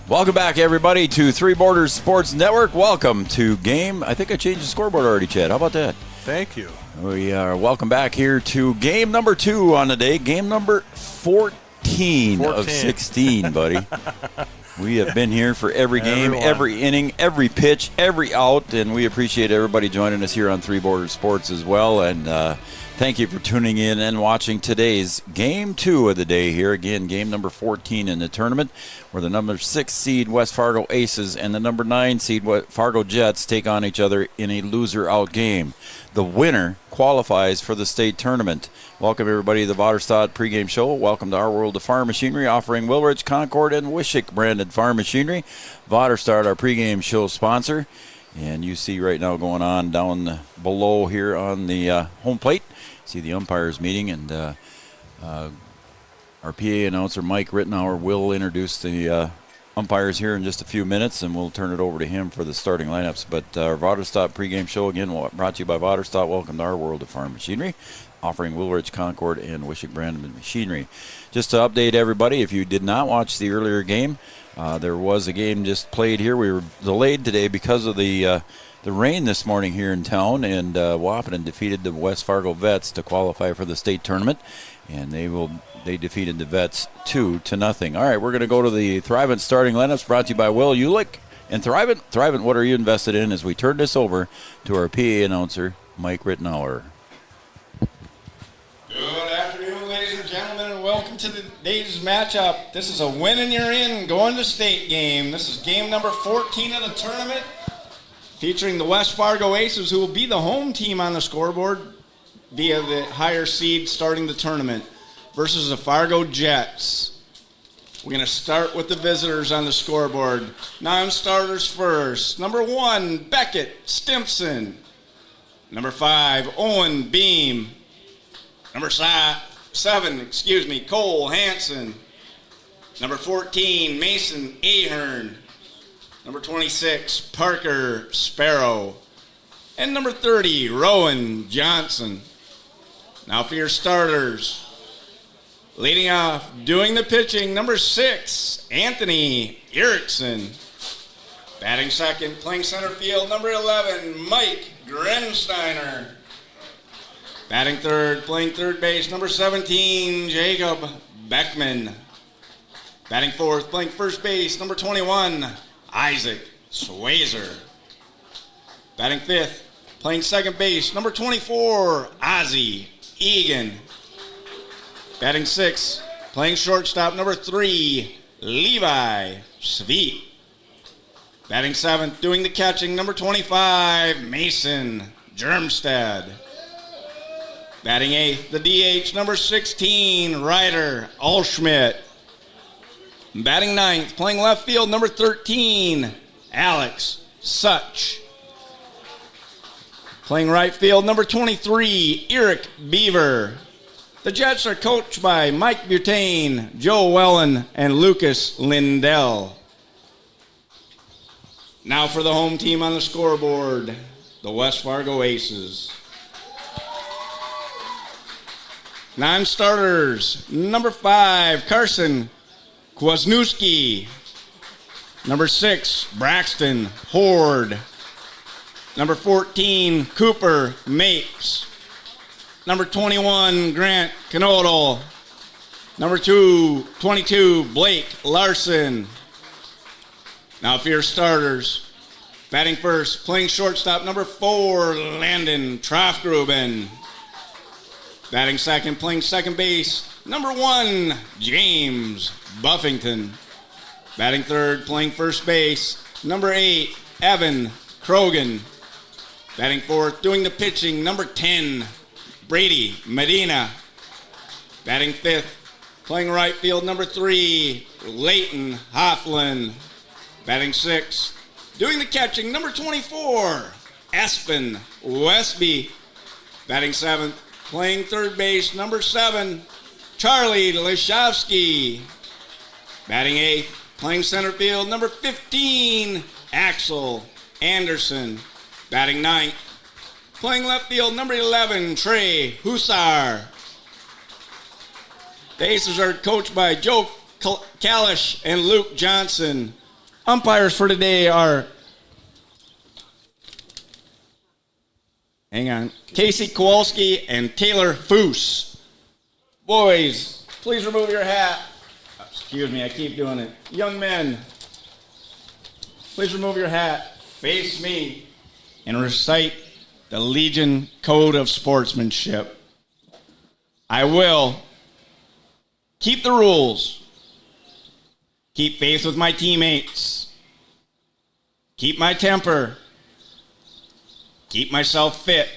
Welcome back, everybody, to Three Borders Sports Network. Welcome to game. I think I changed the scoreboard already, Chad. How about that? Thank you. We are welcome back here to game number 2 on the day. Game number 14. Of 16, buddy. We have been here for every game, every inning, every pitch, every out, and we appreciate everybody joining us here on Three Borders Sports as well. And thank you for tuning in and watching today's Game 2 of the day here. Again, game number 14 in the tournament, where the number 6 seed West Fargo Aces and the number 9 seed Fargo Jets take on each other in a loser-out game. The winner qualifies for the state tournament. Welcome, everybody, to the Vaterstad pregame show. Welcome to our world of farm machinery, offering Wilrich, Concord, and Wishick branded farm machinery. Vaterstad, our pregame show sponsor. And you see right now going on down below here on the home plate. See the umpires meeting, and our PA announcer, Mike Rittenauer, will introduce the umpires here in just a few minutes, and we'll turn it over to him for the starting lineups. But our Vaterstad pregame show, again, brought to you by Vaterstad. Welcome to our world of farm machinery, offering Wilrich, Concord, and Wishick branded machinery. Just to update everybody, if you did not watch the earlier game, there was a game just played here. We were delayed today because of the rain this morning here in town, and Wahpeton defeated the West Fargo Vets to qualify for the state tournament, and they defeated the Vets 2-0. All right, we're going to go to the Thrivent starting lineups, brought to you by Will Ulick and Thrivent. Thrivent, what are you invested in as we turn this over to our PA announcer, Mike Rittenauer? Good afternoon, ladies and gentlemen, and welcome to today's matchup. This is a win and you're in, going to state game. This is game number 14 of the tournament, featuring the West Fargo Aces, who will be the home team on the scoreboard via the higher seed starting the tournament, versus the Fargo Jets. We're going to start with the visitors on the scoreboard. Non-starters first. Number 1, Beckett Stimson. Number 5, Owen Beam. Number 7, Cole Hansen. Number 14, Mason Ahern. Number 26, Parker Sparrow. And number 30, Rowan Johnson. Now for your starters. Leading off, doing the pitching, number 6, Anthony Erickson. Batting second, playing center field, number 11, Mike Grensteiner. Batting third, playing third base, number 17, Jacob Beckman. Batting fourth, playing first base, number 21, Isaac Swazer. Batting fifth, playing second base, number 24, Ozzie Egan. Batting sixth, playing shortstop, number 3, Levi Sweet. Batting seventh, doing the catching, number 25, Mason Germstad. Batting eighth, the DH, number 16, Ryder Allschmidt. Batting ninth, playing left field, number 13, Alex Such. Playing right field, number 23, Eric Beaver. The Jets are coached by Mike Butane, Joe Wellen, and Lucas Lindell. Now for the home team on the scoreboard, the West Fargo Aces. Non-starters, number 5, Carson Kwasniewski. Number 6, Braxton Horde. Number 14, Cooper Mapes. Number 21, Grant Canodal. Number 22, Blake Larson. Now for your starters. Batting first, playing shortstop, number 4, Landon Trofgruben. Batting second, playing second base, number 1, James Buffington. Batting third, playing first base, number 8, Evan Krogan. Batting fourth, doing the pitching, number 10, Brady Medina. Batting fifth, playing right field, number 3, Leighton Hofflin. Batting sixth, doing the catching, number 24, Aspen Westby. Batting seventh, playing third base, number 7, Charlie Lishovsky. Batting eighth, playing center field, number 15, Axel Anderson. Batting ninth, playing left field, number 11, Trey Hussar. The Aces are coached by Joe Kalish and Luke Johnson. Umpires for today are, Casey Kowalski and Taylor Foose. Boys, please remove your hat. Excuse me, I keep doing it. Young men, please remove your hat, face me, and recite the Legion Code of Sportsmanship. I will keep the rules, keep faith with my teammates, keep my temper, keep myself fit,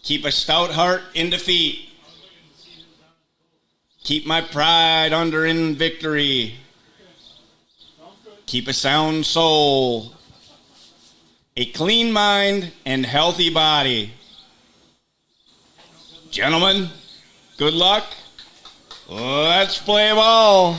keep a stout heart in defeat, keep my pride under in victory, keep a sound soul, a clean mind and healthy body. Gentlemen, good luck. Let's play ball.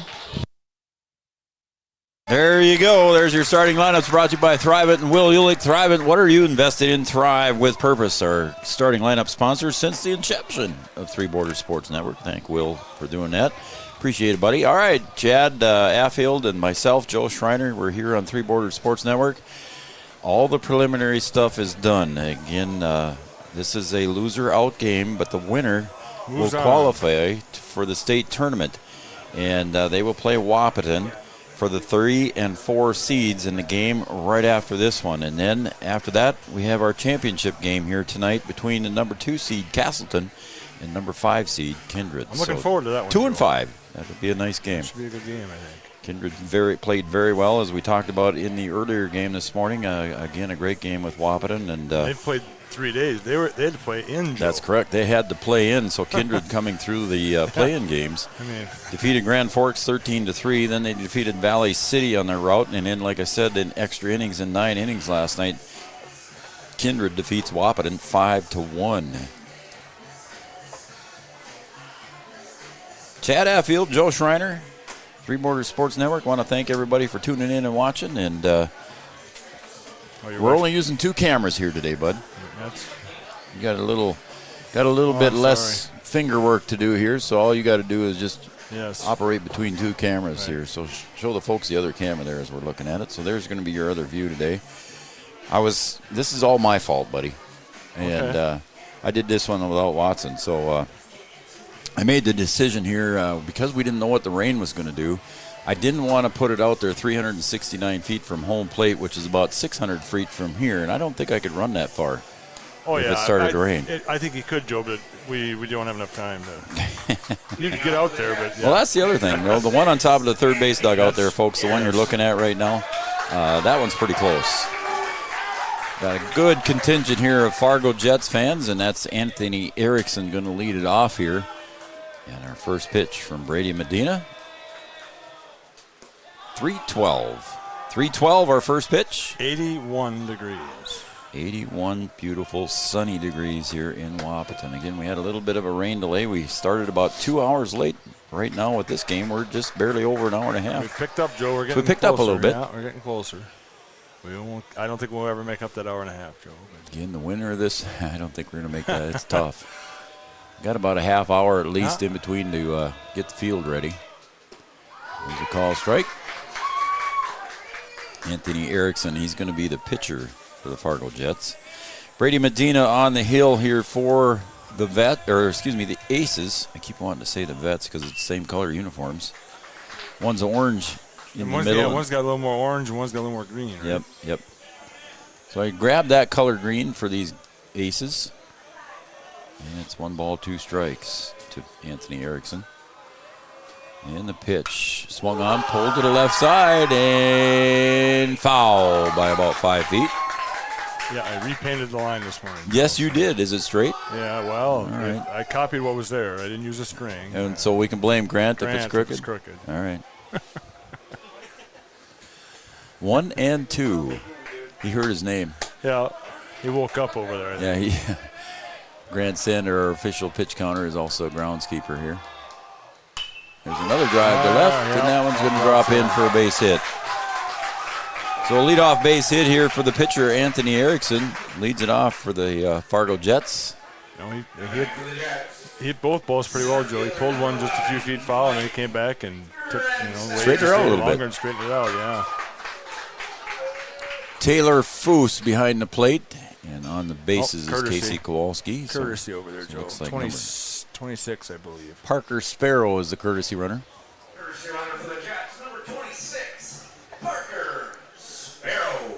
There you go. There's your starting lineups brought to you by Thrivent and Will Ulick. Thrivent, what are you invested in? Thrive with purpose. Our starting lineup sponsor since the inception of Three Borders Sports Network. Thank Will for doing that. Appreciate it, buddy. All right, Chad Affield and myself, Joe Schreiner, we're here on Three Borders Sports Network. All the preliminary stuff is done. Again, this is a loser-out game, but the winner will qualify for the state tournament. And they will play Wahpeton for the 3 and 4 seeds in the game right after this one. And then after that, we have our championship game here tonight between the number 2 seed, Castleton, and number 5 seed, Kindred. I'm looking forward to that one. 2 and 5. That would be a nice game. Should be a good game, I think. Kindred played very well, as we talked about in the earlier game this morning. Again, a great game with Wahpeton. And they've played 3 days. They had to play in, Joe. That's correct. They had to play in, so Kindred coming through the play-in games. Defeated Grand Forks 13-3. Then they defeated Valley City on their route. And then, like I said, in extra innings, in 9 innings last night, Kindred defeats Wahpeton 5-1. Chad Affield, Joe Schreiner, Three Borders Sports Network. Want to thank everybody for tuning in and watching. And we're only using 2 cameras here today, bud. You got a little bit less finger work to do here, so all you got to do is just operate between 2 cameras here. So show the folks the other camera there as we're looking at it. So there's going to be your other view today. This is all my fault, buddy, and I did this one without Watson. So I made the decision here because we didn't know what the rain was going to do. I didn't want to put it out there 369 feet from home plate, which is about 600 feet from here, and I don't think I could run that far. If it started to rain. I think you could, Joe, but we don't have enough time to. You could get out there, but. Yeah. Well, that's the other thing. The one on top of the third base dugout there, folks, the one you're looking at right now, that one's pretty close. Got a good contingent here of Fargo Jets fans, and that's Anthony Erickson going to lead it off here. And our first pitch from Brady Medina. 3-12. 3-12, our first pitch. 81 degrees. 81 beautiful sunny degrees here in Wahpeton. Again, we had a little bit of a rain delay. We started about 2 hours late. Right now with this game, we're just barely over an hour and a half. We picked up, Joe. We're getting we picked closer. up a little bit. Yeah, we're getting closer. I don't think we'll ever make up that hour and a half, Joe. Again, the winner of this, I don't think we're going to make that. It's tough. Got about a half hour at least in between to get the field ready. There's a call strike. Anthony Erickson, he's going to be the pitcher for the Fargo Jets. Brady Medina on the hill here for the Aces. I keep wanting to say the Vets because it's the same color uniforms. One's orange in the middle. Yeah, one's got a little more orange and one's got a little more green, right? Yep. So I grabbed that color green for these Aces. And it's 1 ball, 2 strikes to Anthony Erickson. And the pitch swung on, pulled to the left side, and foul by about 5 feet. Yeah, I repainted the line this morning. Yes, you did. Is it straight? Yeah, well, right. I copied what was there. I didn't use a string. And so we can blame Grant if it's crooked? If it's crooked. All right. 1 and 2. He heard his name. Yeah, he woke up over there. I think. Grant Sander, our official pitch counter, is also a groundskeeper here. There's another drive to left, and that one's going to drop in for a base hit. So a leadoff base hit here for the pitcher, Anthony Erickson. Leads it off for the Fargo Jets. He hit both balls pretty well, Joe. He pulled one just a few feet foul, and then he came back and straighten her out a little bit. And straighten it out, yeah. Taylor Foose behind the plate, and on the bases is courtesy. Casey Kowalski. Courtesy over there, so Joe. looks like 26, I believe. Parker Sparrow is the courtesy runner. Courtesy runner for the Jets, number 26, Parker Sparrow.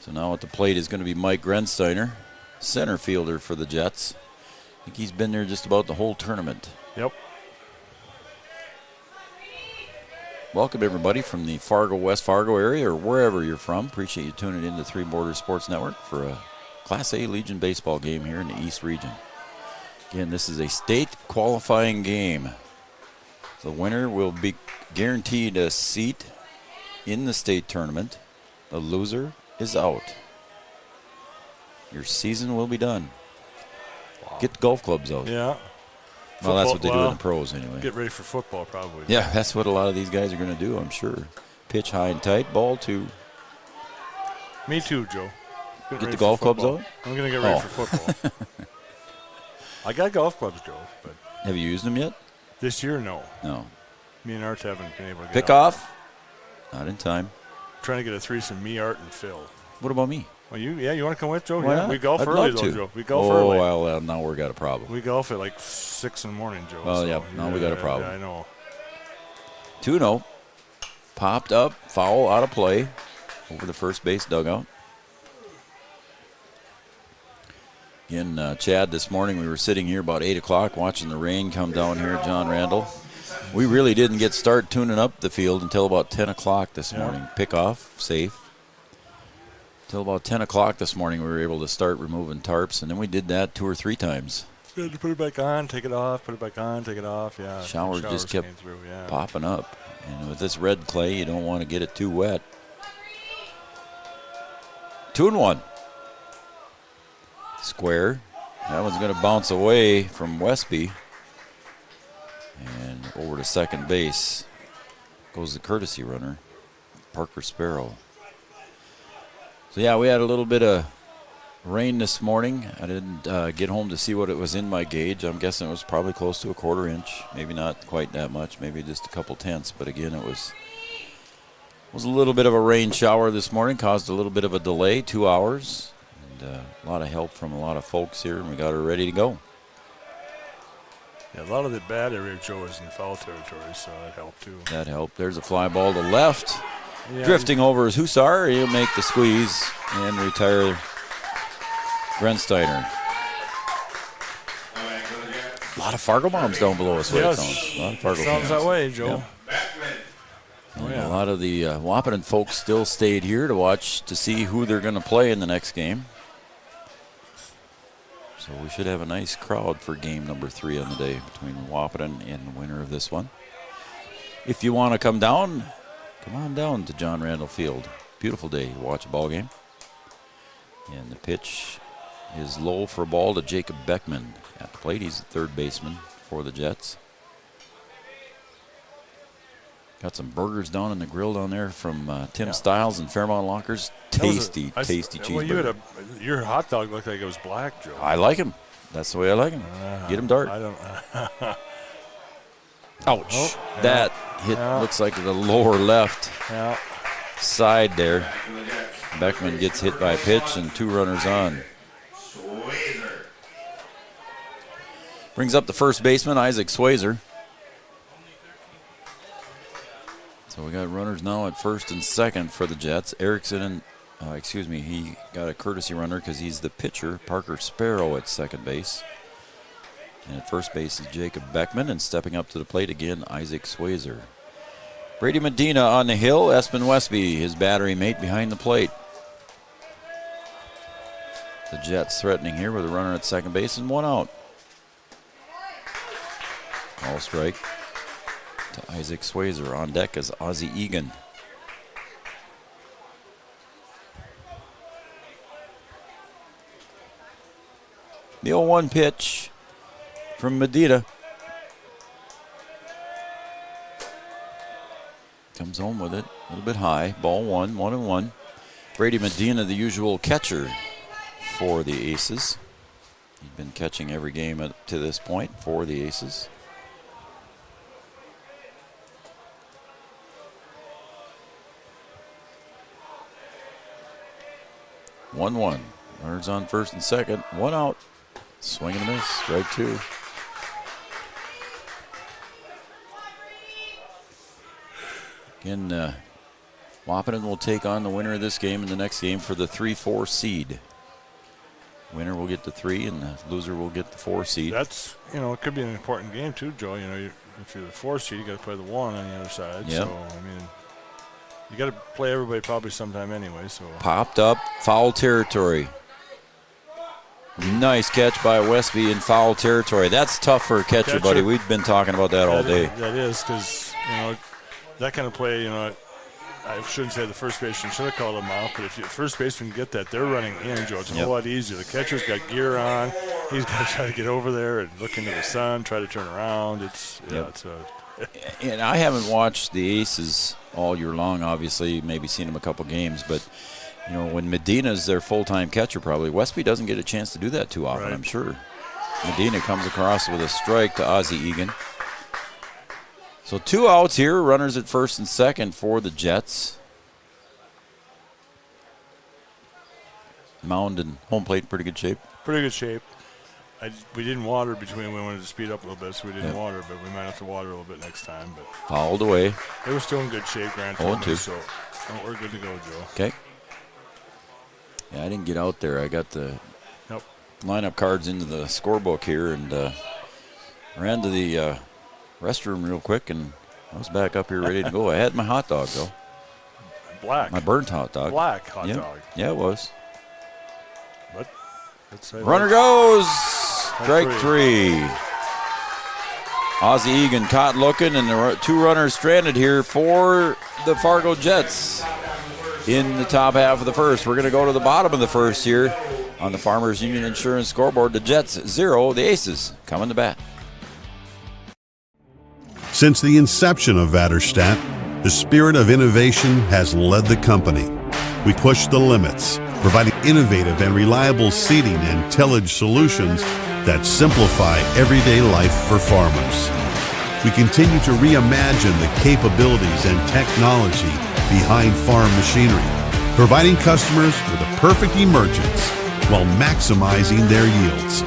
So now at the plate is going to be Mike Grensteiner, center fielder for the Jets. I think he's been there just about the whole tournament. Yep. Welcome, everybody, from the Fargo, West Fargo area or wherever you're from. Appreciate you tuning in to Three Borders Sports Network for a Class A Legion baseball game here in the East Region. Again, this is a state qualifying game. The winner will be guaranteed a seat in the state tournament. The loser is out. Your season will be done. Wow. Get the golf clubs out. Yeah. Well, that's what they do in the pros anyway. Get ready for football, probably. Yeah, that's what a lot of these guys are going to do, I'm sure. Pitch high and tight, ball two. Me too, Joe. Get the golf clubs out? I'm going to get ready for football. I got golf clubs, Joe, but Have you used them yet? this year, no. No. Me and Art haven't been able to get Pick out. off? Not in time. Trying to get a threesome, me, Art, and Phil. What about me? Well, you want to come with, Joe? Why Yeah, not? we golf I'd early, love though, to. Joe. We golf Oh, early. well, now we've got a problem. We golf at like 6 in the morning, Joe. Well, so yeah, now we got a problem. Yeah, I know. 2-0. Popped up, foul out of play over the first base dugout. Again, Chad, this morning we were sitting here about 8 o'clock watching the rain come down here at John Randall. We really didn't get start tuning up the field until about 10 o'clock this morning. Pick off, safe. Till about 10 o'clock this morning we were able to start removing tarps, and then we did that 2 or 3 times. You had to put it back on, take it off, put it back on, take it off. Yeah. Showers just kept came through, yeah. popping up. And with this red clay, you don't want to get it too wet. 2-1. Square. That one's going to bounce away from Westby. And over to second base goes the courtesy runner, Parker Sparrow. So, yeah, we had a little bit of rain this morning. I didn't get home to see what it was in my gauge. I'm guessing it was probably close to a quarter inch. Maybe not quite that much. Maybe just a couple tenths. But, again, it was a little bit of a rain shower this morning. Caused a little bit of a delay, 2 hours. And a lot of help from a lot of folks here, and we got her ready to go. Yeah, a lot of the bad area, Joe, is in foul territory, so that helped, too. That helped. There's a fly ball to left. Yeah, Drifting over is Hussar. He'll make the squeeze and retire Grensteiner. A lot of Fargo bombs down below us. Yes. A lot of Fargo sounds fans. that way, Joe. And yeah. a lot of the Wahpeton folks still stayed here to watch to see who they're going to play in the next game. So we should have a nice crowd for game number 3 on the day between Wahpeton and the winner of this one. If you want to come down, come on down to John Randall Field. Beautiful day to watch a ball game. And the pitch is low for a ball to Jacob Beckman at the plate. He's the third baseman for the Jets. Got some burgers down in the grill down there from Tim Stiles and Fairmont Lockers. Tasty cheeseburger. Well, your hot dog looked like it was black, Joe. I like him. That's the way I like him. Get him dark. I don't. Ouch. Oh, yeah. That hit looks like the lower left Yeah. side there. Beckman gets hit by a pitch and 2 runners on. Brings up the first baseman, Isaac Swazer. So we got runners now at first and second for the Jets. Erickson, he got a courtesy runner because he's the pitcher. Parker Sparrow at second base. And at first base is Jacob Beckman, and stepping up to the plate again, Isaac Swazer. Brady Medina on the hill, Espen Westby, his battery mate behind the plate. The Jets threatening here with a runner at second base and 1 out. All strike to Isaac Swazer. On deck is Ozzie Egan. The 0-1 pitch from Medina. Comes home with it, a little bit high. Ball 1-1. Brady Medina, the usual catcher for the Aces. He's been catching every game up to this point for the Aces. 1-1. Runners on first and second. 1 out. Swing and a miss. Strike 2. Again, Wahpeton will take on the winner of this game in the next game for the 3-4 seed. Winner will get the 3, and the loser will get the 4 seed. That's, it could be an important game too, Joe. If you're the 4 seed, you got to play the 1 on the other side. Yep. So, you got to play everybody probably sometime anyway. So Popped up, foul territory. Nice catch by Westby in foul territory. That's tough for a catcher, buddy. We've been talking about that all day. That is, because, that kind of play, I shouldn't say the first baseman should have called him out, but if the first baseman can get that, they're running in, Joe. It's a whole lot easier. The catcher's got gear on. He's got to try to get over there and look into the sun, try to turn around. And I haven't watched the Aces all year long, obviously, maybe seen them a couple games, but when Medina's their full-time catcher, probably Westby doesn't get a chance to do that too often, right. I'm sure. Medina comes across with a strike to Ozzie Egan. So 2 outs here, runners at first and second for the Jets. Mound and home plate in pretty good shape. Pretty good shape. We didn't water between. We wanted to speed up a little bit, so we didn't water, but we might have to water a little bit next time. But fouled away. They were still in good shape, Grant. 0-2. So we're good to go, Joe. Okay. Yeah, I didn't get out there. I got the lineup cards into the scorebook here and ran to the restroom real quick, and I was back up here ready to go. I had my hot dog, though. Black. My burnt hot dog. Black hot dog. Yeah, it was. But runner goes. Strike 3. Ozzie Egan caught looking, and there are 2 runners stranded here for the Fargo Jets in the top half of the first. We're going to go to the bottom of the first here on the Farmers Union Insurance scoreboard. The Jets 0, the Aces coming to bat. Since the inception of Vatterstadt, the spirit of innovation has led the company. We push the limits, providing innovative and reliable seeding and tillage solutions that simplify everyday life for farmers. We continue to reimagine the capabilities and technology behind farm machinery, providing customers with a perfect emergence while maximizing their yields.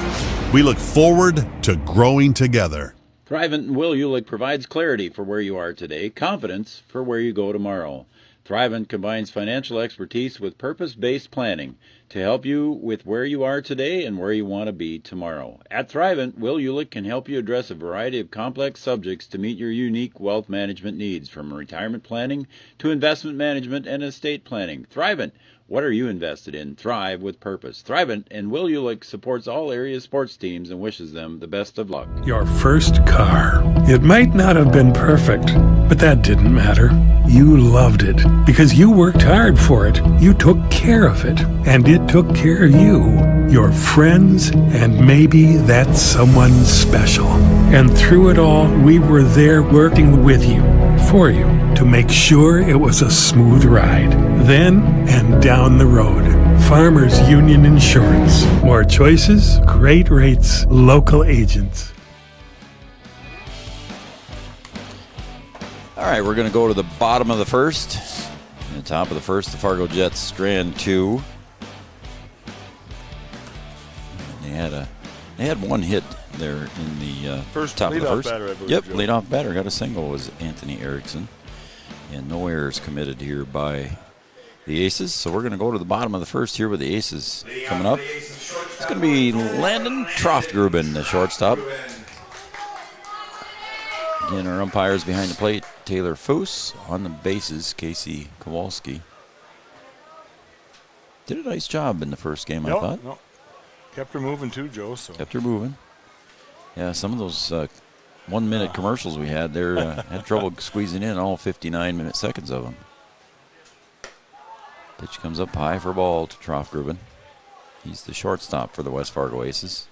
We look forward to growing together. Thrivent and Will Ulick provides clarity for where you are today, confidence for where you go tomorrow. Thrivent combines financial expertise with purpose-based planning to help you with where you are today and where you want to be tomorrow. At Thrivent, Will Ulick can help you address a variety of complex subjects to meet your unique wealth management needs, from retirement planning to investment management and estate planning. Thrivent, what are you invested in? Thrive with purpose. Thrivent and Will Ulick supports all area sports teams and wishes them the best of luck. Your first car. It might not have been perfect, but that didn't matter. You loved it because you worked hard for it. You took care of it, and it took care of you, your friends, and maybe that someone special. And through it all, we were there working with you, for you, to make sure it was a smooth ride. Then and down the road. Farmers Union Insurance. More choices, great rates, local agents. All right, we're going to go to the bottom of the first. In the top of the first, the Fargo Jets strand 2. And they had 1 hit there in the top of the first. Batter, I believe, yep, Joe. leadoff batter. Got a single was Anthony Erickson. And no errors committed here by the Aces. So we're going to go to the bottom of the first here with the Aces coming up. It's going to be Landon Troftgruben, the shortstop. Again, our umpires behind the plate, Taylor Foose. On the bases, Casey Kowalski. Did a nice job in the first game, I thought. No. Kept her moving too, Joe. So. Kept her moving. Yeah, some of those 1-minute commercials we had there had trouble squeezing in all 59 seconds of them. Pitch comes up high for a ball to Troftgruben. He's the shortstop for the West Fargo Aces.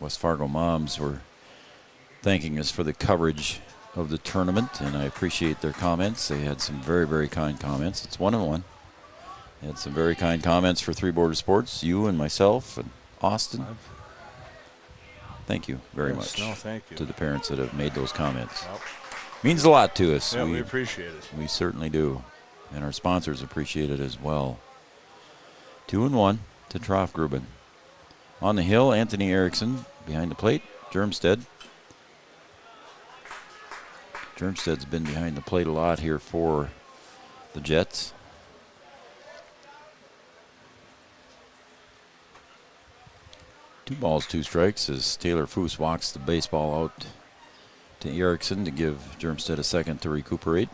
West Fargo moms were thanking us for the coverage of the tournament, and I appreciate their comments. They had some very, very kind comments. It's 1-1. They had some very kind comments for Three Border Sports, you and myself and Austin. Thank you very much thank you to the parents that have made those comments. Means a lot to us. Yeah, we appreciate it. We certainly do. And our sponsors appreciate it as well. 2-1 to Troftgruben. On the hill, Anthony Erickson behind the plate. Germstead. Germstead's been behind the plate a lot here for the Jets. Two balls, two strikes as Taylor Foose walks the baseball out to Erickson to give Germstead a second to recuperate.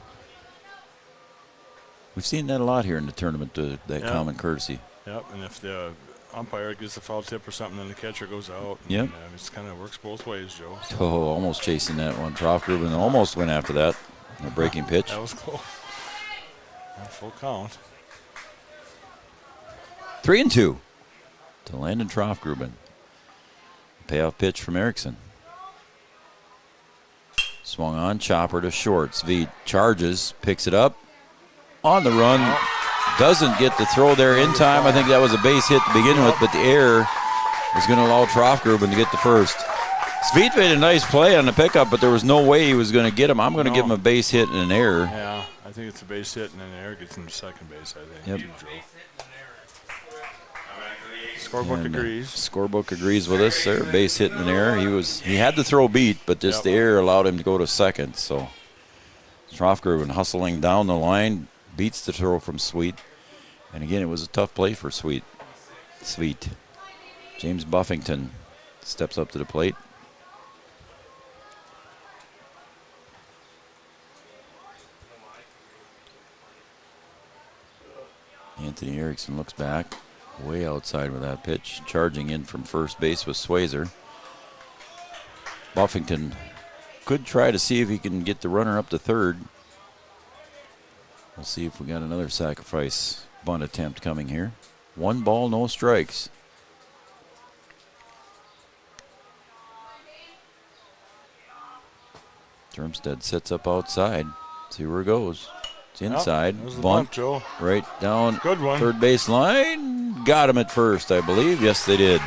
We've seen that a lot here in the tournament, that common courtesy. Yep, and if the umpire gives a foul tip or something, then the catcher goes out. Yep. It kind of works both ways, Joe. Oh, almost chasing that one. Troftgruben almost went after that. A breaking pitch. That was close. Full count. 3-2 to Landon Troftgruben. Payoff pitch from Erickson. Swung on, chopper to short. Sveit charges, picks it up. On the run, doesn't get the throw there in time. I think that was a base hit to begin with, but the error is going to allow Troftgruben to get the first. Sveit made a nice play on the pickup, but there was no way he was going to get him. I'm going to give him a base hit and an error. Yeah, I think it's a base hit and an error gets him to second base, I think. Yep. Scorebook agrees. Scorebook agrees with us there. Base hit and an error. He had the throw beat, but just the error allowed him to go to second. So Troftgruben hustling down the line, beats the throw from Sveit. And again, it was a tough play for Sveit. James Buffington steps up to the plate. Anthony Erickson looks back. Way outside with that pitch. Charging in from first base with Swayzer. Buffington could try to see if he can get the runner up to third. We'll see if we got another sacrifice bunt attempt coming here. 1 ball, no strikes. Germstead sets up outside. See where it goes. It's inside. Bunt, Joe. Right down Good one. third base line. Got him at first, I believe. Yes, they did.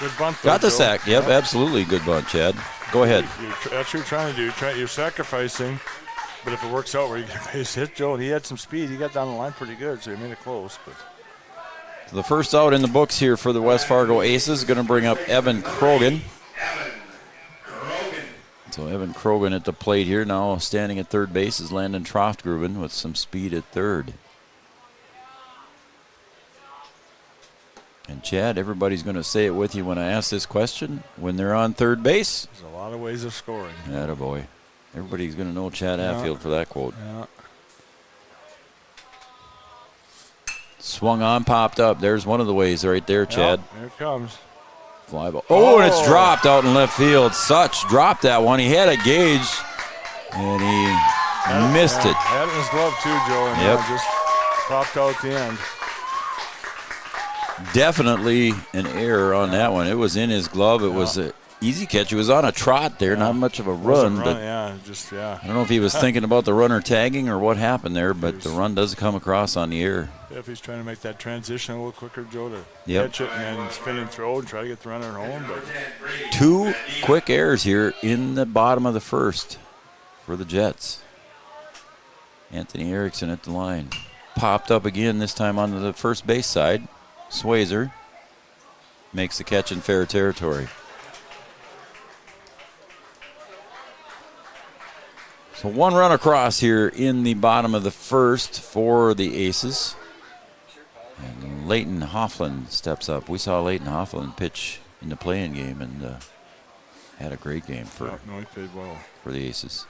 Good bunt. Got the Joe. sack. Yep, absolutely. Good bunt, Chad. Go ahead. That's what you're trying to do. You're sacrificing, but if it works out where you get a base hit, Joe, and he had some speed, he got down the line pretty good, so he made it close. But So the first out in the books here for the West Fargo Aces is going to bring up Evan Krogan. So Evan Krogan at the plate here. Now standing at third base is Landon Troftgruben with some speed at third. And Chad, everybody's going to say it with you when I ask this question. When they're on third base, there's a lot of ways of scoring. attaboy. Everybody's going to know Chad Hatfield for that quote. Yeah. Swung on, popped up. There's one of the ways right there, Chad. Here it comes. Fly ball. Oh, and it's dropped out in left field. Such dropped that one. He had a gauge, and he missed it. Had it in his glove too, Joe, and just popped out at the end. Definitely an error on that one. It was in his glove. It was an easy catch. He was on a trot there, not much of a run. But I don't know if he was thinking about the runner tagging or what happened there, but the run does come across on the air. If he's trying to make that transition a little quicker, Joe, to catch it and then spin and throw and try to get the runner home. But 2 quick errors here in the bottom of the first for the Jets. Anthony Erickson at the line. Popped up again, this time on the first base side. Swayzer makes the catch in fair territory. So 1 run across here in the bottom of the first for the Aces. And Leighton Hofflin steps up. We saw Leighton Hofflin pitch in the play-in game and had a great game for he played well for the Aces.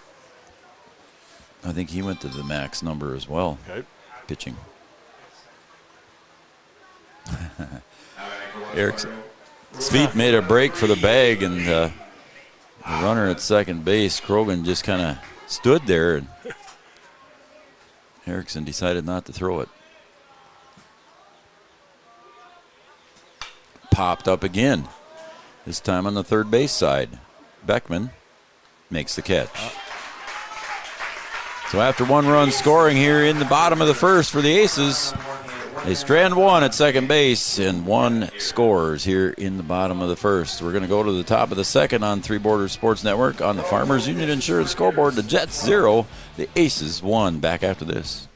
I think he went to the max number as well, pitching. Erickson. Sveit made a break for the bag, and the runner at second base, Krogan, just kind of stood there, and Erickson decided not to throw it. Popped up again, this time on the third base side. Beckman makes the catch. So after 1 run scoring here in the bottom of the first for the Aces, they strand 1 at second base, and 1 scores here in the bottom of the first. We're going to go to the top of the second on Three Borders Sports Network on the Farmers Union Insurance scoreboard. The Jets 0, the Aces 1. Back after this.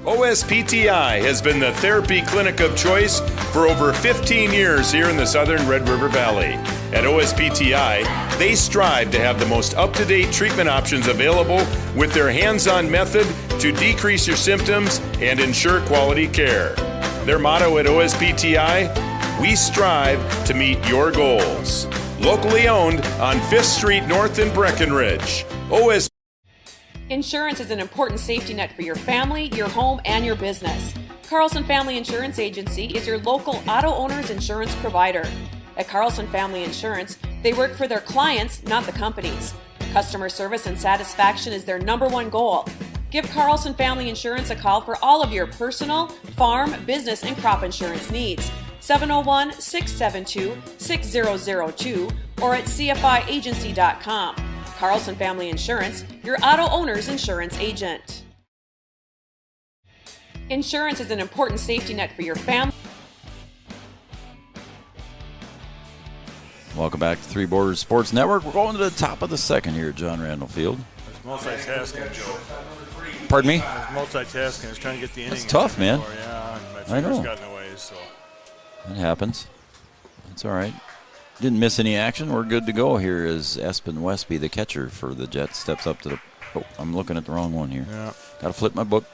OSPTI has been the therapy clinic of choice for over 15 years here in the southern Red River Valley. At OSPTI, they strive to have the most up-to-date treatment options available with their hands-on method to decrease your symptoms and ensure quality care. Their motto at OSPTI, we strive to meet your goals. Locally owned on 5th Street North in Breckenridge. Insurance is an important safety net for your family, your home, and your business. Carlson Family Insurance Agency is your local auto owner's insurance provider. At Carlson Family Insurance, they work for their clients, not the companies. Customer service and satisfaction is their #1 goal. Give Carlson Family Insurance a call for all of your personal, farm, business, and crop insurance needs. 701-672-6002 or at cfiagency.com. Carlson Family Insurance, your auto owner's insurance agent. Insurance is an important safety net for your family. Welcome back to Three Borders Sports Network. We're going to the top of the second here at John Randall Field. It's multitasking, Joe. Pardon me? It's multitasking. It's trying to get the inning. That's tough, man. Yeah, and my I know. fingers got in the way, so. It happens. It's all right. Didn't miss any action. We're good to go here as Espen Westby, the catcher for the Jets, steps up to the... Oh, I'm looking at the wrong one here. Yeah. Got to flip my book.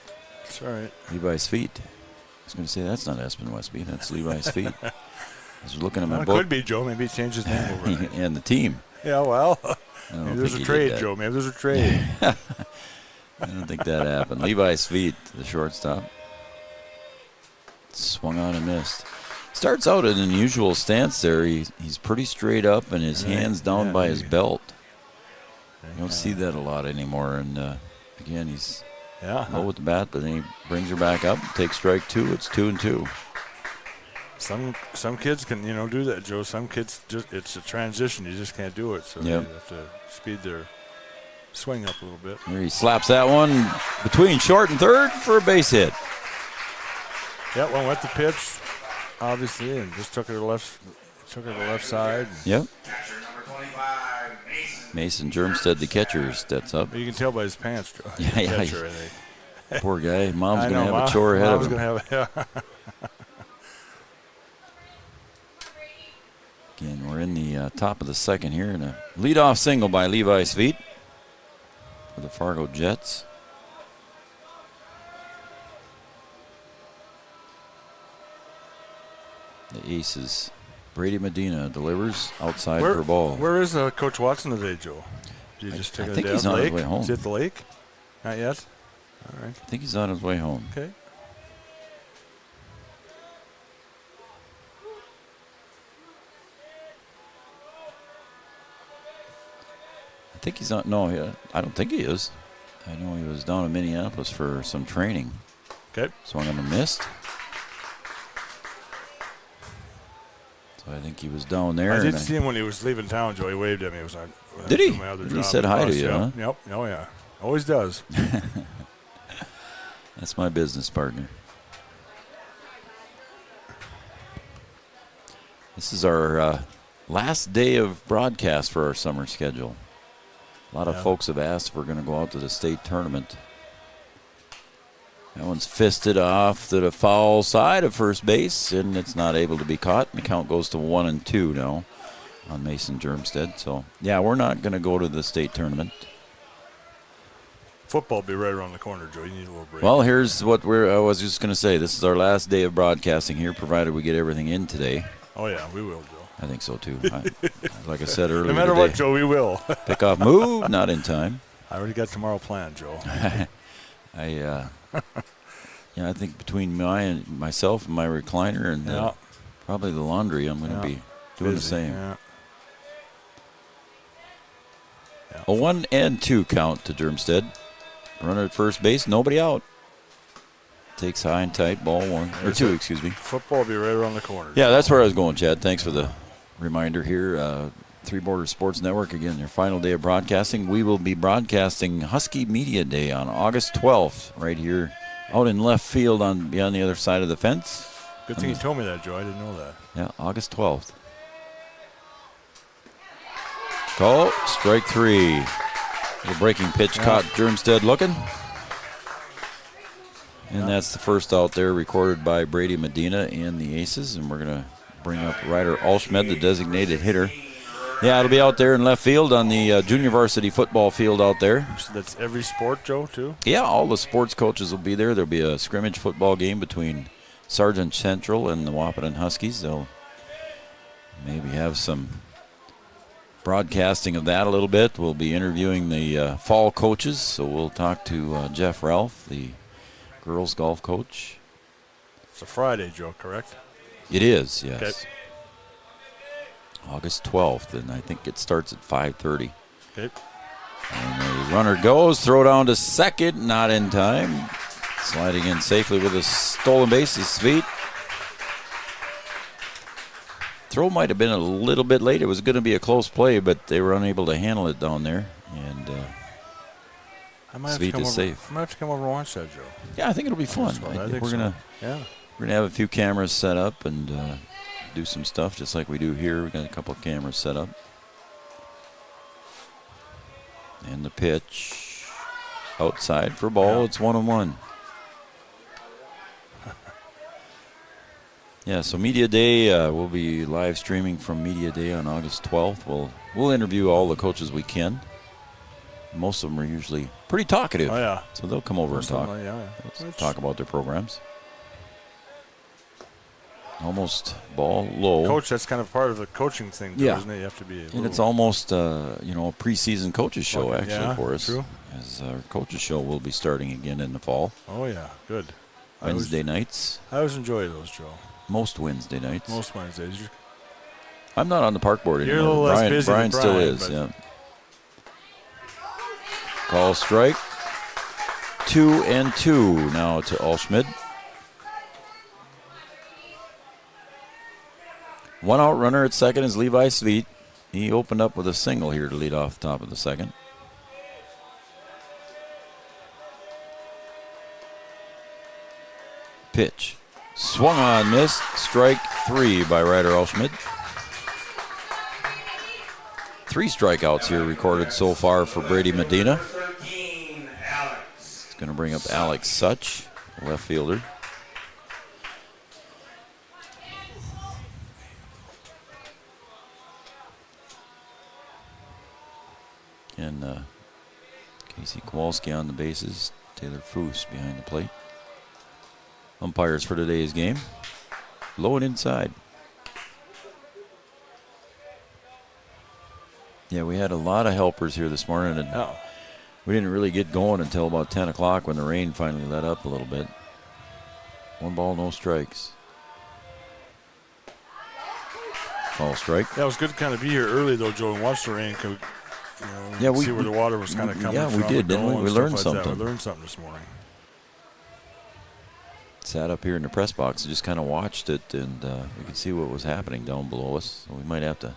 It's all right. Levi's feet. I was going to say, that's not Espen Westby. That's Levi's feet. I was looking at my It book. could be, Joe. Maybe he changed his name over. And the team. Yeah, well, don't maybe there's think a he trade, did that. Joe. Maybe there's a trade. I don't think that happened. Levi's feet, the shortstop. Swung on and missed. Starts out at an unusual stance there. He's pretty straight up and his hands down by his belt. You don't see that a lot anymore. And, again, he's low with the bat, but then he brings her back up, takes strike 2. It's 2-2. Some kids can, do that, Joe. Some kids, it's a transition. You just can't do it. So you have to speed their swing up a little bit. Here he slaps that one between short and third for a base hit. Yeah, one went the pitch, obviously, and just took her to the left side. Yep. Mason Germstead, the catcher, steps up. You can tell by his pants, Joe. Yeah. Catcher, I think. Poor guy. Mom's going to have Mom, a chore ahead of Mom's him. going to have Again, we're in the top of the second here, and a leadoff single by Levi's feet for the Fargo Jets. The aces. Brady Medina delivers outside for a ball. Where is Coach Watson today, Joe? Did you just take I think it he's down on the his lake? way home. Is he at the lake? Not yet? All right. I think he's on his way home. Okay. I think he's on. No, I don't think he is. I know he was down in Minneapolis for some training. Okay. Swung on a missed. So I think he was down there. I did see him when he was leaving town, Joe. He waved at me. It was on. Did he? My other He job. said hi to you, huh? Yep. Oh, yeah. Always does. That's my business partner. This is our last day of broadcast for our summer schedule. A lot of folks have asked if we're going to go out to the state tournament. That one's fisted off to the foul side of first base, and it's not able to be caught. The count goes to 1-2 now on Mason Germstead. So, yeah, we're not going to go to the state tournament. Football will be right around the corner, Joe. You need a little break. Well, here's what I was just going to say. This is our last day of broadcasting here, provided we get everything in today. Oh, yeah, we will, Joe. I think so, too. Like I said earlier no matter today, what, Joe, we will. Pick-off move, not in time. I already got tomorrow planned, Joe. I think between myself and my recliner and probably the laundry, I'm going to be doing the same. Yeah. A 1-2 count to Germstead. Runner at first base, nobody out. Takes high and tight, ball 1 or 2, excuse me. Football will be right around the corner. Yeah, that's where I was going, Chad. Thanks for the reminder here. Three Borders Sports Network, again, your final day of broadcasting. We will be broadcasting Husky Media Day on August 12th, right here out in left field beyond the other side of the fence. Good thing you told me that, Joe. I didn't know that. Yeah, August 12th. Call, strike 3. The breaking pitch caught Germstead looking. And that's the first out there recorded by Brady Medina and the Aces. And we're going to bring up Ryder Alschmed, the designated hitter. Yeah, it'll be out there in left field on the junior varsity football field out there. So that's every sport, Joe, too? Yeah, all the sports coaches will be there. There'll be a scrimmage football game between Sargent Central and the Wahpeton Huskies. They'll maybe have some broadcasting of that a little bit. We'll be interviewing the fall coaches, so we'll talk to Jeff Ralph, the girls golf coach. It's a Friday, Joe, correct? It is, yes. Okay. August 12th, and I think it starts at 5:30. Okay. And the runner goes, throw down to second, not in time. Sliding in safely with a stolen base, his feet. Throw might have been a little bit late. It was going to be a close play, but they were unable to handle it down there. And Sweet is safe. I might have to come over and watch that, Joe. Yeah, I think it'll be fun. I think we're gonna have a few cameras set up and do some stuff just like we do here. We got a couple of cameras set up. And the pitch outside for ball. Yeah. It's 1-1. Yeah, so Media Day, we'll be live streaming from Media Day on August 12th. We'll interview all the coaches we can. Most of them are usually pretty talkative. Oh, yeah. So they'll come over and talk. Talk about their programs. Almost ball low. Coach, that's kind of part of the coaching thing, too, isn't it? You have to be. And it's almost, a preseason coaches show, actually, for us. True. As our coaches show will be starting again in the fall. Oh, yeah. Good. Wednesday nights. I always enjoy those, Joe. Most Wednesday nights. Most Wednesdays. I'm not on the park board anymore. You're a little less busy Brian than still is, yeah. Call strike. 2-2 now to Alschmed. One out runner at second is Levi Sweet. He opened up with a single here to lead off the top of the second. Pitch. Swung on, missed. Strike 3 by Ryder Alschmed. 3 strikeouts here recorded so far for Brady Medina. It's going to bring up Alex Such, left fielder. And Casey Kowalski on the bases. Taylor Foose behind the plate. Umpires for today's game. Low and inside. Yeah, we had a lot of helpers here this morning, and we didn't really get going until about 10 o'clock when the rain finally let up a little bit. 1 ball, no strikes. Call strike. Yeah, it was good to kind of be here early, though, Joe, and watch the rain. See where the water was kind of coming from. Yeah, we did, didn't we? We learned something. We learned something this morning. Sat up here in the press box and just kind of watched it, and we could see what was happening down below us. So we might have to,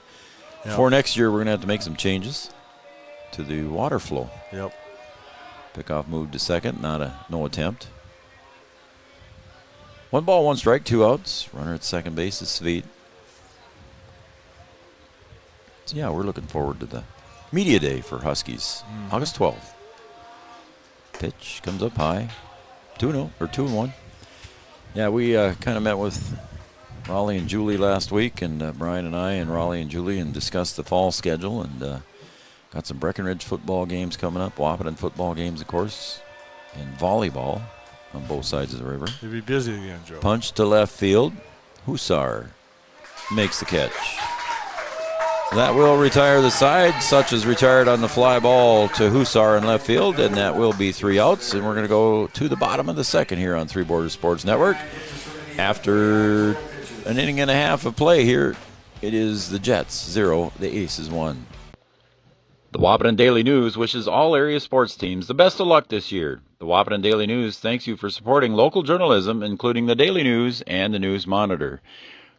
for next year, we're going to have to make some changes to the water flow. Yep. Pickoff moved to second, no attempt. 1 ball, 1 strike, 2 outs. Runner at second base is Sweet. So yeah, we're looking forward to the Media Day for Huskies, August 12th. Pitch comes up high, 2-0 or 2-1. Yeah, we kind of met with Raleigh and Julie last week, and Brian and I and Raleigh and Julie, and discussed the fall schedule, and got some Breckenridge football games coming up, Wahpeton football games, of course, and volleyball on both sides of the river. You'll be busy again, Joe. Punch to left field. Hussar makes the catch. That will retire the side. Such is retired on the fly ball to Hussar in left field, and that will be 3 outs. And we're going to go to the bottom of the second here on Three Borders Sports Network. After an inning and a half of play here, it is the Jets 0, the Aces 1. The Wahpeton Daily News wishes all area sports teams the best of luck this year. The Wahpeton Daily News thanks you for supporting local journalism, including the Daily News and the News Monitor.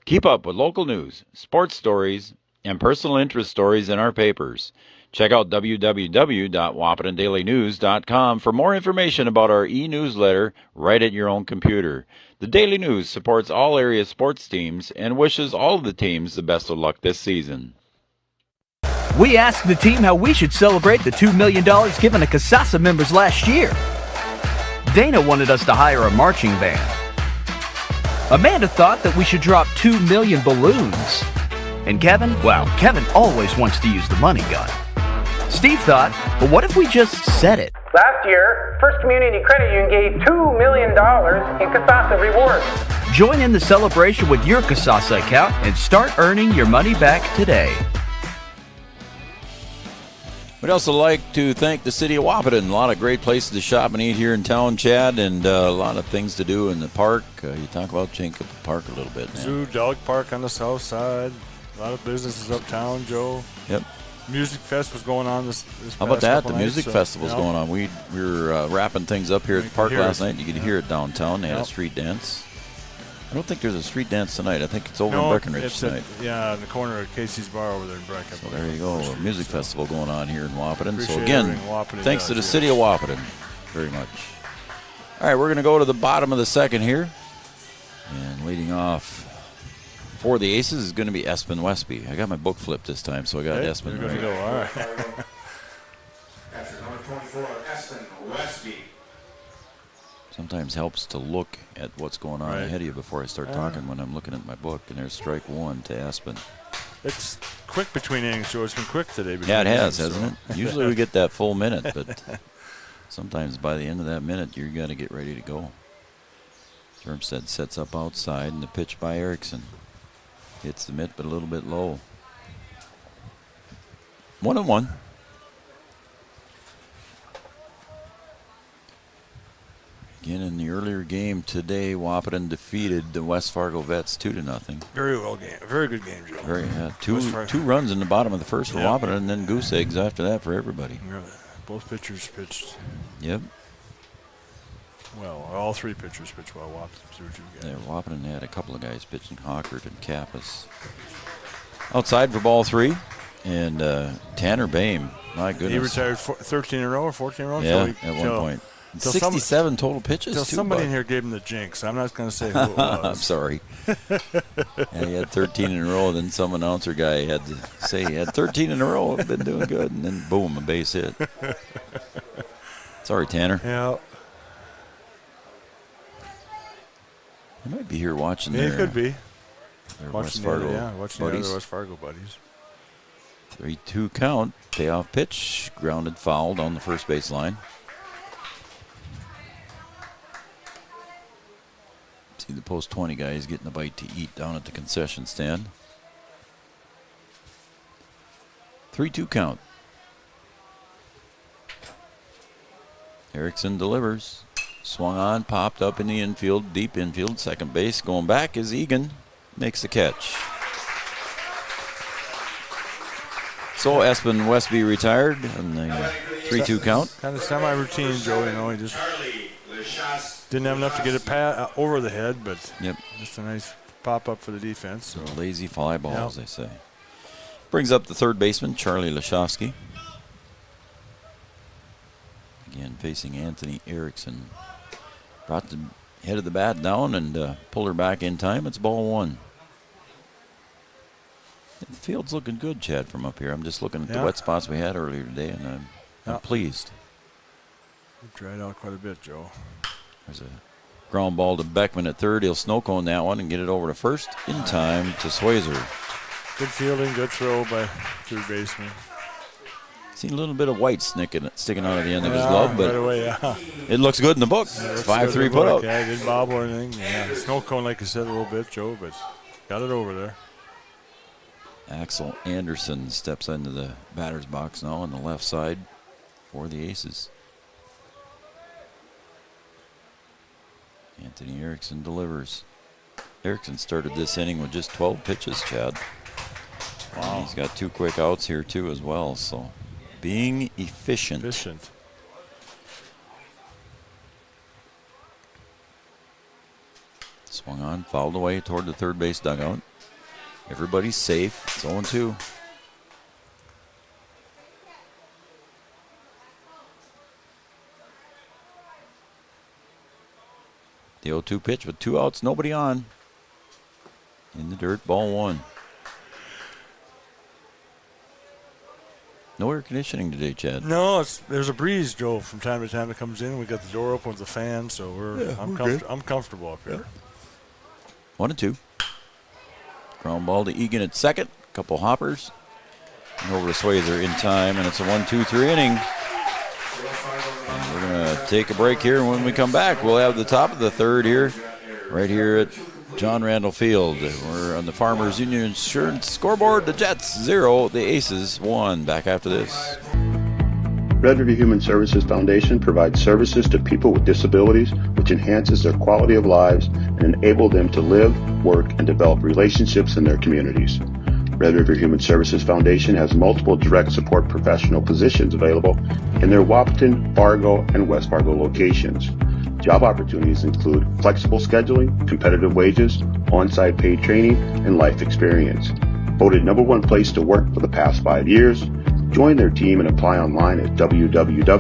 Keep up with local news, sports stories, and personal interest stories in our papers. Check out www.wahpetondailynews.com for more information about our e-newsletter right at your own computer. The Daily News supports all area sports teams and wishes all of the teams the best of luck this season. We asked the team how we should celebrate the $2 million given to Casasa members last year. Dana wanted us to hire a marching band. Amanda thought that we should drop 2 million balloons. And Kevin, well, Kevin always wants to use the money gun. Steve thought, well, what if we just said it? Last year, First Community Credit Union gave $2 million in Kasasa rewards. Join in the celebration with your Kasasa account and start earning your money back today. We'd also like to thank the city of Wahpeton. A lot of great places to shop and eat here in town, Chad, and a lot of things to do in the park. You talk about Jacob Park a little bit, man. Zoo, dog park on the south side. A lot of businesses uptown, Joe. Yep. Music Fest was going on this How about that? The nights, music festival's going on. We were wrapping things up here at the park last night. You could hear it downtown. They had a street dance. I don't think there's a street dance tonight. I think it's over in Breckenridge tonight. In the corner of Casey's Bar over there in Breckenridge. So there you go. A music festival going on here in Wahpeton. Appreciate So again, Wahpeton thanks to the does, city of Wahpeton very much. All right, we're going to go to the bottom of the second here. And leading off for the Aces is going to be Espen Westby. I got my book flipped this time, so I got Espen right. Go. All right. Catcher number 24, Espen Westby. Sometimes helps to look at what's going on ahead of you before I start talking when I'm looking at my book. And there's strike one to Espen. It's quick between innings, Joe. It's been quick today. Yeah, it has, hasn't it? Usually we get that full minute, but sometimes by the end of that minute, you've got to get ready to go. Termstead sets up outside, and the pitch by Erickson hits the mitt, but a little bit low. 1-1. Again, in the earlier game today, Wahpeton defeated the West Fargo Vets 2-0. Very good game, Joe. Two runs in the bottom of the first for Wahpeton, and then goose eggs after that for everybody. Both pitchers pitched. Yep. Well, all three pitchers pitched well. Wahpeton threw 2 guys. Yeah, Wahpeton had a couple of guys pitching, Hawkert and Kappas. Outside for ball 3, and Tanner Boehm, my goodness. He retired 13 in a row or 14 in a row? Yeah, at one point. 67 total pitches. Until somebody in here gave him the jinx. I'm not going to say who it was. I'm sorry. He had 13 in a row. Then some announcer guy had to say he had 13 in a row. I've been doing good. And then, boom, a base hit. Sorry, Tanner. Yeah. He might be here watching he could be. Their watching West Fargo watching buddies. the other West Fargo buddies. 3-2 count. Payoff pitch. Grounded foul down the first base line. See the post 20 guys getting a bite to eat down at the concession stand. 3-2 count. Erickson delivers. Swung on, popped up in the infield, deep infield, second base. Going back is Egan. Makes the catch. So Espen Westby retired on the 3-2 count. Kind of semi-routine, Joe. You know, he just didn't have enough to get it over the head, but just a nice pop-up for the defense. So. Lazy fly ball, as they say. Brings up the third baseman, Charlie Lashofsky. Again, facing Anthony Erickson. Brought the head of the bat down and pulled her back in time. It's ball 1. The field's looking good, Chad, from up here. I'm just looking at the wet spots we had earlier today, and I'm pleased. We've dried out quite a bit, Joe. There's a ground ball to Beckman at third. He'll snow cone that one and get it over to first in time to Swayzer. Good fielding, good throw by third baseman. Seen a little bit of white sticking out of the end of his glove, but right away, it looks good in the book. It's 5-3 put up. Yeah, didn't bobble or anything. Yeah, snow cone, like you said, a little bit, Joe, but got it over there. Axel Anderson steps into the batter's box now on the left side for the Aces. Anthony Erickson delivers. Erickson started this inning with just 12 pitches, Chad. Wow. He's got 2 quick outs here, too, as well, so being efficient. Swung on, fouled away toward the third base dugout. Everybody's safe. It's 0-2. The 0-2 pitch with 2 outs, nobody on. In the dirt, ball 1. No air conditioning today, Chad. No, there's a breeze, Joe, from time to time that comes in. We got the door open with the fan, so I'm comfortable up here. 1-2. Ground ball to Egan at second. Couple hoppers. And over to Swayzer in time, and it's a 1-2-3 inning. And we're going to take a break here, and when we come back, we'll have the top of the third here, right here at John Randall Field. We're on the Farmers Union Insurance scoreboard. The Jets 0, the Aces 1. Back after this. Red River Human Services Foundation provides services to people with disabilities, which enhances their quality of lives and enable them to live, work, and develop relationships in their communities. Red River Human Services Foundation has multiple direct support professional positions available in their Wahpeton, Fargo, and West Fargo locations. Job opportunities include flexible scheduling, competitive wages, on-site paid training, and life experience. Voted #1 place to work for the past 5 years, join their team and apply online at www.rrhsf.org.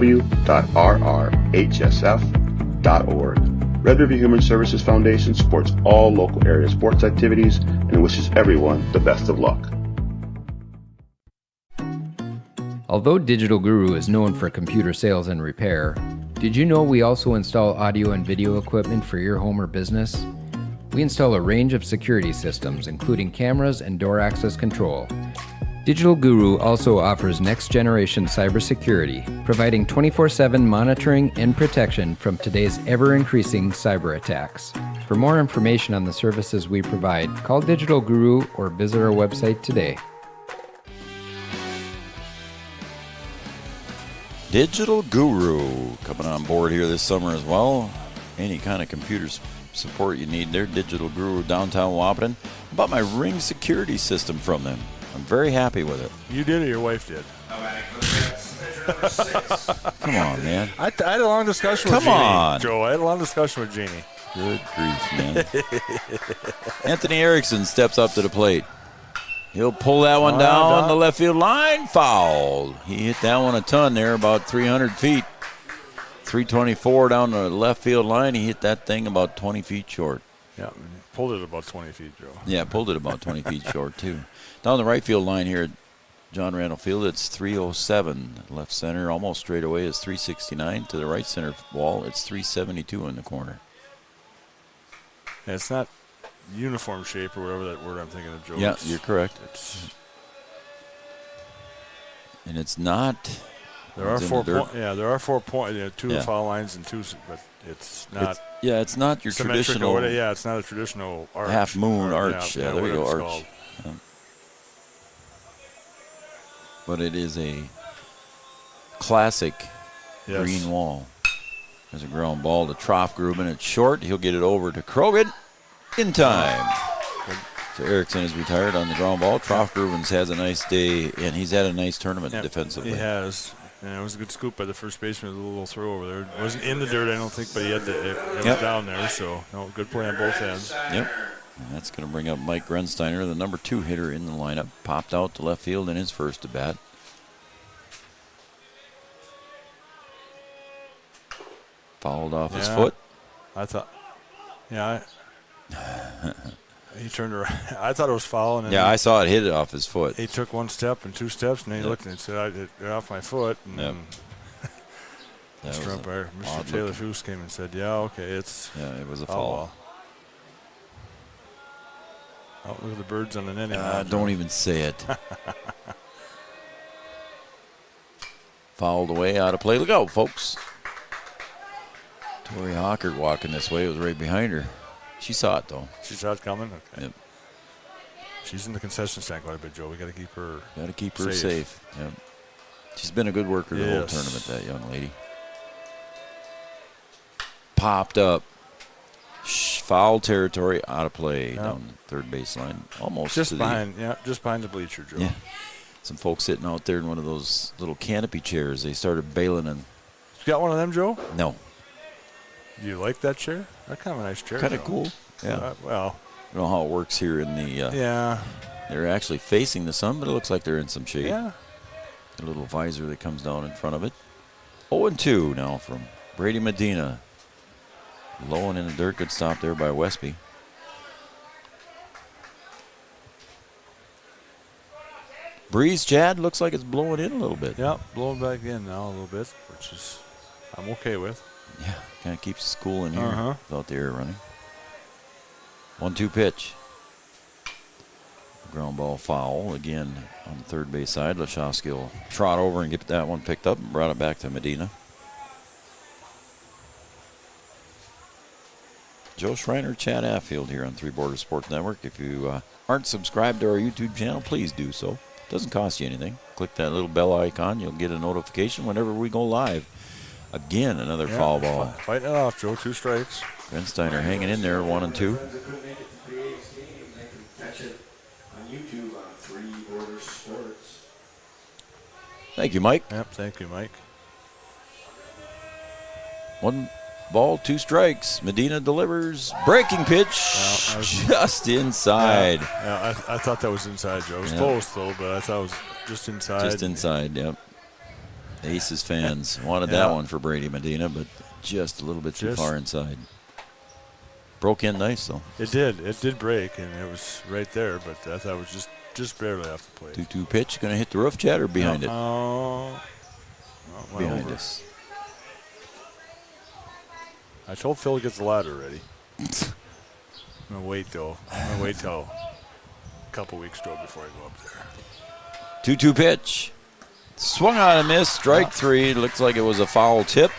Red River Human Services Foundation supports all local area sports activities and wishes everyone the best of luck. Although Digital Guru is known for computer sales and repair, did you know we also install audio and video equipment for your home or business? We install a range of security systems, including cameras and door access control. Digital Guru also offers next-generation cybersecurity, providing 24/7 monitoring and protection from today's ever-increasing cyber attacks. For more information on the services we provide, call Digital Guru or visit our website today. Digital Guru coming on board here this summer as well. Any kind of computer support you need there, Digital Guru, downtown Wahpeton. I bought my Ring security system from them. I'm very happy with it. You did or your wife did? Come on, man. I had a long discussion with Jeannie. Come on. Joe, I had a long discussion with Jeannie. Good grief, man. Anthony Erickson steps up to the plate. He'll pull that one down the left field line. Fouled. He hit that one a ton there, about 300 feet. 324 down the left field line. He hit that thing about 20 feet short. Yeah, pulled it about 20 feet, Joe. Yeah, pulled it about 20 feet short, too. Down the right field line here at John Randall Field, it's 307. Left center, almost straight away, is 369. To the right center wall, it's 372 in the corner. And it's not uniform shape or whatever that word I'm thinking of, Joe. Yeah, you're correct. And it's not. There are 4 points. Yeah, there are 4 points. Two foul lines and two, but it's not. It's not your traditional. Yeah, it's not a traditional arch. Half moon arch. Yeah, there you go, arch. Yeah. But it is a classic green wall. There's a ground ball to Troffgruben. It's short. He'll get it over to Krogan in time. So Erickson is retired on the ground ball. Troffgruben's has a nice day, and he's had a nice tournament defensively. He has. And it was a good scoop by the first baseman with a little throw over there. It wasn't in the dirt, I don't think, but it was down there. So, good play on both ends. Yep. And that's going to bring up Mike Grensteiner, the number 2 hitter in the lineup. Popped out to left field in his first at bat. Fouled off his foot. I thought, he turned around. I thought it was foul. And I saw it hit it off his foot. He took 1 step and 2 steps, and then he looked and said, "They're off my foot." And then Mr. Umpire, Mr. Taylor Foose came and said, "Yeah, okay, it's it was a foul." Oh, look at the birds on the netting. Don't even say it. Fouled away, out of play. Look out, folks. Tori Hawker walking this way. It was right behind her. She saw it, though. She saw it coming? Okay. Yep. She's in the concession stand quite a bit, Joe. We got to keep her safe. Yep. She's been a good worker the whole tournament, that young lady. Popped up. Foul territory, out of play down the third baseline. Almost just behind the bleacher, Joe. Yeah. Some folks sitting out there in one of those little canopy chairs. They started bailing in. You got one of them, Joe? No. Do you like that chair? That's kind of a nice chair. Kind of cool. Yeah. Well, I don't know how it works here in the. They're actually facing the sun, but it looks like they're in some shade. Yeah. A little visor that comes down in front of it. 0-2 now from Brady Medina. Low and in the dirt. Good stop there by Westby. Breeze, Chad, looks like it's blowing in a little bit. Yeah, blowing back in now a little bit, which is I'm okay with. Yeah, kind of keeps us cool in here without the air running. 1-2 pitch. Ground ball foul again on the third base side. Lashowski will trot over and get that one picked up and brought it back to Medina. Joe Schreiner, Chad Affield here on Three Borders Sports Network. If you aren't subscribed to our YouTube channel, please do so. It doesn't cost you anything. Click that little bell icon. You'll get a notification whenever we go live. Again, another foul ball. Fighting it off, Joe. 2 strikes. Grensteiner hanging in there, 1-2. Thank you, Mike. Yep, thank you, Mike. 1 ball, 2 strikes. Medina delivers. Breaking pitch just inside. Yeah, I thought that was inside, Joe. It was close, though, but I thought it was just inside. Just inside, yep. Aces fans wanted that one for Brady Medina, but just a little bit too far inside. Broke in nice, though. It did. It did break, and it was right there, but I thought it was just barely off the plate. 2-2 pitch. Going to hit the roof, Chad, or behind it? Behind us. I told Phil to get the ladder ready. I'm going to wait, though. I'm going to wait till a couple weeks, Joe, before I go up there. 2-2 pitch. Swung on and missed. Strike 3. Looks like it was a foul tip.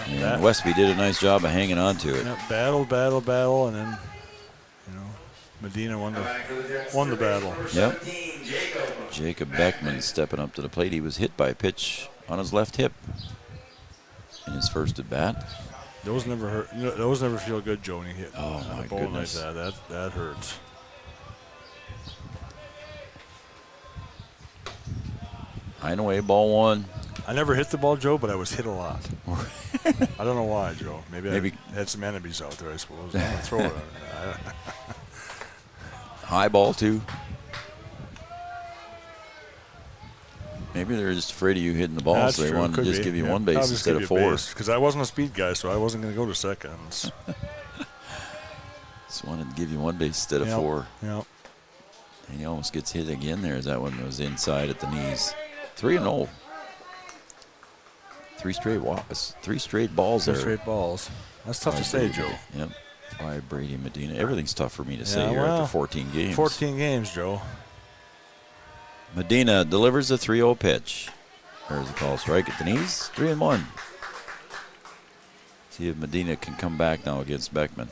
And Westby did a nice job of hanging on to it. Battle, and then, Medina won the battle. Yep. Jacob Beckman stepping up to the plate. He was hit by a pitch on his left hip in his first at bat. Those never hurt. Those never feel good, Joe, when you hit my ball goodness. like that. That hurts. High away, ball 1. I never hit the ball, Joe, but I was hit a lot. I don't know why, Joe. Maybe I had some enemies out there, I suppose. I'm going to throw it. High ball 2. Maybe they're just afraid of you hitting the ball, That's so they true. wanted to just give you one base instead of 4. Because I wasn't a speed guy, so I wasn't going to go to second. Just wanted to give you one base instead of 4. Yep. And he almost gets hit again there as that one was inside at the knees. 3-0. 3 straight balls there. 3 straight balls. That's tough to say, Joe. Yep. By Brady Medina. Everything's tough for me to say here after 14 games. 14 games, Joe. Medina delivers a 3-0 pitch. There's a call strike at the knees. 3-1. See if Medina can come back now against Beckman.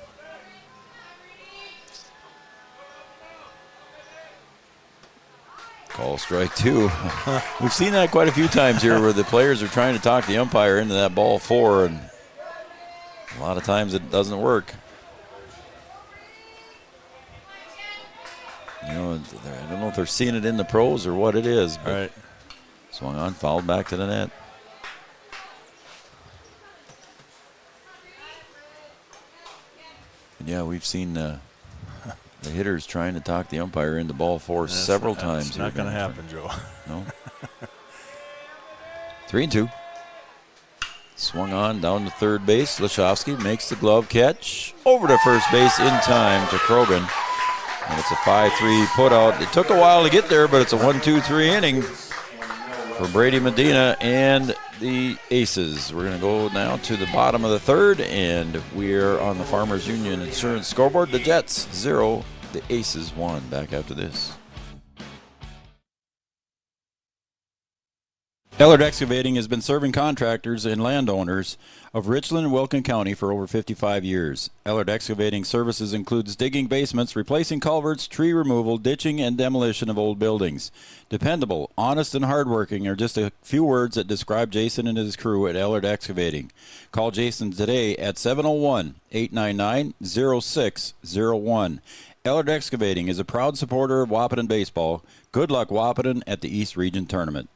Call strike 2. We've seen that quite a few times here where the players are trying to talk the umpire into that ball 4, and a lot of times it doesn't work. I don't know if they're seeing it in the pros or what it is, but swung on, fouled back to the net. And yeah, we've seen the hitters trying to talk the umpire into ball 4 several times. It's not going to happen, Joe. No. 3-2. Swung on down to third base. Lashowski makes the glove catch. Over to first base in time to Krogan. And it's a 5-3 put out. It took a while to get there, but it's a 1-2-3 inning for Brady Medina and the Aces. We're going to go now to the bottom of the 3rd, and we're on the Farmers Union Insurance scoreboard. The Jets 0, the Aces 1. Back after this. Ellard Excavating has been serving contractors and landowners of Richland and Wilkin County for over 55 years. Ellard Excavating services includes digging basements, replacing culverts, tree removal, ditching, and demolition of old buildings. Dependable, honest, and hardworking are just a few words that describe Jason and his crew at Ellard Excavating. Call Jason today at 701-899-0601. Ellard Excavating is a proud supporter of Wahpeton baseball. Good luck, Wahpeton, at the East Region Tournament.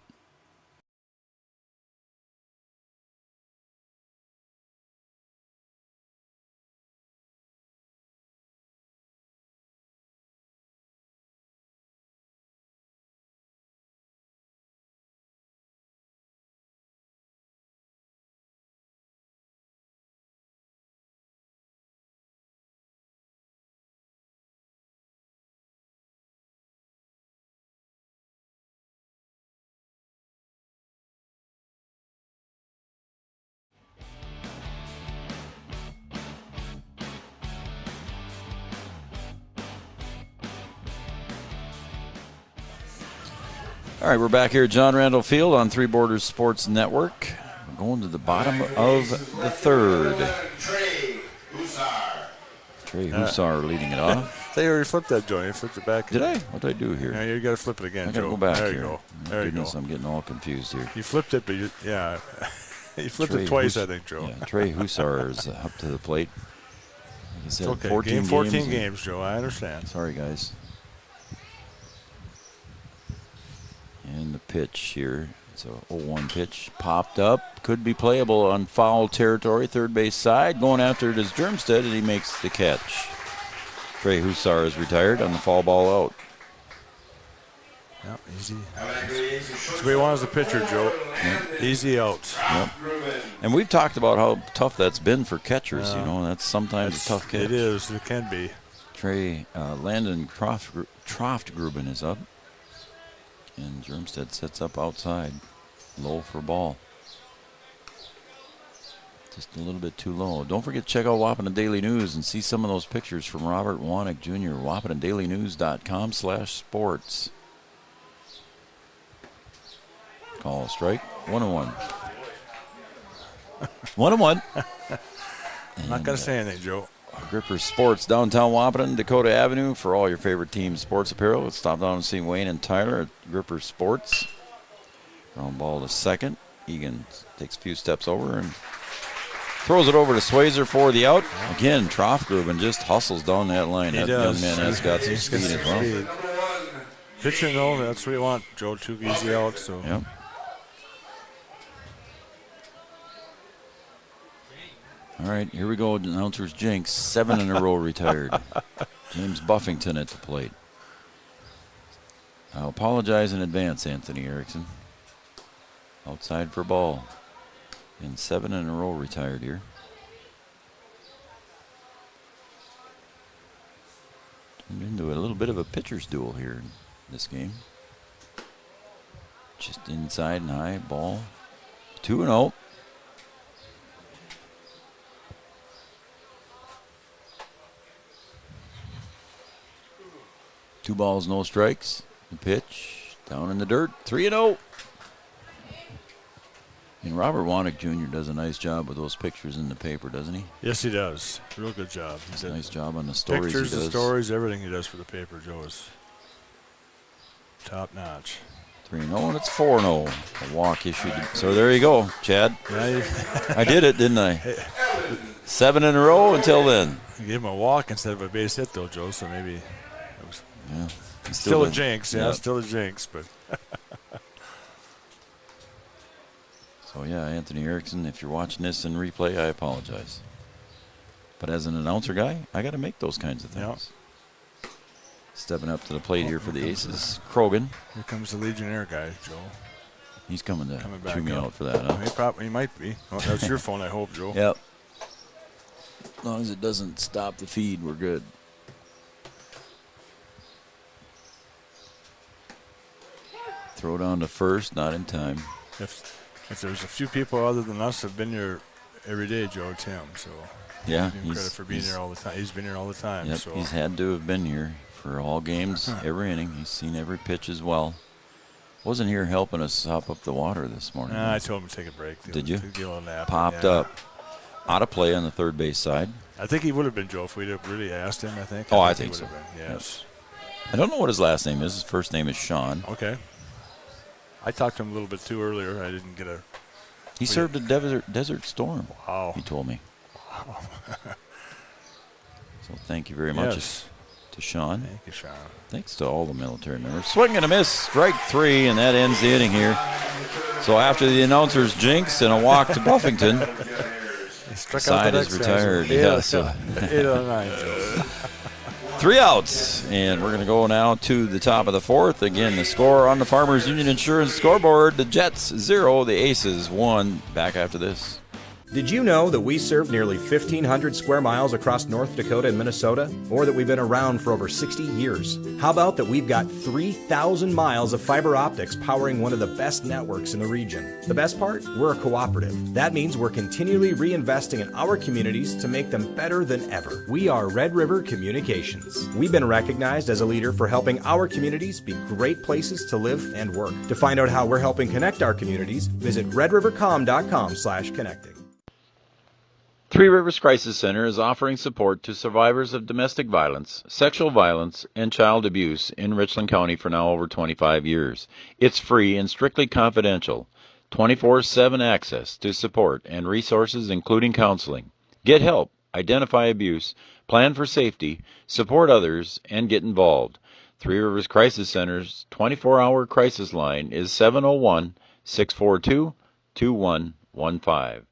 All right, we're back here at John Randall Field on Three Borders Sports Network. We're going to the bottom of the third. Trey Hussar leading it off. They already flipped that, Joe. You flipped it back. Did I? What did I do here? Yeah, you got to flip it again, I got to Joe. go back there here. You go. My there goodness, you go. I'm getting all confused here. You flipped it, but you flipped Trey it twice, I think, Joe. Yeah, Trey Hussar is up to the plate. Like I said, It's okay. 14 14 games, Joe. I understand. Sorry, guys. And the pitch here. It's a 0-1 pitch. Popped up. Could be playable on foul territory. Third base side. Going after it is Germstead, and he makes the catch. Trey Hussar is retired on the foul ball out. Yep, easy. That's what we want as a pitcher, Joe. Yep. Easy out. Yep. And we've talked about how tough that's been for catchers. You know, that's sometimes a tough catch. It is. It can be. Trey Landon Troftgruben is up. And Germstead sets up outside. Low for ball. Just a little bit too low. Don't forget to check out Wahpeton Daily News and see some of those pictures from Robert Wanek Jr. WahpetonDailyNews.com/sports. Call a strike. 1-1. 1-1. I'm not going to say anything, Joe. Gripper Sports, downtown Wahpeton, Dakota Avenue, for all your favorite team sports apparel. Let's stop down and see Wayne and Tyler at Gripper Sports. Ground ball to second. Egan takes a few steps over and throws it over to Swayzer for the out. Again, Troftgruben just hustles down that line. He that does. young man has got some speed as well. Pitching, though, that's what you want, Joe. 2 easy outs. So. Yep. All right, here we go. Announcer's jinx. 7 in a row retired. James Buffington at the plate. I'll apologize in advance, Anthony Erickson. Outside for ball. And 7 in a row retired here. Turned into a little bit of a pitcher's duel here in this game. Just inside and high ball. 2-0. Two balls, no strikes. The pitch down in the dirt. 3-0. And Robert Wanek Jr. does a nice job with those pictures in the paper, doesn't he? Yes, he does. Real good job. Does a nice job on the stories pictures, he does. the stories, everything he does for the paper, Joe, is top notch. 3-0, and it's 4-0. A walk issued. So there you go, Chad. Yeah, I did it, didn't I? 7 in a row until then. You gave him a walk instead of a base hit, though, Joe, so maybe it was still a jinx. Yeah, yep. Still a jinx, but. So, yeah, Anthony Erickson, if you're watching this in replay, I apologize. But as an announcer guy, I got to make those kinds of things. Yep. Stepping up to the plate here for the Aces. Krogan. Here comes the Legionnaire guy, Joe. He's coming to back chew me up. out for that, huh? He might be. Well, that's your phone, I hope, Joe. Yep. As long as it doesn't stop the feed, we're good. Throw down to first, not in time. If there's a few people other than us that have been here every day, Joe, it's him. So yeah, give him credit for being here all the time. He's been here all the time. Yep, so he's had to have been here for all games, every inning. He's seen every pitch as well. Wasn't here helping us sop up the water this morning. Nah, I told him to take a break. Did you? Take a little nap. Popped up. Out of play on the third base side. I think he would have been, Joe, if we'd have really asked him, I think. I think so. Yes. I don't know what his last name is. His first name is Sean. Okay. I talked to him a little bit too earlier. I didn't get a... He served a Desert Storm. Wow. He told me. Wow. So thank you very much to Sean. Thank you, Sean. Thanks to all the military members. Swing and a miss, strike 3, and that ends the inning here. So after the announcer's jinx and a walk to Buffington, the side is retired. Yeah, so 8 out of 9, Joe. 3 outs, and we're going to go now to the top of the fourth. Again, the score on the Farmers Union Insurance scoreboard: the Jets 0, the Aces 1. Back after this. Did you know that we serve nearly 1,500 square miles across North Dakota and Minnesota? Or that we've been around for over 60 years? How about that we've got 3,000 miles of fiber optics powering one of the best networks in the region? The best part? We're a cooperative. That means we're continually reinvesting in our communities to make them better than ever. We are Red River Communications. We've been recognized as a leader for helping our communities be great places to live and work. To find out how we're helping connect our communities, visit redrivercom.com/connecting. Three Rivers Crisis Center is offering support to survivors of domestic violence, sexual violence, and child abuse in Richland County for now over 25 years. It's free and strictly confidential. 24/7 access to support and resources including counseling. Get help, identify abuse, plan for safety, support others, and get involved. Three Rivers Crisis Center's 24-hour crisis line is 701-642-2115.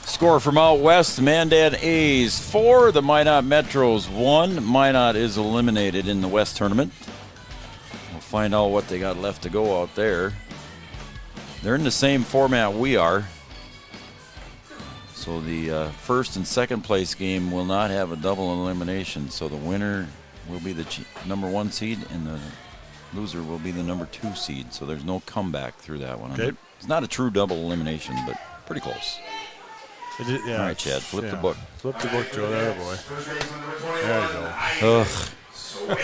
Score from out west, Mandan A's 4, the Minot Metros 1. Minot is eliminated in the West tournament. We'll find out what they got left to go out there. They're in the same format we are. So the first and second place game will not have a double elimination. So the winner will be the number 1 seed and the loser will be the number 2 seed. So there's no comeback through that one. Okay. It's not a true double elimination, but pretty close. Yeah, all right, Chad, flip the book. Flip the book, Joe. There, boy. There you go.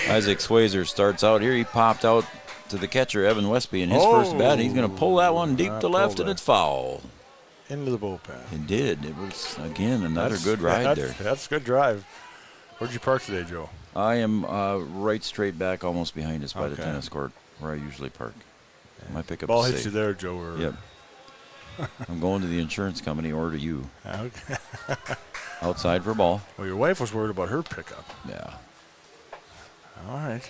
Isaac Swayzer starts out here. He popped out to the catcher, Evan Westby, in his first bat. He's going to pull that one deep to left, and it's foul. Into the bullpen. It did. It was, again, another good ride there. That's a good drive. Where'd you park today, Joe? I am right straight back, almost behind us by the tennis court, where I usually park. My pickup Ball is hits safe. you there, Joe. Or... Yep. I'm going to the insurance company or to you. Okay. Outside for ball. Well, your wife was worried about her pickup. Yeah. All right.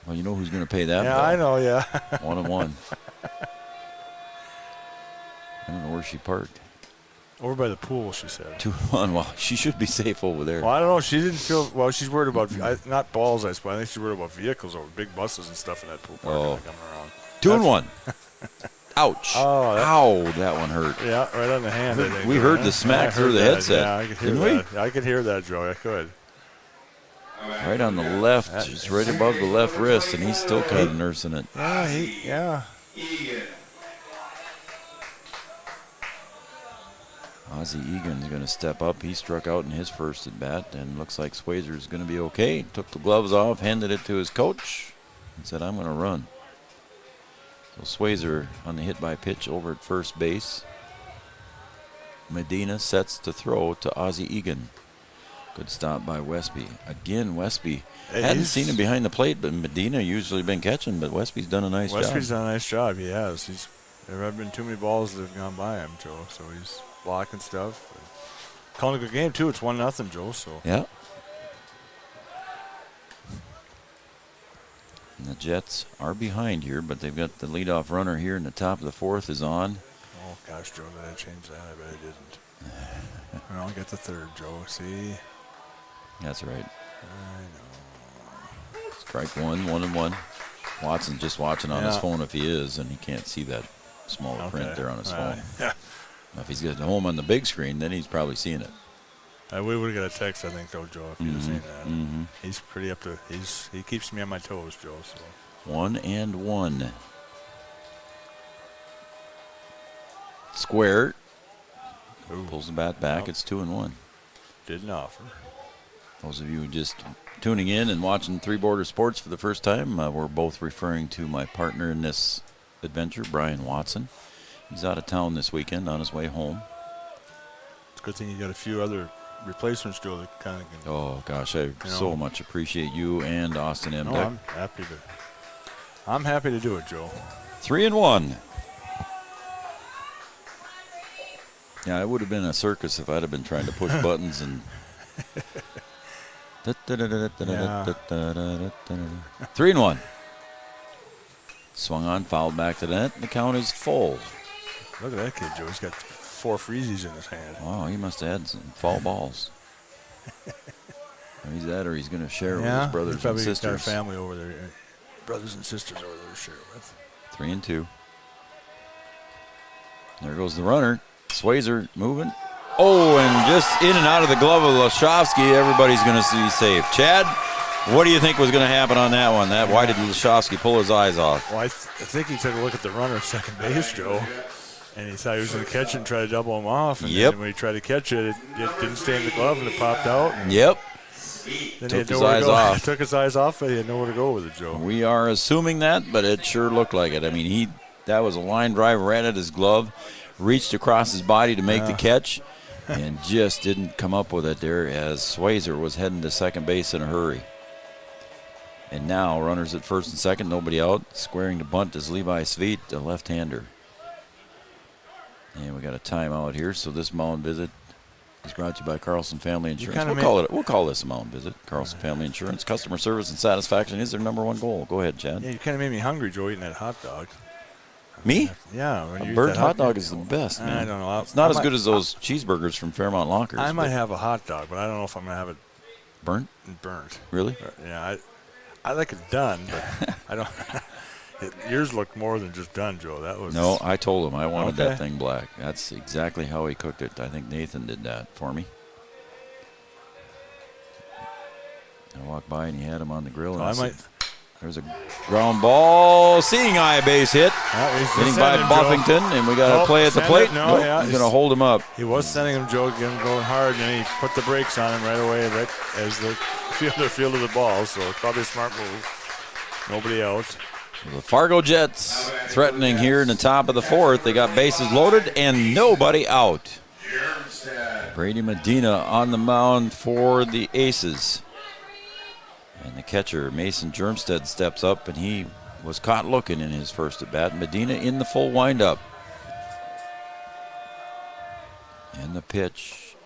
Well, you know who's going to pay that bill. I know, yeah. 1-1. I don't know where she parked. Over by the pool, she said. 2-1. Well, she should be safe over there. Well, I don't know. She didn't feel. Well, she's worried about not balls, I suppose. I think she's worried about vehicles over big buses and stuff in that pool park coming around. 2-1. Ouch. Oh, ow, that one hurt. Yeah, right on the hand. I think. We heard the smack through the headset. Yeah, I could hear that. I could hear that, Joe. I could. Right on the left, just right above the left wrist, and he's still kind of nursing it. Yeah, Ozzie Egan's going to step up. He struck out in his first at bat, and looks like Swayzer's going to be okay. Took the gloves off, handed it to his coach, and said, "I'm going to run." So Swayzer on the hit by pitch over at first base. Medina sets to throw to Ozzie Egan. Good stop by Westby. Again, Westby. Hadn't seen him behind the plate, but Medina usually been catching, but Westby's done a nice job. Westby's done a nice job. He has. There haven't been too many balls that have gone by him, Joe, so he's blocking stuff. Calling a good game, too. It's 1-0, Joe, so. Yeah. And the Jets are behind here, but they've got the leadoff runner here in the top of the fourth is on. Oh, gosh, Joe, did I change that? I bet I didn't. Well, I got the third, Joe. See? That's right. I know. Strike one, 1-1. Watson's just watching on his phone if he is, and he can't see that smaller print there on his phone. Yeah. Now, if he's getting home on the big screen, then he's probably seeing it. We would have got a text, I think, though, Joe, if you'd have seen that. He's pretty up to. He keeps me on my toes, Joe. So 1-1. Square. Pulls the bat back. It's 2-1. Didn't offer. Those of you just tuning in and watching Three Border Sports for the first time, we're both referring to my partner in this adventure, Brian Watson. He's out of town this weekend on his way home. It's a good thing you got a few other replacements, Joe, that kind of can. Oh, gosh, I so much appreciate you and Austin M. No, I'm happy to do it, Joe. 3-1. Yeah, it would have been a circus if I'd have been trying to push buttons and. 3-1. Swung on, fouled back to the net. The count is full. Look at that kid, Joe. He's got 4 freezies in his hand. Oh, he must have had some foul balls. He's that, or he's going to share with his brothers and sisters. He's got a family over there, brothers and sisters over there to share with. 3-2. There goes the runner. Swayzer moving. Oh, and just in and out of the glove of Lashovsky, everybody's going to be safe. Chad, what do you think was going to happen on that one? Why did Lashovsky pull his eyes off? Well, I think he took a look at the runner at second base, Joe, and he thought he was going to catch it and try to double him off. And then when he tried to catch it, it didn't stay in the glove and it popped out. Yep. Then took his eyes off. He took his eyes off, but he had nowhere to go with it, Joe. We are assuming that, but it sure looked like it. I mean, that was a line drive right at his glove, reached across his body to make the catch, and just didn't come up with it there as Swayzer was heading to second base in a hurry. And now runners at first and second, nobody out. Squaring to bunt is Levi Sveit, a left-hander. And we got a timeout here, so this mound visit is brought to you by Carlson Family Insurance. We'll call this a mound visit. Carlson Family Insurance. Customer service and satisfaction is their number one goal. Go ahead, Chad. Yeah, you kind of made me hungry, Joe, eating that hot dog. Me? Yeah. A burnt hot dog is the best, man. I don't know. It's not as good as those cheeseburgers from Fairmount Lockers. I might have a hot dog, but I don't know if I'm going to have it burnt. Really? Yeah, I like it done, but I don't. Yours looked more than just done, Joe. That was. No, I told him I wanted that thing black. That's exactly how he cooked it. I think Nathan did that for me. I walked by and he had him on the grill. And there's a ground ball, seeing eye base hit. Hitting by Buffington, and we got to play at the plate. He's going to hold him up. He was sending him, Joe, get him going hard, and then he put the brakes on him right away, right as the fielder fielded the ball. So probably a smart move. Nobody out. The Fargo Jets threatening here in the top of the fourth. They got bases loaded and nobody out. Brady Medina on the mound for the Aces. And the catcher, Mason Germstead, steps up, and he was caught looking in his first at-bat. Medina in the full windup. And the pitch.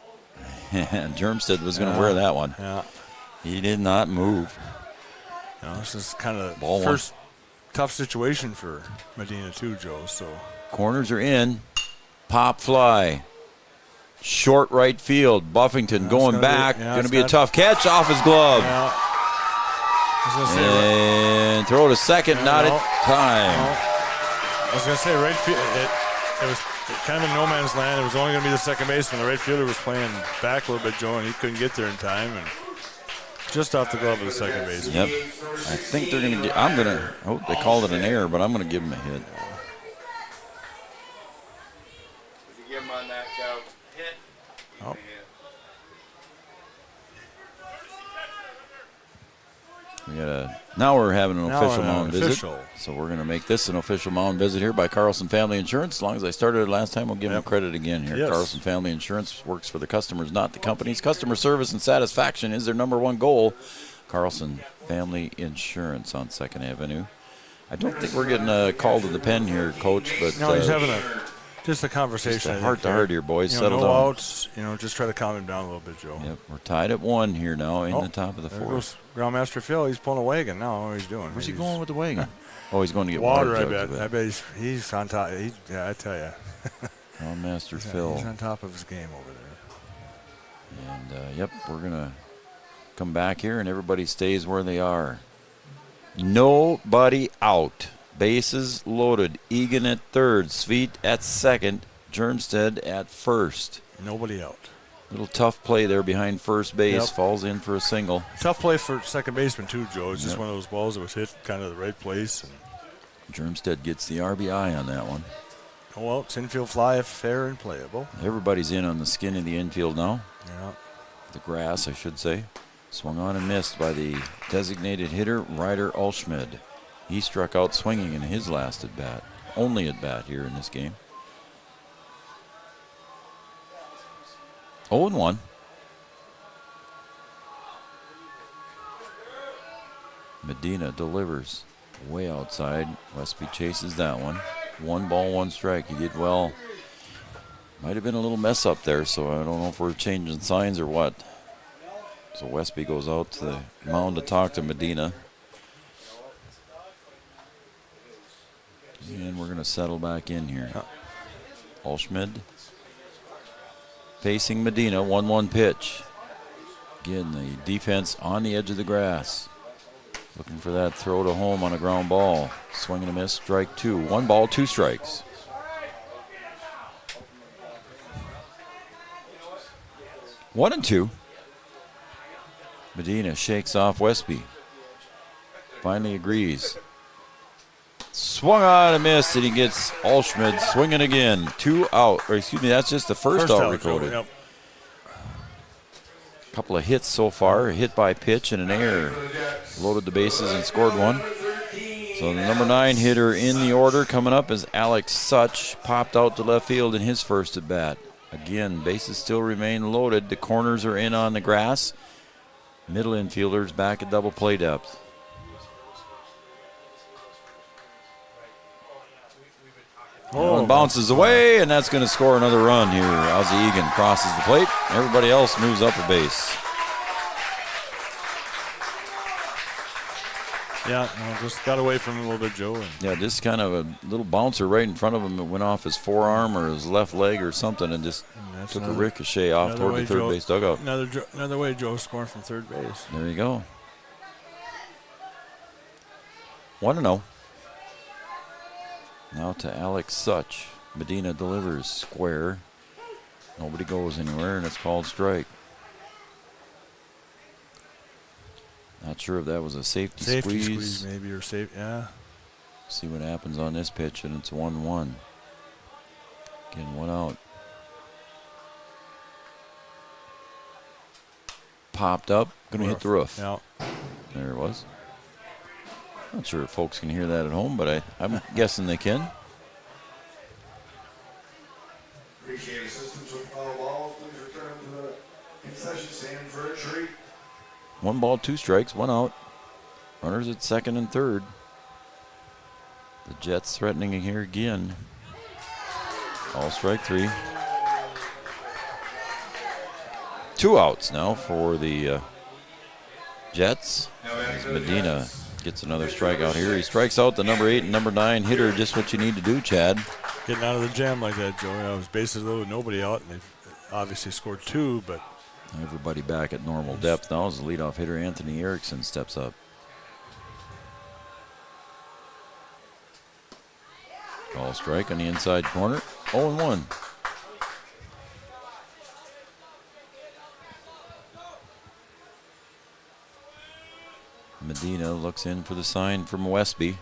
And Germstead was going to wear that one. Yeah. He did not move. This is kind of the first tough situation for Medina too, Joe. So corners are in. Pop fly. Short right field. Buffington going back. Going to be a tough catch off his glove. Yeah. And throw to second, not at time. I was going to say right field. It was kind of in no man's land. It was only going to be the second baseman. The right fielder was playing back a little bit, Joe, and he couldn't get there in time. And just off the glove of the second baseman. Yep. I think they're going to get. I hope they called it an error, but I'm going to give him a hit. If you give him on that hit. Oh. Now we're having an official mound visit. So we're going to make this an official mound visit here by Carlson Family Insurance. As long as I started it last time, we'll give them credit again here. Yes. Carlson Family Insurance works for the customers, not the companies. Customer service and satisfaction is their number one goal. Carlson Family Insurance on 2nd Avenue. I don't think we're getting a call to the pen here, Coach. But no, he's having just a conversation. Just a heart-to-heart here, boys. Settle no down. Outs. Just try to calm him down a little bit, Joe. Yep, we're tied at 1 here now in the top of the fourth. Goes Groundmaster Phil. He's pulling a wagon now. I don't know what he's doing. Where's he going with the wagon? He's going to get water. I bet he's on top. I tell you. Groundmaster Phil. He's on top of his game over there. And we're gonna come back here, and everybody stays where they are. Nobody out. Bases loaded. Egan at third. Sveit at second. Germstead at first. Nobody out. Little tough play there behind first base. Falls in for a single. Tough play for second baseman too, Joe. It's just one of those balls that was hit kind of the right place. And Germstead gets the RBI on that one. Oh, well, it's infield fly, fair and playable. Everybody's in on the skin of the infield now. Yeah. The grass, I should say. Swung on and missed by the designated hitter, Ryder Ulschmid. He struck out swinging in his last at-bat. Only at-bat here in this game. 0-1. Medina delivers way outside. Westby chases that one. 1 ball, 1 strike. He did well. Might have been a little mess up there, so I don't know if we're changing signs or what. So Westby goes out to the mound to talk to Medina. And we're going to settle back in here. Ulschmid facing Medina, 1-1 pitch. Again, the defense on the edge of the grass. Looking for that throw to home on a ground ball. Swing and a miss, strike 2. 1 ball, 2 strikes. One and 2. Medina shakes off Westby. Finally agrees. Swung on and missed, and he gets Alschmidt swinging again. 2 out. Or excuse me, that's just the first out recorded. Yep. Couple of hits so far, a hit by pitch and an error. Loaded the bases and scored 1. So the number 9 hitter in the order coming up is Alex Such. Popped out to left field in his first at bat. Again, bases still remain loaded. The corners are in on the grass. Middle infielders back at double play depth. One bounces away, and that's going to score another run here. Ozzie Egan crosses the plate. Everybody else moves up a base. Yeah, just got away from him a little bit, Joe. Yeah, just kind of a little bouncer right in front of him. It went off his forearm or his left leg or something and just took a ricochet off toward the third base dugout. Another way Joe scoring from third base. There you go. 1-0. Now to Alex Such. Medina delivers square. Nobody goes anywhere, and it's called strike. Not sure if that was a safety squeeze. Maybe, or safe, yeah. See what happens on this pitch, and it's 1-1. Again, 1 out. Popped up, gonna hit the roof. Yeah. There it was. Not sure if folks can hear that at home, but I'm guessing they can. Appreciate assistance with foul balls. Please return to the concession stand for a treat. 1 ball, 2 strikes, 1 out. Runners at second and third. The Jets threatening here again. All strike 3. 2 outs now for the Jets. As Medina gets another strikeout here. He strikes out the number 8 and number 9 hitter. Just what you need to do, Chad. Getting out of the jam like that, Joe. It was bases loaded, nobody out, and they obviously scored 2, but everybody back at normal depth now as the leadoff hitter Anthony Erickson steps up. Ball strike on the inside corner. 0-1. Medina looks in for the sign from Westby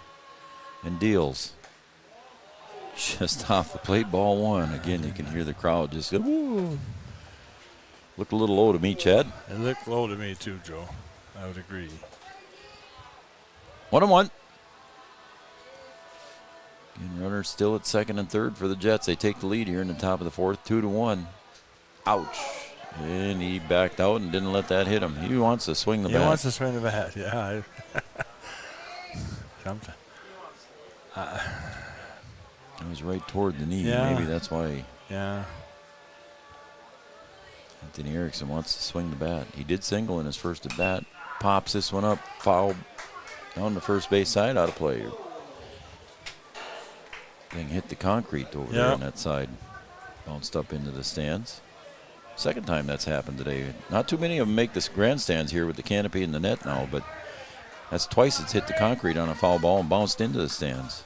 and deals. Just off the plate, ball 1. Again, you can hear the crowd just go, woo. Looked a little low to me, Chad. It looked low to me too, Joe. I would agree. 1-1. Again, runners still at second and third for the Jets. They take the lead here in the top of the 4th, 2-1. Ouch. And he backed out and didn't let that hit him. He wants to swing the bat. He wants to swing the bat, yeah. It was right toward the knee. Yeah. Maybe that's why. Yeah. Anthony Erickson wants to swing the bat. He did single in his first at bat. Pops this one up. Foul down the first base side, out of play. Thing hit the concrete over there on that side. Bounced up into the stands. Second time that's happened today. Not too many of them make this grandstands here with the canopy and the net now, but that's twice it's hit the concrete on a foul ball and bounced into the stands.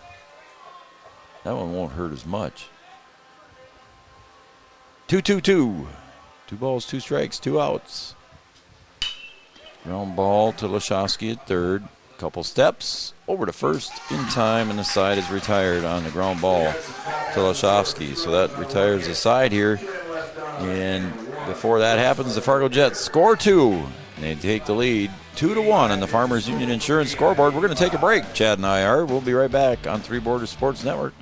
That one won't hurt as much. 2-2-2. 2 balls, 2 strikes, 2 outs. Ground ball to Laszowski at third. Couple steps over to first in time, and the side is retired on the ground ball to Laszowski. So that retires the side here. And before that happens, the Fargo Jets score 2. And they take the lead 2-1 on the Farmers Union Insurance scoreboard. We're going to take a break. Chad and I are. We'll be right back on Three Borders Sports Network.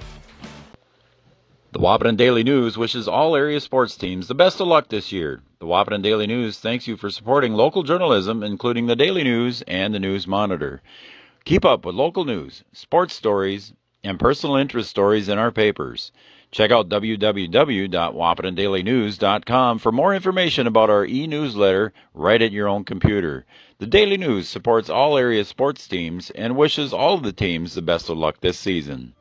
The Wahpeton Daily News wishes all area sports teams the best of luck this year. The Wahpeton Daily News thanks you for supporting local journalism, including the Daily News and the News Monitor. Keep up with local news, sports stories, and personal interest stories in our papers. Check out www.wahpetondailynews.com for more information about our e-newsletter right at your own computer. The Daily News supports all area sports teams and wishes all of the teams the best of luck this season.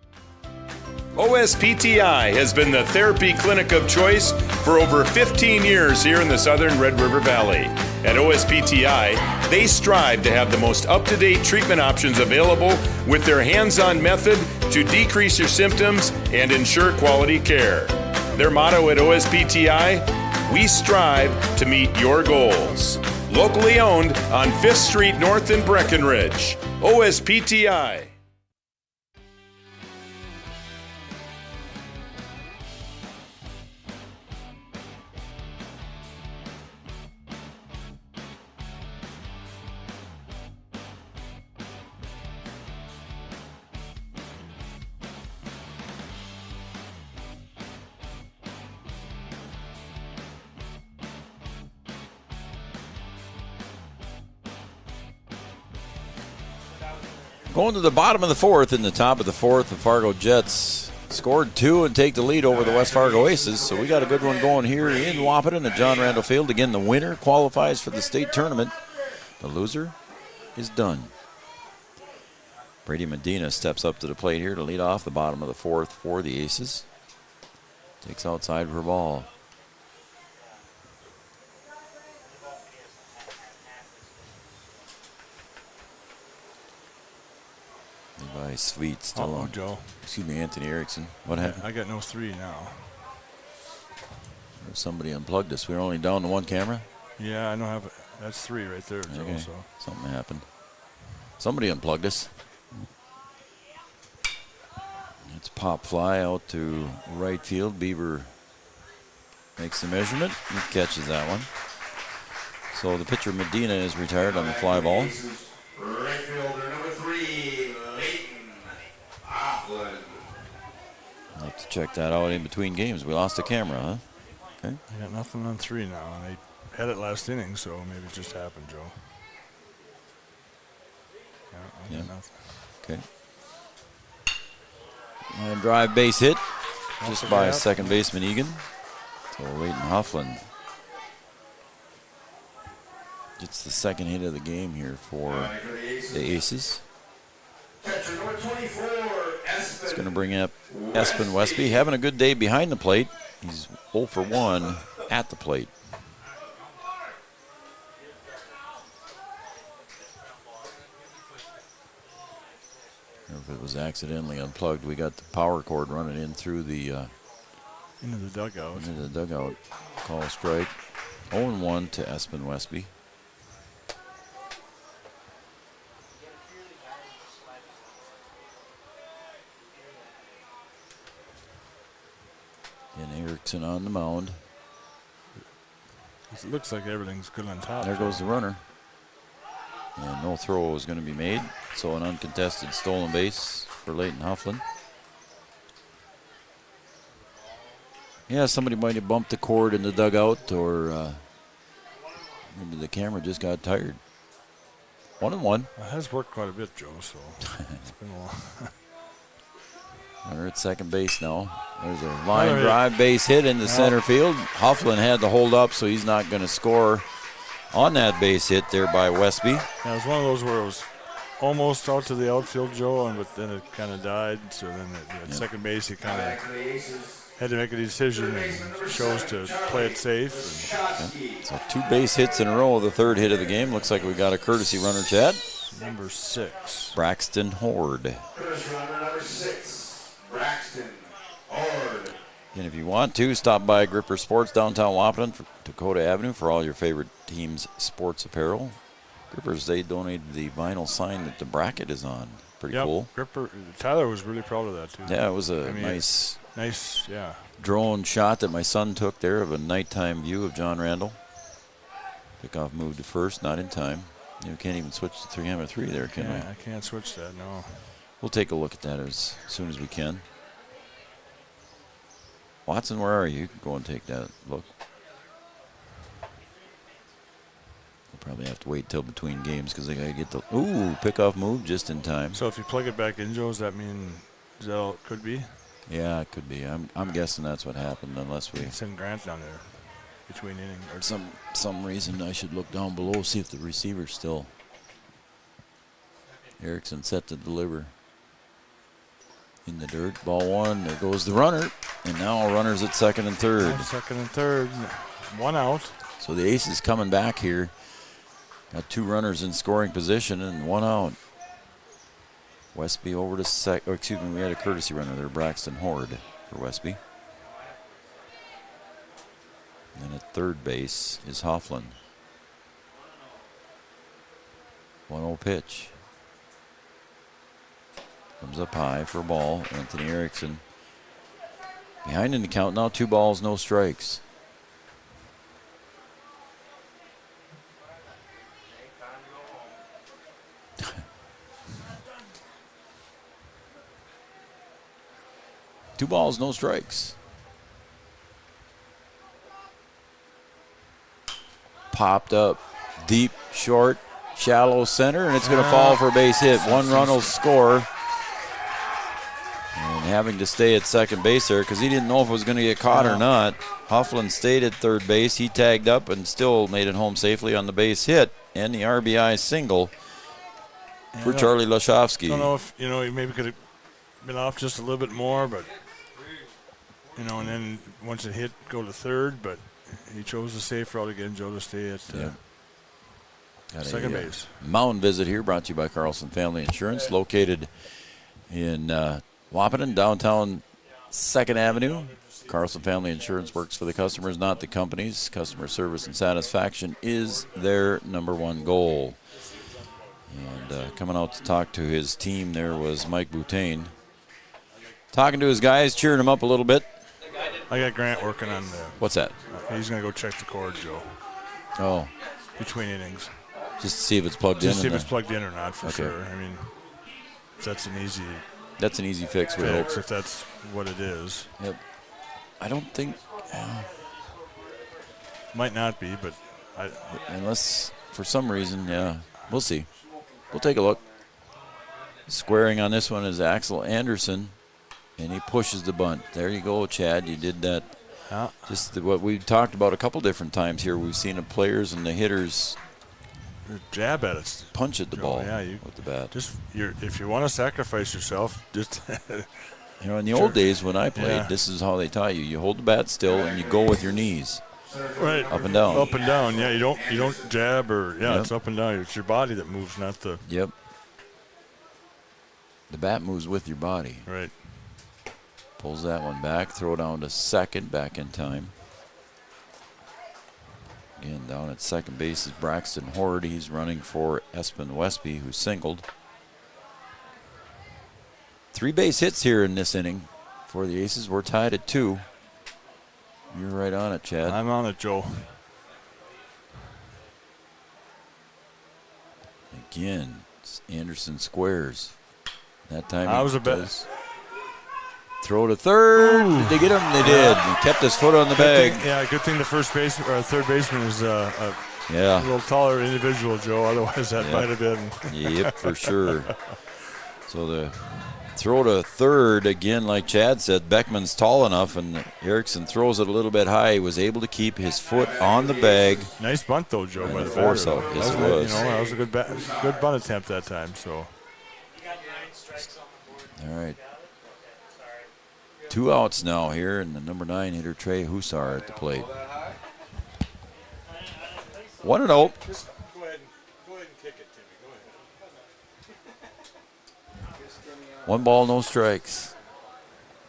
OSPTI has been the therapy clinic of choice for over 15 years here in the southern Red River Valley. At OSPTI, they strive to have the most up-to-date treatment options available with their hands-on method to decrease your symptoms and ensure quality care. Their motto at OSPTI, we strive to meet your goals. Locally owned on 5th Street North in Breckenridge. OSPTI. Going to the bottom of the fourth. In the top of the fourth, the Fargo Jets scored 2 and take the lead over the West Fargo Aces. So we got a good one going here in Wahpeton at John Randall Field. Again, the winner qualifies for the state tournament. The loser is done. Brady Medina steps up to the plate here to lead off the bottom of the fourth for the Aces. Takes outside for ball. Levi Sweet still on. Joe. Excuse me, Anthony Erickson. What happened? I got no 3 now. Somebody unplugged us. We were only down to 1 camera. Yeah, I don't have. That's 3 right there, Joe. Okay. So Something happened. Somebody unplugged us. It's pop fly out to right field. Beaver makes the measurement. He catches that one. So the pitcher Medina is retired on the fly ball. Right fielder number 3, Leighton Hoffland. I'll have to check that out in between games. We lost the camera, huh? Okay. I got nothing on 3 now, and they had it last inning, so maybe it just happened, Joe. Yeah, I got nothing. Okay. And drive base hit just by second baseman Egan. So Leighton Hoffland gets the second hit of the game here for the Aces. Catcher number 24, Espen. It's going to bring up Espen Westby. Having a good day behind the plate. He's 0 for 1 at the plate. If it was accidentally unplugged, we got the power cord running in through the into the dugout. Into the dugout. Call strike. 0-1 to Espen Westby. And Erickson on the mound. It looks like everything's good on top. There goes the runner. And no throw is going to be made. So an uncontested stolen base for Leighton Hoffland. Yeah, somebody might have bumped the cord in the dugout, or maybe the camera just got tired. 1-1. It has worked quite a bit, Joe, so it's been a while. Runner at second base now. There's a line drive base hit into center field. Hoffland had to hold up, so he's not going to score on that base hit there by Westby. Yeah, it was one of those where it was almost out to the outfield, Joe, but then it kind of died. So then at second base, he kind of had to make a decision and chose to play it safe. So 2 base hits in a row. The third hit of the game. Looks like we got a courtesy runner, Chad. Number 6. Braxton Horde. Courtesy runner number 6, Braxton Horde. And if you want to, stop by Gripper Sports downtown Wahpeton for Dakota Avenue for all your favorite team's sports apparel. Grippers, they donated the vinyl sign that the bracket is on. Pretty cool. Gripper. Tyler was really proud of that, too. Yeah, it was a nice, yeah, drone shot that my son took there of a nighttime view of John Randall. Pickoff moved to first, not in time. You can't even switch to 3-3 there, can we? I can't switch that, no. We'll take a look at that as soon as we can. Watson, where are you? You can go and take that look. We'll probably have to wait till between games because they got to get the pickoff move just in time. So if you plug it back in, Joe, does that mean it could be? Yeah, it could be. I'm guessing that's what happened, unless we send Grant down there between innings. Or some reason I should look down below, see if the receiver's still. Erickson set to deliver. in the dirt. Ball one. There goes the runner. And now runners at second and third. Second and third. One out. So the Aces coming back here. Got two runners in scoring position and one out. Westby over to we had a courtesy runner there, Braxton Horde for Westby. And then at third base is Hofflin. 1-0 pitch. Comes up high for a ball. Anthony Erickson behind in the count now, 2 balls, no strikes. Two balls, no strikes. Popped up deep, short, shallow center, and it's going to fall for a base hit. One run will score. And having to stay at second base there because he didn't know if it was going to get caught or not. Hofflin stayed at third base. He tagged up and still made it home safely on the base hit and the RBI single for Charlie Laszowski. I don't know if, he maybe could have been off just a little bit more, but, and then once it hit, go to third, but he chose the safe route again, Joe, to stay at second base. Mound visit here brought to you by Carlson Family Insurance, located in Wahpeton, downtown 2nd Avenue. Carlson Family Insurance works for the customers, not the companies. Customer service and satisfaction is their number one goal. And coming out to talk to his team there was Mike Boutain. Talking to his guys, cheering them up a little bit. I got Grant working on the... What's that? He's going to go check the cord, Joe. Oh. Between innings. Just to see if it's plugged in. Just to see if it's plugged in or not, for sure. I mean, that's an easy... That's an easy fix, we hope. If that's what it is. Yep. I don't think... Might not be, but... Unless, for some reason, we'll see. We'll take a look. Squaring on this one is Axel Anderson, and he pushes the bunt. There you go, Chad. You did that. Just what we've talked about a couple different times here. We've seen the players and the hitters jab at it, punch at the ball with the bat. Just if you want to sacrifice yourself, just in the old days when I played, this is how they taught you. You hold the bat still and you go with your knees. Right. Up and down. Up and down. Yeah, you don't jab or it's up and down. It's your body that moves, not the. Yep. The bat moves with your body. Right. Pulls that one back, throw down to second, back in time. Again, down at second base is Braxton Horde. He's running for Espen Westby, who singled. 3 base hits here in this inning for the Aces. We're tied at 2. You're right on it, Chad. I'm on it, Joe. Again, Anderson squares. That time I was a bit. Throw to third. Did they get him? They did. He kept his foot on the bag. Good thing the third baseman is a little taller individual, Joe. Otherwise, that might have been. Yep, for sure. So the throw to third, again, like Chad said, Beckman's tall enough, and Erickson throws it a little bit high. He was able to keep his foot on the bag. Nice bunt, though, Joe, by the force out. Yes, it was. That was a good bunt attempt that time. So. All right. 2 outs now here, and the number 9 hitter, Trey Hussar, at the plate. 1-0. Just go ahead and kick it, Timmy. Go ahead. 1 ball, no strikes.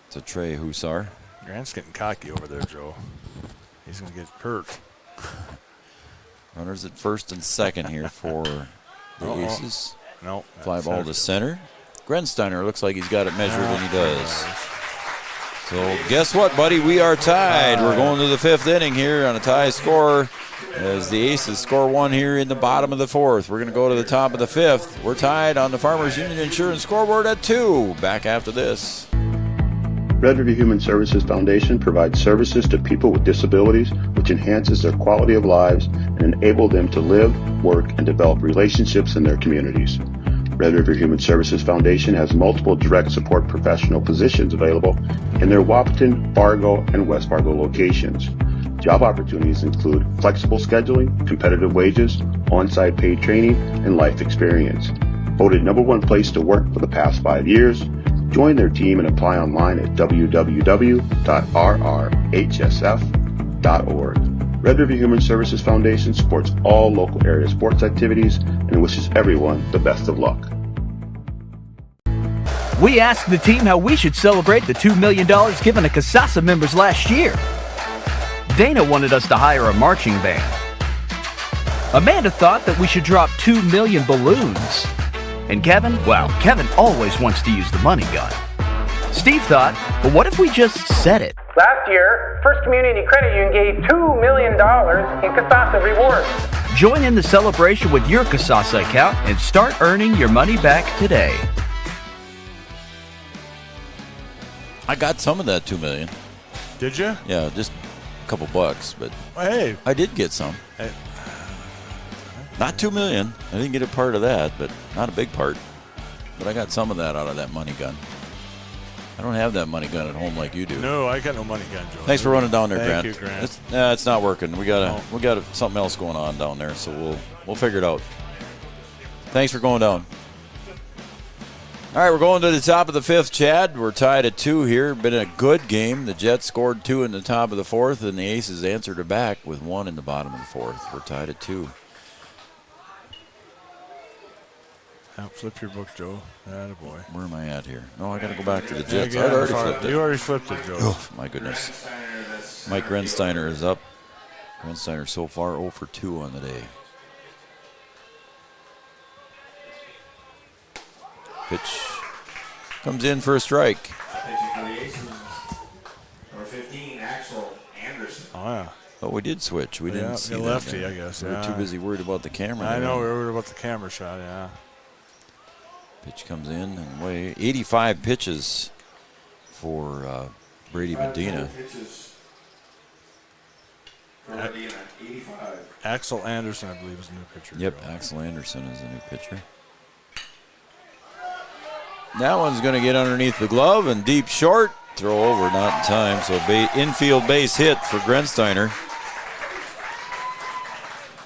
It's a Trey Hussar. Grant's getting cocky over there, Joe. He's going to get hurt. Runners at first and second here for the Aces. No. Fly ball to center. Grensteiner looks like he's got it measured, and he does. So guess what, buddy? We are tied. We're going to the 5th inning here on a tie score as the Aces score 1 here in the bottom of the 4th. We're going to go to the top of the 5th. We're tied on the Farmers Union Insurance scoreboard at 2. Back after this. Red River Human Services Foundation provides services to people with disabilities, which enhances their quality of lives and enable them to live, work, and develop relationships in their communities. Red River Human Services Foundation has multiple direct support professional positions available in their Wahpeton, Fargo, and West Fargo locations. Job opportunities include flexible scheduling, competitive wages, on-site paid training, and life experience. Voted #1 place to work for the past 5 years, Join their team and apply online at www.rrhsf.org. Red River Human Services Foundation supports all local area sports activities and wishes everyone the best of luck. We asked the team how we should celebrate the $2 million given to Casasa members last year. Dana wanted us to hire a marching band. Amanda thought that we should drop 2 million balloons. And Kevin always wants to use the money gun. Steve thought, well, what if we just said it? Last year, First Community Credit Union gave $2 million in Casasa rewards. Join in the celebration with your Casasa account and start earning your money back today. I got some of that $2 million. Did you? Yeah, just a couple bucks, but hey, I did get some. Hey. Not $2 million. I didn't get a part of that, but not a big part. But I got some of that out of that money gun. I don't have that money gun at home like you do. No, I got no money gun, Joe. Thanks for running down there, Grant. Thank you, Grant. It's not working. We got something else going on down there, so we'll figure it out. Thanks for going down. All right, we're going to the top of the fifth, Chad. We're tied at 2 here. Been a good game. The Jets scored 2 in the top of the fourth, and the Aces answered it back with 1 in the bottom of the fourth. We're tied at 2. Flip your book, Joe. Attaboy. Where am I at here? No, I got to go back to the Jets. I already flipped it. You already flipped it, Joe. Oh, my goodness. Mike Grensteiner is up. Grensteiner so far 0 for 2 on the day. Pitch comes in for a strike. Number 15, Axel Anderson. Oh, yeah. Oh, we did switch. We didn't see that. Lefty, I guess. We were too busy worried about the camera. I know, we were worried about the camera shot, yeah. Pitch comes in and away. 85 pitches for Brady Medina. Axel Anderson, I believe, is a new pitcher. Yep, Axel Anderson is a new pitcher. That one's going to get underneath the glove and deep short. Throw over, not in time. So infield base hit for Grensteiner.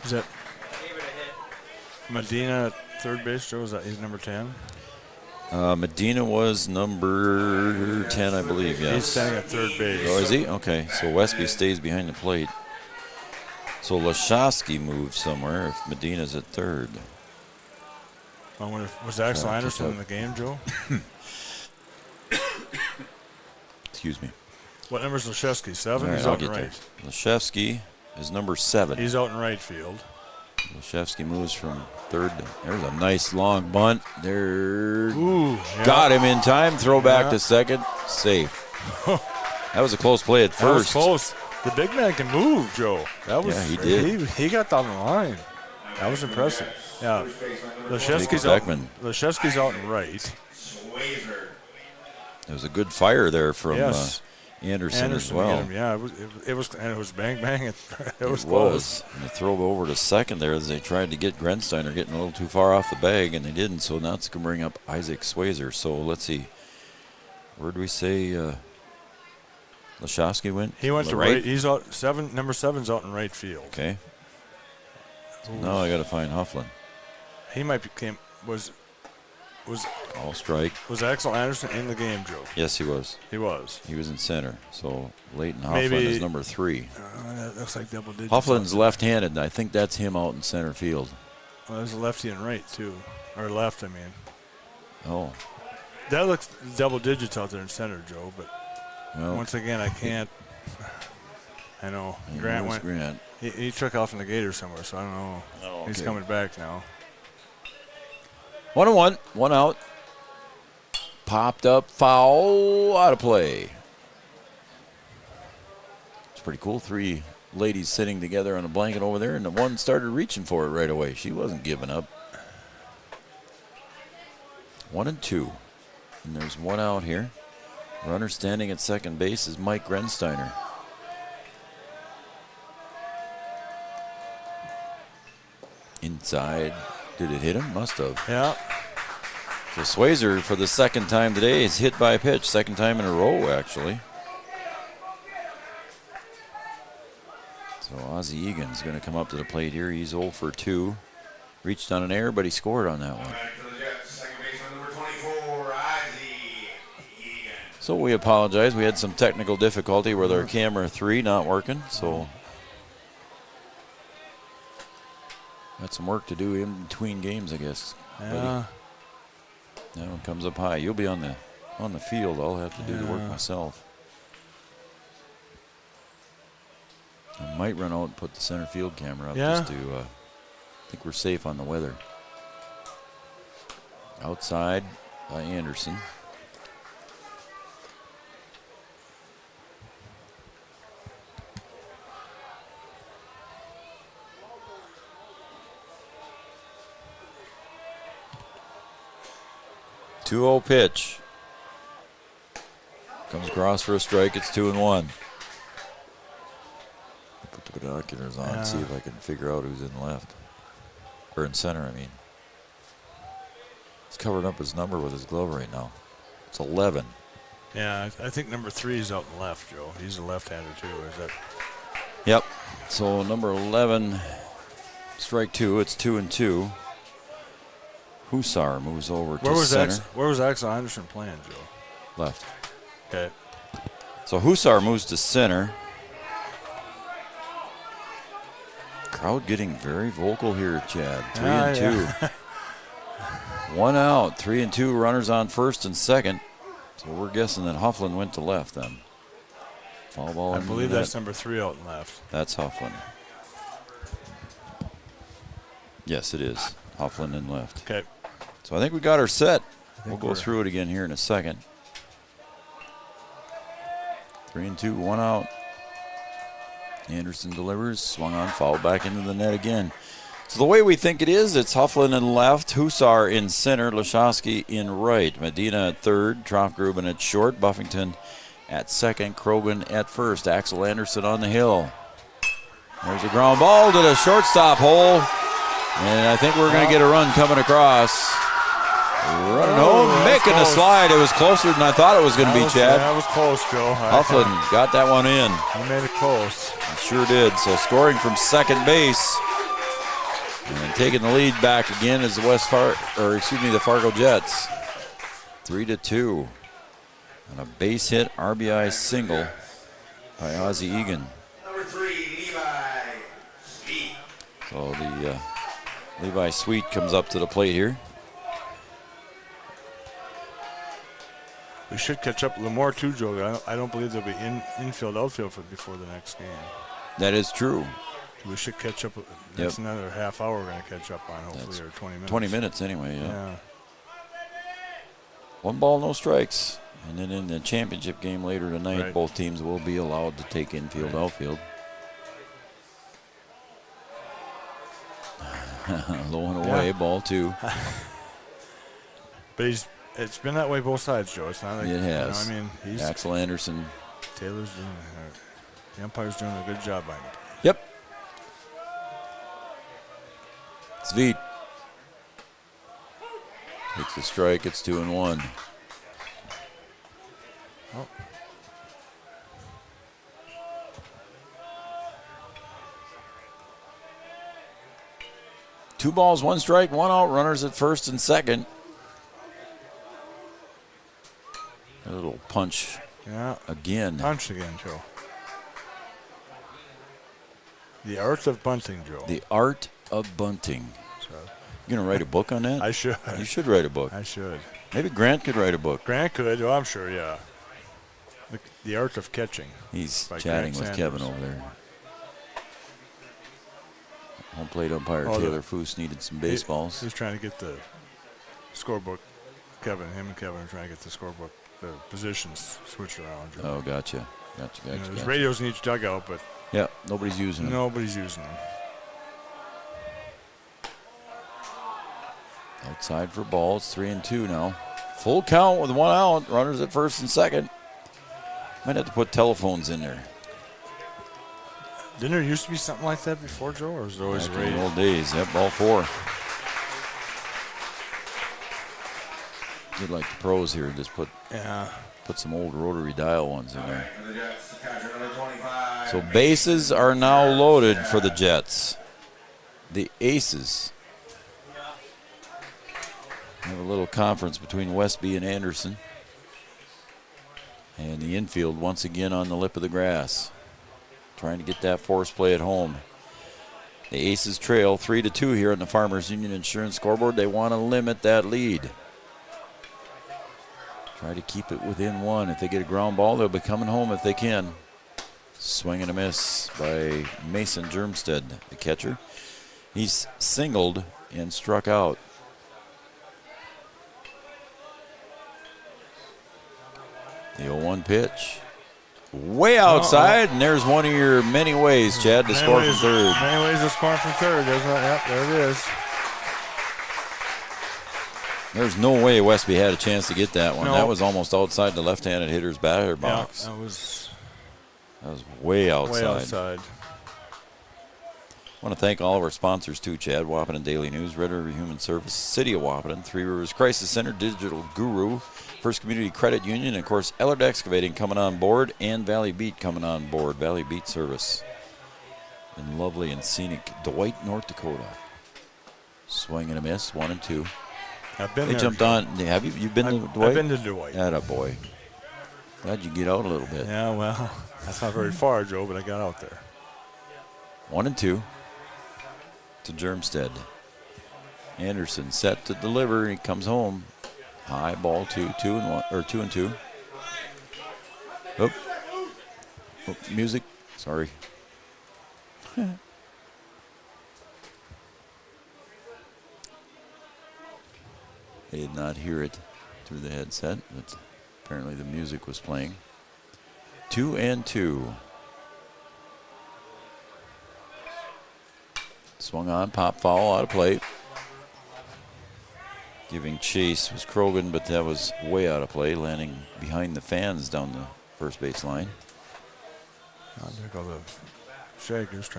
Is that Medina at third base, Joe? Is that he's number 10? Medina was number 10, I believe, yes. He's standing at third base. Oh, is he? Okay, so Westby stays behind the plate. So Lashowski moves somewhere if Medina's at third. I wonder if was Axel Anderson in the game, Joe? Excuse me. What number is Lashevsky? 7? Right, he's out in right. Lashevsky is number 7. He's out in right field. Lashevsky moves from third. There's a nice long bunt. There. Ooh, yeah. Got him in time. Throw back to second. Safe. That was a close play at first. That was close. The big man can move, Joe. That was, yeah, he did. He got down the line. That was impressive. Yeah. Lashevsky's out in right. There was a good fire there from Anderson as well. Yeah, it was bang bang. It was close. And they throw over to second there as they tried to get Grensteiner getting a little too far off the bag, and they didn't. So now it's going to bring up Isaac Swayzer. So let's see. Where do we say Lashowski went? He went to right. He's out number 7's out in right field. Okay. So now I got to find Hufflin. He might was all strike. Was Axel Anderson in the game, Joe? Yes, he was. He was. He was in center. So Leighton Hufflin is number 3. That looks like double digits. Hufflin's left-handed, and I think that's him out in center field. Well, there's a lefty and right too, or left. I mean. Oh. That looks double digits out there in center, Joe. But once again, I can't. I know Grant went. Grant. He took off in the gate or somewhere, so I don't know. Oh, okay. He's coming back now. 1-1, 1 out. Popped up, foul, out of play. It's pretty cool. 3 ladies sitting together on a blanket over there, and the one started reaching for it right away. She wasn't giving up. 1-2. And there's 1 out here. Runner standing at second base is Mike Grensteiner. Inside. Did it hit him? Must have. Yeah. So Swayzer, for the second time today, is hit by a pitch. Second time in a row, actually. So Ozzie Egan's going to come up to the plate here. He's 0 for 2. Reached on an error, but he scored on that one. So we apologize. We had some technical difficulty with our camera 3 not working. So got some work to do in between games, I guess. Yeah. That one comes up high. You'll be on the field. I'll have to do the work myself. I might run out and put the center field camera up just to. I think we're safe on the weather. Outside by Anderson. Two-0 pitch. Comes across for a strike. It's 2-1. Put the binoculars on and see if I can figure out who's in left. Or in center, I mean. He's covering up his number with his glove right now. It's 11. Yeah, I think number 3 is out in left, Joe. He's a left-hander, too. Is that? Yep. So number 11, strike 2. It's 2-2. Husar moves over to center. Where was Axel Anderson playing, Joe? Left. Okay. So Husar moves to center. Crowd getting very vocal here, Chad. 3-2. 1 out. 3-2. Runners on first and second. So we're guessing that Hufflin went to left then. Foul ball. I believe that's number 3 out and left. That's Hufflin. Yes, it is. Hufflin in left. Okay. So I think we got our set. We'll go through it again here in a second. 3-2, 1 out. Anderson delivers, swung on, fouled back into the net again. So the way we think it is, it's Hufflin in left, Husar in center, Lashowski in right, Medina at third, Troffgruben at short, Buffington at second, Krogan at first, Axel Anderson on the hill. There's a ground ball to the shortstop hole, and I think we're going to get a run coming across. Running home, making a slide. It was closer than I thought it was going to be, Chad. That was close, Joe. Hufflin got that one in. He made it close. He sure did. So scoring from second base and taking the lead back again is the the Fargo Jets. 3-2. And a base hit RBI single by Ozzie Egan. Number 3, Levi Sweet. So the Levi Sweet comes up to the plate here. We should catch up with Lamore too, Joe. I don't believe they'll be infield, outfield before the next game. That is true. We should catch up. That's another half hour we're going to catch up on, hopefully, or 20 minutes. 20 minutes anyway, yeah. 1 ball, no strikes. And then in the championship game later tonight, both teams will be allowed to take infield, outfield. Low and away, ball 2. But it's been that way both sides, Joe. It's not like it has. He's Axel Anderson. Taylor's doing the umpire's doing a good job by him. Yep. Sweet takes a strike. It's 2-1. Oh. Two balls, 1 strike, 1 out. Runners at first and second. A little punch. Again. Punch again, Joe. The art of bunting, Joe. The art of bunting. You gonna write a book on that? I should. You should write a book. I should. Maybe Grant could write a book. Grant could. Oh, I'm sure. Yeah. The art of catching. He's chatting with Kevin over there. Home plate umpire Taylor Foose needed some baseballs. He's trying to get the scorebook. Him and Kevin are trying to get the scorebook, the positions switched around. Joe. Oh, gotcha. There's radios in each dugout, but nobody's using them. Nobody's using them. Outside for ball. It's 3-2 now. Full count with 1 out. Runners at first and second. Might have to put telephones in there. Didn't there used to be something like that before, Joe? Or was it always back in the old days? Yep, ball 4. Did like the pros here. Just put some old rotary dial ones in there. So bases are now loaded for the Jets. The Aces have a little conference between Westby and Anderson. And the infield once again on the lip of the grass. Trying to get that force play at home. The Aces trail 3-2 here on the Farmers Union Insurance scoreboard. They want to limit that lead. Try to keep it within one. If they get a ground ball, they'll be coming home if they can. Swing and a miss by Mason Germstead, the catcher. He's singled and struck out. The 0-1 pitch. Way outside, and there's one of your many ways, Chad, to score from third. Many ways to score from third. Yep, there it is. There's no way Westby had a chance to get that one. No. That was almost outside the left-handed hitter's batter box. Yeah, that was way outside. way outside. I want to thank all of our sponsors, too, Chad. Wahpeton Daily News, Red River Human Service, City of Wahpeton, Three Rivers Crisis Center, Digital Guru, First Community Credit Union, and, of course, Ellard Excavating coming on board, and Valley Beat coming on board, Valley Beat Service. In lovely and scenic Dwight, North Dakota. Swing and a miss, 1-2. I've been they there. Jumped on. Have you? You've been to Dwight? I've been to Dwight. Attaboy. Glad you get out a little bit. Yeah, well, that's not very far, Joe, but I got out there. 1-2 to Germstead. Anderson set to deliver. He comes home. High ball 2-2. Oh, music. Sorry. They did not hear it through the headset, but apparently the music was playing. 2-2. Swung on, pop foul, out of play. Giving chase was Krogan, but that was way out of play, landing behind the fans down the first base line. There go the Shaggers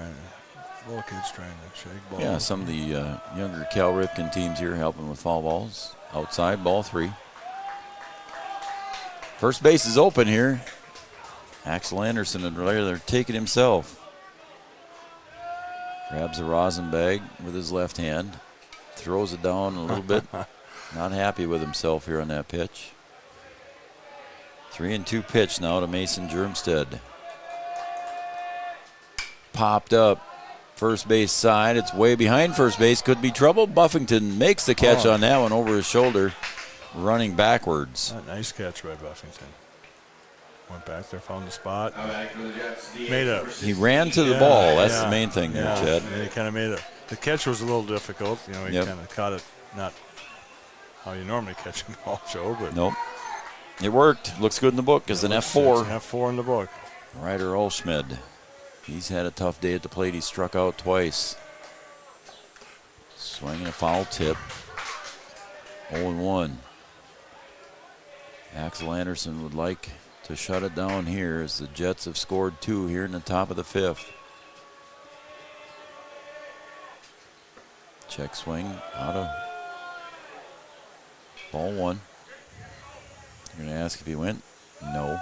little kids trying to shake balls. Yeah, some of the younger Cal Ripken teams here helping with foul balls. Outside, ball 3. First base is open here. Axel Anderson and they're taking himself. Grabs a rosin bag with his left hand. Throws it down a little bit. Not happy with himself here on that pitch. 3-2 pitch now to Mason Germstead. Popped up. First base side. It's way behind first base. Could be trouble. Buffington makes the catch on that one over his shoulder. Running backwards. Nice catch by Buffington. Went back there, found the spot. He ran to the ball. That's the main thing there, Chad. And he kind of made it. The catch was a little difficult. You know, he kind of caught it not how you normally catch a ball, Joe. But nope. It worked. Looks good in the book as an F4. It's an F4 in the book. Ryder Olschmid. He's had a tough day at the plate. He struck out twice. Swinging a foul tip. 0-1. Axel Anderson would like to shut it down here as the Jets have scored 2 here in the top of the 5th. Check swing out of ball 1. You're going to ask if he went? No.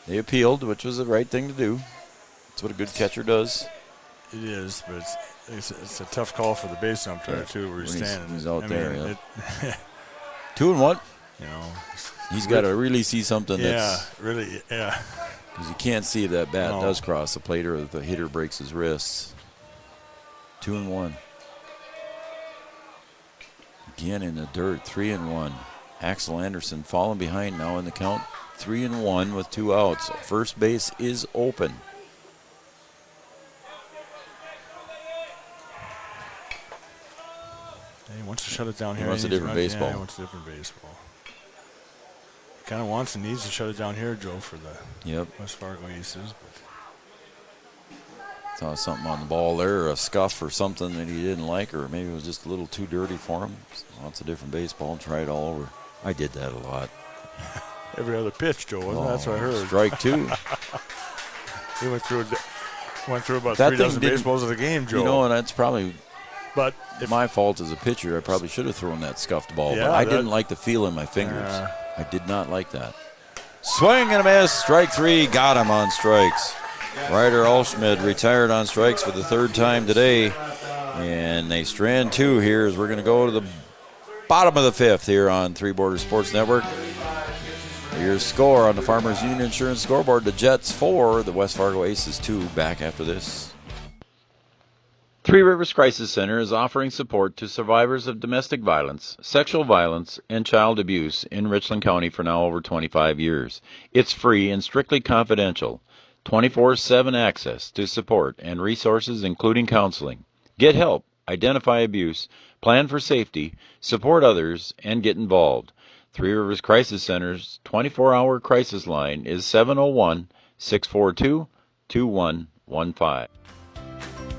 They appealed, which was the right thing to do. That's what a good catcher does. It is, but it's a tough call for the base umpire, too, where he's standing. He's out there, 2-1. You know, he's got to really see something that's... really. Because you can't see if that bat does cross the plate or if the hitter breaks his wrists. 2-1. Again in the dirt, 3-1. Axel Anderson falling behind now in the count. 3-1 with 2 outs. First base is open. He wants to shut it down here. He wants a different baseball. Yeah, he wants a different baseball. He kind of wants and needs to shut it down here, Joe, for the West Fargo Aces. Saw something on the ball there, or a scuff or something that he didn't like, or maybe it was just a little too dirty for him. Wants a different baseball and try it all over. I did that a lot. Every other pitch, Joe, wasn't it? That's what I heard. Strike 2. He went through about 3 dozen baseballs of the game, Joe. You know, and that's probably my fault as a pitcher. I probably should have thrown that scuffed ball, Yeah, but I didn't like the feel in my fingers. I did not like that. Swing and a miss. Strike 3. Got him on strikes. Ryder Olschmid retired on strikes for the 3rd time today. And they strand 2 here as we're going to go to the bottom of the 5th here on Three Borders Sports Network. Your score on the Farmers Union Insurance scoreboard, the Jets 4, the West Fargo Aces 2. Back after this. Three Rivers Crisis Center is offering support to survivors of domestic violence, sexual violence, and child abuse in Richland County for now over 25 years. It's free and strictly confidential. 24/7 access to support and resources including counseling. Get help, identify abuse, plan for safety, support others, and get involved. Three Rivers Crisis Center's 24-hour crisis line is 701-642-2115.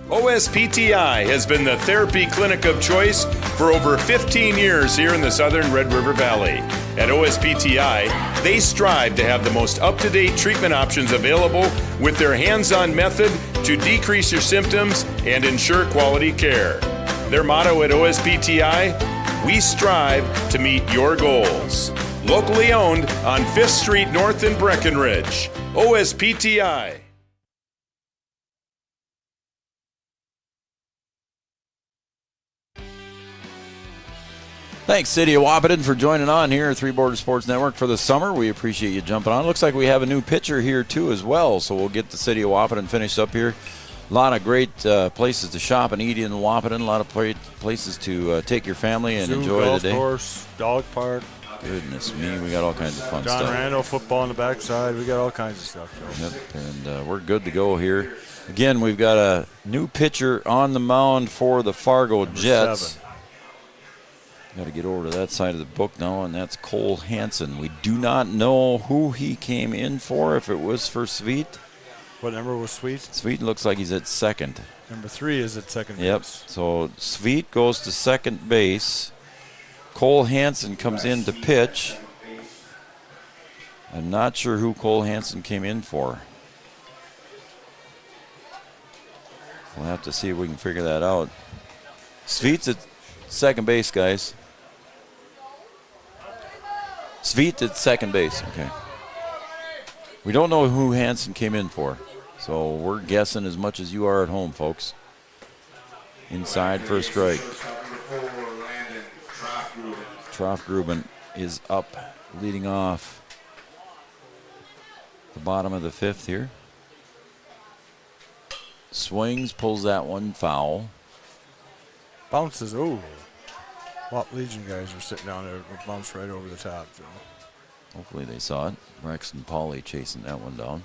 OSPTI has been the therapy clinic of choice for over 15 years here in the southern Red River Valley. At OSPTI, they strive to have the most up-to-date treatment options available with their hands-on method to decrease your symptoms and ensure quality care. Their motto at OSPTI, we strive to meet your goals. Locally owned on 5th Street North in Breckenridge. OSPTI. Thanks, City of Wahpeton, for joining on here at Three Border Sports Network for the summer. We appreciate you jumping on. Looks like we have a new pitcher here, too, as well, so we'll get the City of Wahpeton finished up here. A lot of great places to shop and eat in Wahpeton. A lot of places to take your family and enjoy the day. Golf course, dog park. Goodness me, we got all kinds of fun stuff. John Randall football on the backside. We got all kinds of stuff, Joe. Yep, and we're good to go here. Again, we've got a new pitcher on the mound for the Fargo Jets. 7. Got to get over to that side of the book now, and that's Cole Hansen. We do not know who he came in for, if it was for Sweet. What number was Sweet? Sweet looks like he's at second. Number 3 is at second Yep, base. so Sweet goes to second base. Cole Hansen comes in to pitch. I'm not sure who Cole Hansen came in for. We'll have to see if we can figure that out. Sweet's at second base, guys. Sweet at second base. Okay. We don't know who Hansen came in for, so we're guessing as much as you are at home, folks. Inside for a strike. Troff-Gruben is up, leading off the bottom of the 5th here. Swings, pulls that one foul. Bounces over. Wap Legion guys are sitting down there. Bounce right over the top, Joe. Hopefully they saw it. Rex and Pauly chasing that one down.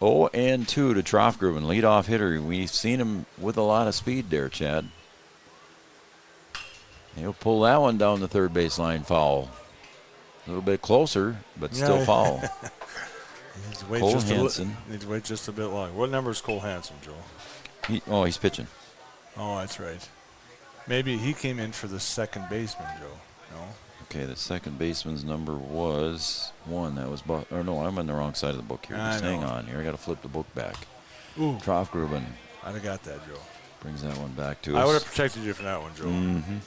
0-2 to Troff-Gruben, leadoff hitter. We've seen him with a lot of speed there, Chad. He'll pull that one down the third baseline, foul. A little bit closer, but still foul. Cole Hansen. Needs to wait just a bit longer. What number is Cole Hansen, Joe? He's pitching. Oh, that's right. Maybe he came in for the second baseman, Joe. No? Okay, the second baseman's number was 1. That was, or no, I'm on the wrong side of the book here. Just hang on here. I got to flip the book back. Ooh. Troff-Gruben. I'd have got that, Joe. Brings that one back to us. I would have protected you from that one, Joe. Mm-hmm.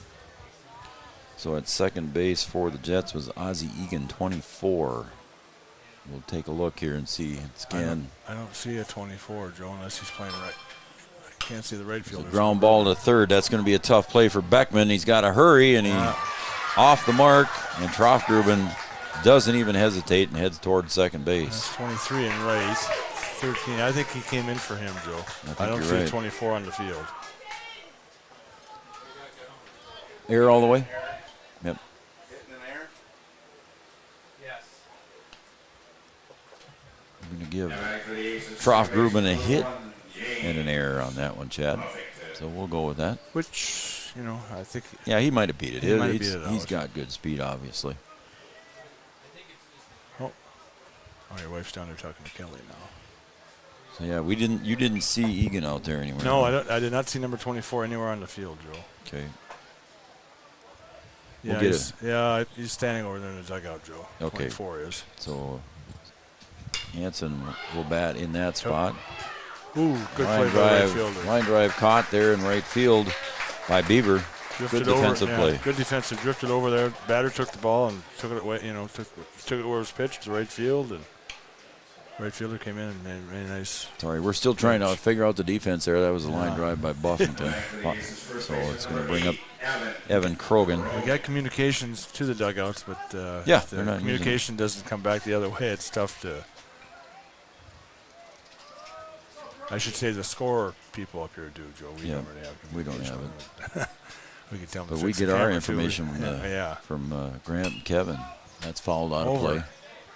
So at second base for the Jets was Ozzie Egan, 24. We'll take a look here and see. Scan. I don't see a 24, Joe, unless he's playing right. I can't see the right fielder. Ground ball to third. That's going to be a tough play for Beckman. He's got to hurry, and he off the mark. And Troff-Gruben doesn't even hesitate and heads toward second base. That's 23 and right. 13. I think he came in for him, Joe. I don't see a 24 on the field. Air all the way? Yep. I'm going to give Troff-Gruben a hit and an error on that one, Chad. So we'll go with that. Which, I think. Yeah, he might have beat it. He's got good speed, obviously. Oh, your wife's down there talking to Kelly now. So yeah, you didn't see Egan out there anywhere. No, I did not see number 24 anywhere on the field, Joe. Okay. Yeah, he's standing over there in the dugout, Joe. Okay. 24 is. So Hansen will bat in that spot. Ooh, good play by right fielder. Line drive caught there in right field by Beaver. Good defensive play. Good defensive. Drifted over there. Batter took the ball and took it away. Took it where it was pitched to right field, and Right fielder came in and made a really nice. Sorry, we're still trying to figure out the defense there. That was a line drive by Buffington. So it's going to bring up Evan Krogan. We got communications to the dugouts, but if the communication doesn't come back the other way, it's tough to. I should say the score people up here do, Joe. We don't really have we don't have it. We can tell them. But we get our information from Grant and Kevin. That's fouled out of play.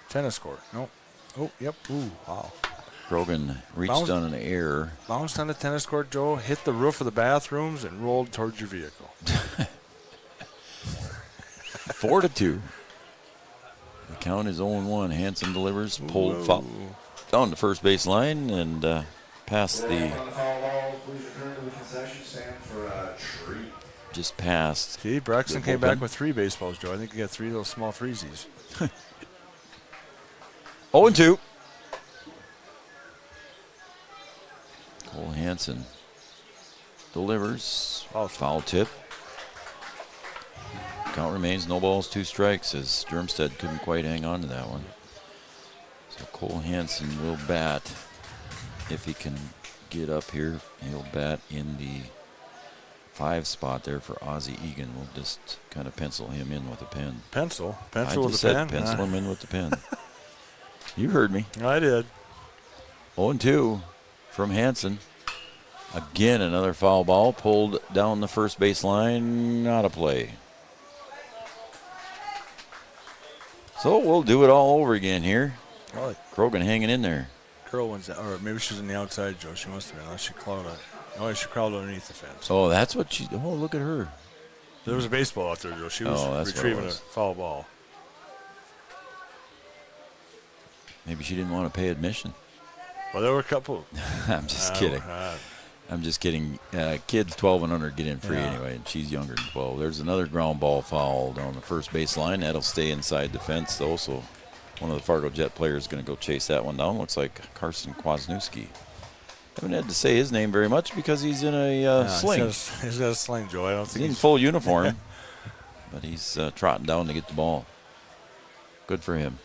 Tennis court. No. Oh, yep. Ooh, wow. Krogan reached on an error. Bounced on the tennis court, Joe, hit the roof of the bathrooms, and rolled towards your vehicle. 4-2. The count is 0-1. Hansen delivers, pulled foul down the first base line, and past the. Just past. See, Braxton came back with 3 baseballs, Joe. I think he got 3 of those small freezies. 0-2. Cole Hansen delivers. Foul tip. Count remains no balls, 2 strikes, as Germstead couldn't quite hang on to that one. So Cole Hansen will bat if he can get up here. He'll bat in the 5 spot there for Ozzie Egan. We'll just kind of pencil him in with a pen. Pencil I with just a said pen? Pencil him in with the pen. You heard me. I did. 0-2 from Hansen. Again, another foul ball pulled down the first base line. Not a play. So we'll do it all over again here. Krogan hanging in there. Girl wins, or maybe she's on the outside, Joe. She must have been, unless she crawled on. Oh, she crawled underneath the fence. Oh, that's what she. Oh, look at her. There was a baseball out there, Joe. She was retrieving a foul ball. Maybe she didn't want to pay admission. Well, there were a couple. I'm just kidding. I'm just kidding. Kids 12 and under get in free anyway, and she's younger than 12. There's another ground ball foul down the first base line. That'll stay inside the fence, though, so one of the Fargo Jet players is going to go chase that one down. Looks like Carson Kwasniewski. Haven't had to say his name very much because he's in a sling. He's got a sling, Joe. I don't think he's in full uniform, but he's trotting down to get the ball. Good for him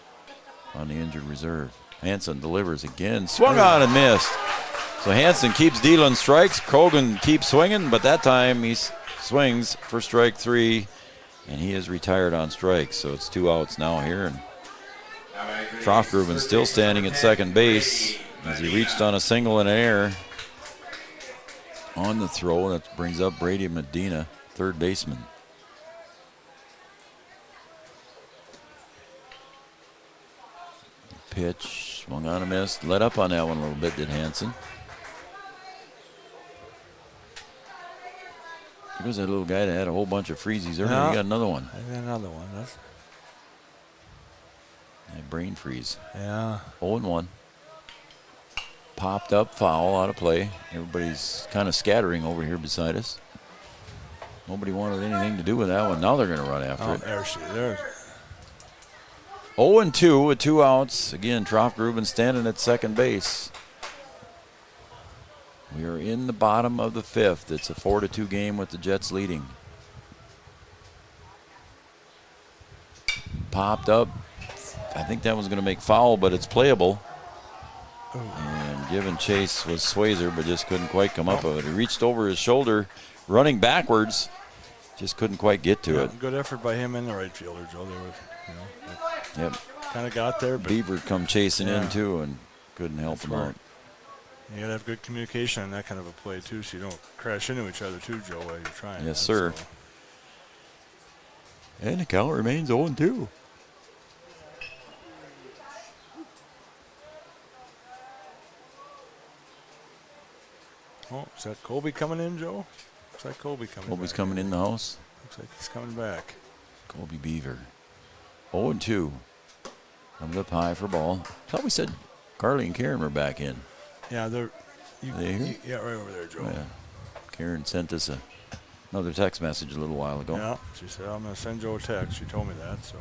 on the injured reserve. Hansen delivers again. Swung on and missed. So Hansen keeps dealing strikes. Krogan keeps swinging, but that time he swings for strike 3, and he is retired on strikes. So it's 2 outs now here. And Trofgruben still standing at second base as he reached on a single in air on the throw. That brings up Brady Medina, third baseman. Pitch, swung on and missed. Let up on that one a little bit, did Hansen. There's that little guy that had a whole bunch of freezies earlier. No. He got another one. I got another one. That's brain freeze. Yeah. 0-1. Popped up, foul, out of play. Everybody's kind of scattering over here beside us. Nobody wanted anything to do with that one. Now they're going to run after it. There she is. 0-2 with 2 outs. Again, Trofgruben standing at second base. We are in the bottom of the 5th. It's a 4-2 game with the Jets leading. Popped up. I think that was going to make foul, but it's playable. And given chase was Swayzer, but just couldn't quite come up with it. He reached over his shoulder, running backwards. Just couldn't quite get to it. Good effort by him and the right fielder, Joe. They were, kind of got there. But Beaver come chasing in, too, and couldn't help him out. You got to have good communication on that kind of a play, too, so you don't crash into each other, too, Joe, while you're trying. Yes, sir. So. And the count remains 0-2. Oh, is that Colby coming in, Joe? Looks like Colby coming Colby's back. coming in the house. Looks like he's coming back. Colby Beaver. 0-2. Comes up high for ball. I thought we said Carly and Karen were back in. Yeah, they're here? Yeah, right over there, Joe. Oh, yeah. Karen sent us another text message a little while ago. Yeah, she said, I'm going to send Joe a text. She told me that, so.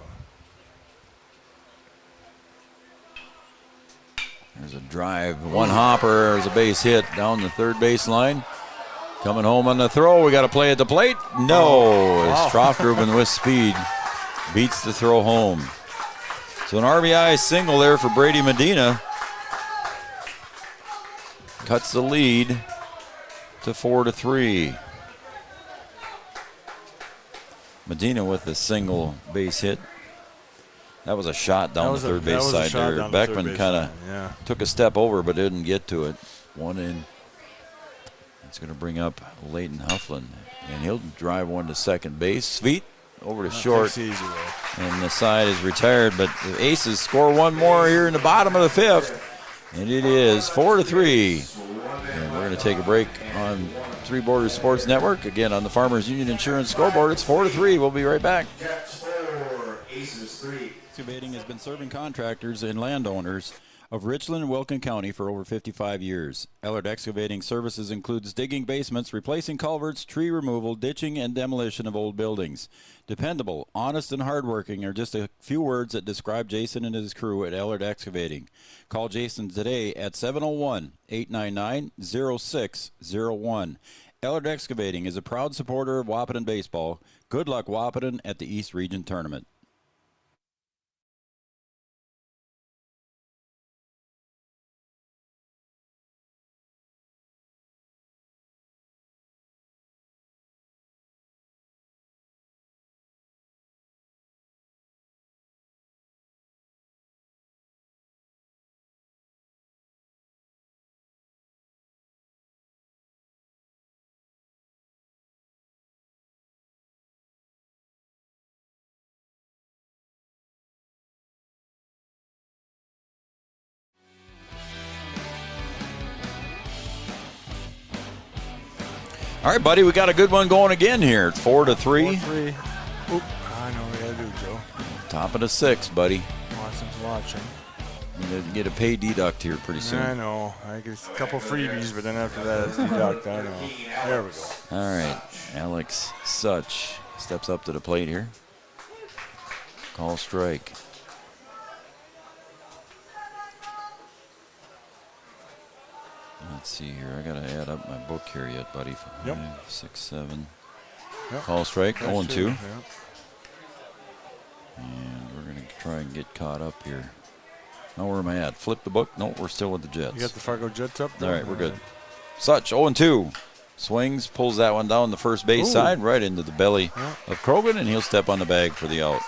There's a drive. One hopper. There's a base hit down the third base line. Coming home on the throw. We got to play at the plate. No. As Trofgruben with speed beats the throw home. So an RBI single there for Brady Medina. cuts the lead to 4-3. Medina with a single base hit. That was a shot down the third base side there. Beckman kind of took a step over but didn't get to it. One in. It's going to bring up Leighton Hufflin, and he'll drive one to second base. Sveet over to short, easy, and the side is retired. But the Aces score one more here in the bottom of the fifth, and it is 4-3. And we're going to take a break on Three Borders Sports Network. Again, on the Farmers Union Insurance scoreboard, it's 4-3. We'll be right back. Excavating has been serving contractors and landowners of Richland and Wilkin County for over 55 years. Ellard Excavating Services includes digging basements, replacing culverts, tree removal, ditching, and demolition of old buildings. Dependable, honest, and hardworking are just a few words that describe Jason and his crew at Ellard Excavating. Call Jason today at 701-899-0601. Ellard Excavating is a proud supporter of Wahpeton baseball. Good luck, Wahpeton, at the East Region Tournament. All right, buddy, we got a good one going again here. It's 4-3. 4-3. Oop, I know what we got to do, Joe. Top of the sixth, buddy. Watson's watching. You're going to get a pay deduct here pretty soon. I know. I get a couple freebies, but then after that, it's deduct. I know. There we go. All right. Alex Such steps up to the plate here. Call strike. Let's see here. I got to add up my book here yet, buddy. 5, 6, 7. Yep. Call strike, 0-2. Yep. And we're going to try and get caught up here. Now, where am I at? Flip the book? No, we're still with the Jets. You got the Fargo Jets up there? All right, we're good. Such, 0-2. Swings, pulls that one down the first base side, right into the belly of Krogan, and he'll step on the bag for the out.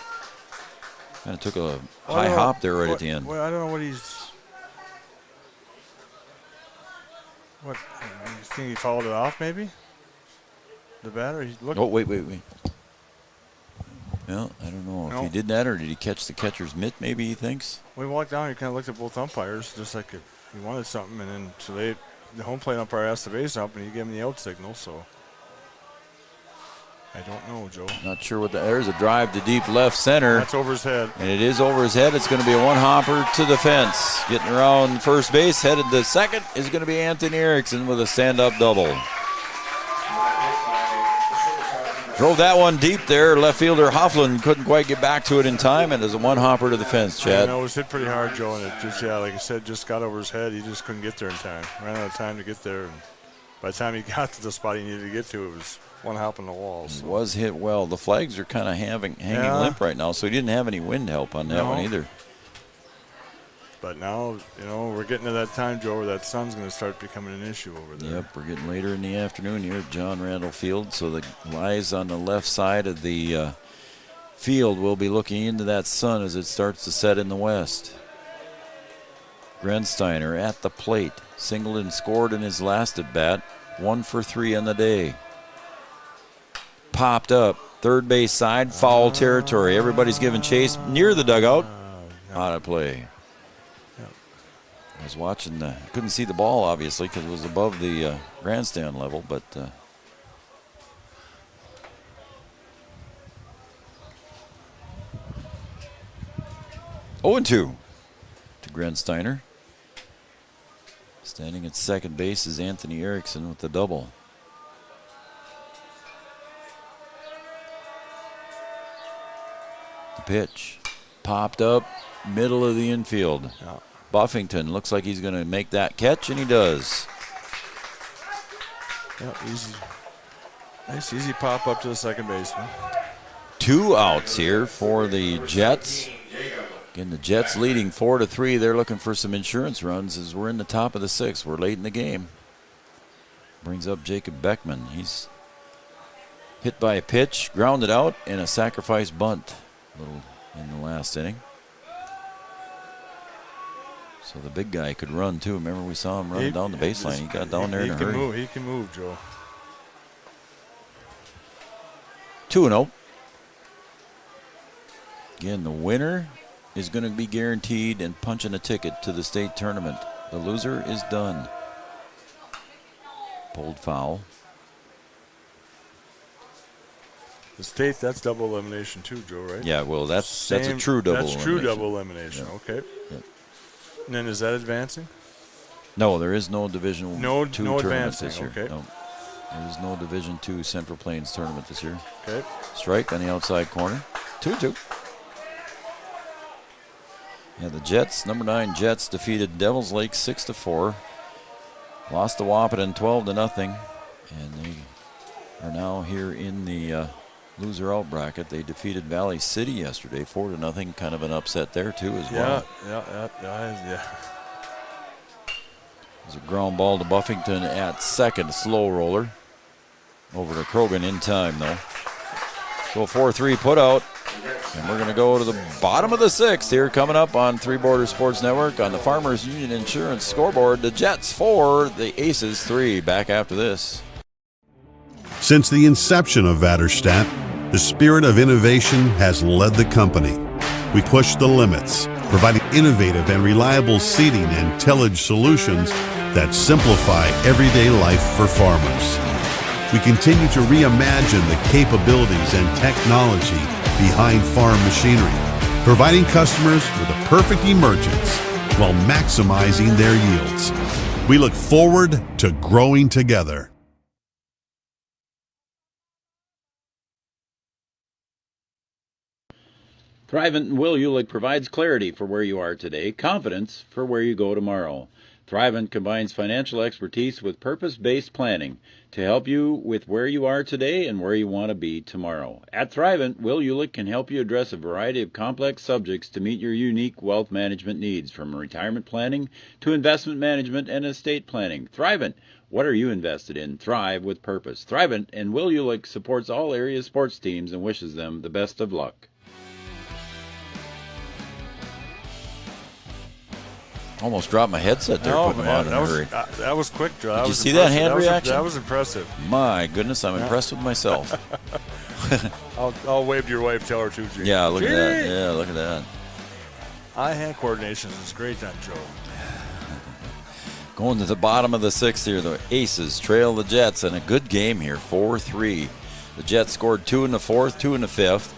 Kind of took a high hop there right at the end. Well, I don't know what he's... What, you think he fouled it off, maybe? The batter? He's looking. Oh, wait. Well, I don't know if he did that or did he catch the catcher's mitt, maybe he thinks. When we walked down, he kind of looked at both umpires, just like he wanted something, and then so the home plate umpire asked the base ump, and he gave him the out signal, so I don't know, Joe. Not sure what there's a drive to deep left center. That's over his head. And it is over his head. It's going to be a one-hopper to the fence. Getting around first base, headed to second, is going to be Anthony Erickson with a stand-up double. Drove that one deep there. Left fielder Hofflin couldn't quite get back to it in time, and there's a one-hopper to the fence, Chad. Yeah, it was hit pretty hard, Joe, and it just, like I said, just got over his head. He just couldn't get there in time. Ran out of time to get there, and by the time he got to the spot he needed to get to, it was one hop on the wall. So. It was hit well. The flags are kind of hanging limp right now, so he didn't have any wind help on that one either. But now, we're getting to that time, Joe, where that sun's going to start becoming an issue over there. Yep, we're getting later in the afternoon here at John Randall Field, so the guys on the left side of the field will be looking into that sun as it starts to set in the west. Grensteiner at the plate. Singled and scored in his last at bat. 1 for 3 on the day. Popped up. Third base side. Foul territory. Everybody's giving chase near the dugout. Out of play. I was watching. Couldn't see the ball, obviously, because it was above the grandstand level. But 0-2 to Grensteiner. Standing at second base is Anthony Erickson with the double. The pitch popped up, middle of the infield. Yeah. Buffington looks like he's going to make that catch, and he does. Yep, easy. Nice easy pop up to the second baseman. 2 outs here for the Jets. Again, the Jets leading 4-3. They're looking for some insurance runs as we're in the top of the 6th. We're late in the game. Brings up Jacob Beckman. He's hit by a pitch, grounded out, and a sacrifice bunt a little in the last inning. So the big guy could run, too. Remember we saw him running down the baseline. He got down there in a hurry. He can move, Joe. 2-0. Again, the winner is going to be guaranteed and punching a ticket to the state tournament. The loser is done. Pulled foul. The state, that's double elimination too, Joe, right? Yeah, well, that's a true double elimination. That's true double elimination, Yep. okay. Yep. And then is that advancing? No, there is no Division II tournament advancing, this year. okay. No. There is no Division II Central Plains tournament this year. Okay. Strike on the outside corner. 2-2. Yeah, the Jets, number 9 Jets, defeated Devils Lake 6-4. Lost to Wahpeton 12-0. And they are now here in the loser out bracket. They defeated Valley City yesterday 4-0. Kind of an upset there, too, as well. Yeah. There's a ground ball to Buffington at second. Slow roller. Over to Krogan in time, though. So 4-3 put out. And we're going to go to the bottom of the 6th here, coming up on Three Borders Sports Network on the Farmers Union Insurance scoreboard. The Jets 4, the Aces 3. Back after this. Since the inception of Vaderstadt, the spirit of innovation has led the company. We push the limits, providing innovative and reliable seeding and tillage solutions that simplify everyday life for farmers. We continue to reimagine the capabilities and technology behind farm machinery, providing customers with a perfect emergence while maximizing their yields. We look forward to growing together. Thrivent and Will Ulick provides clarity for where you are today, confidence for where you go tomorrow. Thrivent combines financial expertise with purpose-based planning to help you with where you are today and where you want to be tomorrow. At Thrivent, Will Ulick can help you address a variety of complex subjects to meet your unique wealth management needs, from retirement planning to investment management and estate planning. Thrivent, what are you invested in? Thrive with purpose. Thrivent and Will Ulick supports all area sports teams and wishes them the best of luck. Almost dropped my headset there, putting them on in a hurry. That was quick, Joe. Did you see that hand reaction? That was impressive. My goodness, I'm impressed with myself. I'll wave to your wife, tell her to, Gene. Yeah, look at that. Yeah, look at that. Eye-hand coordination is great on Joe. Going to the bottom of the 6th here, the Aces trail the Jets in a good game here, 4-3. The Jets scored 2 in the 4th, 2 in the 5th.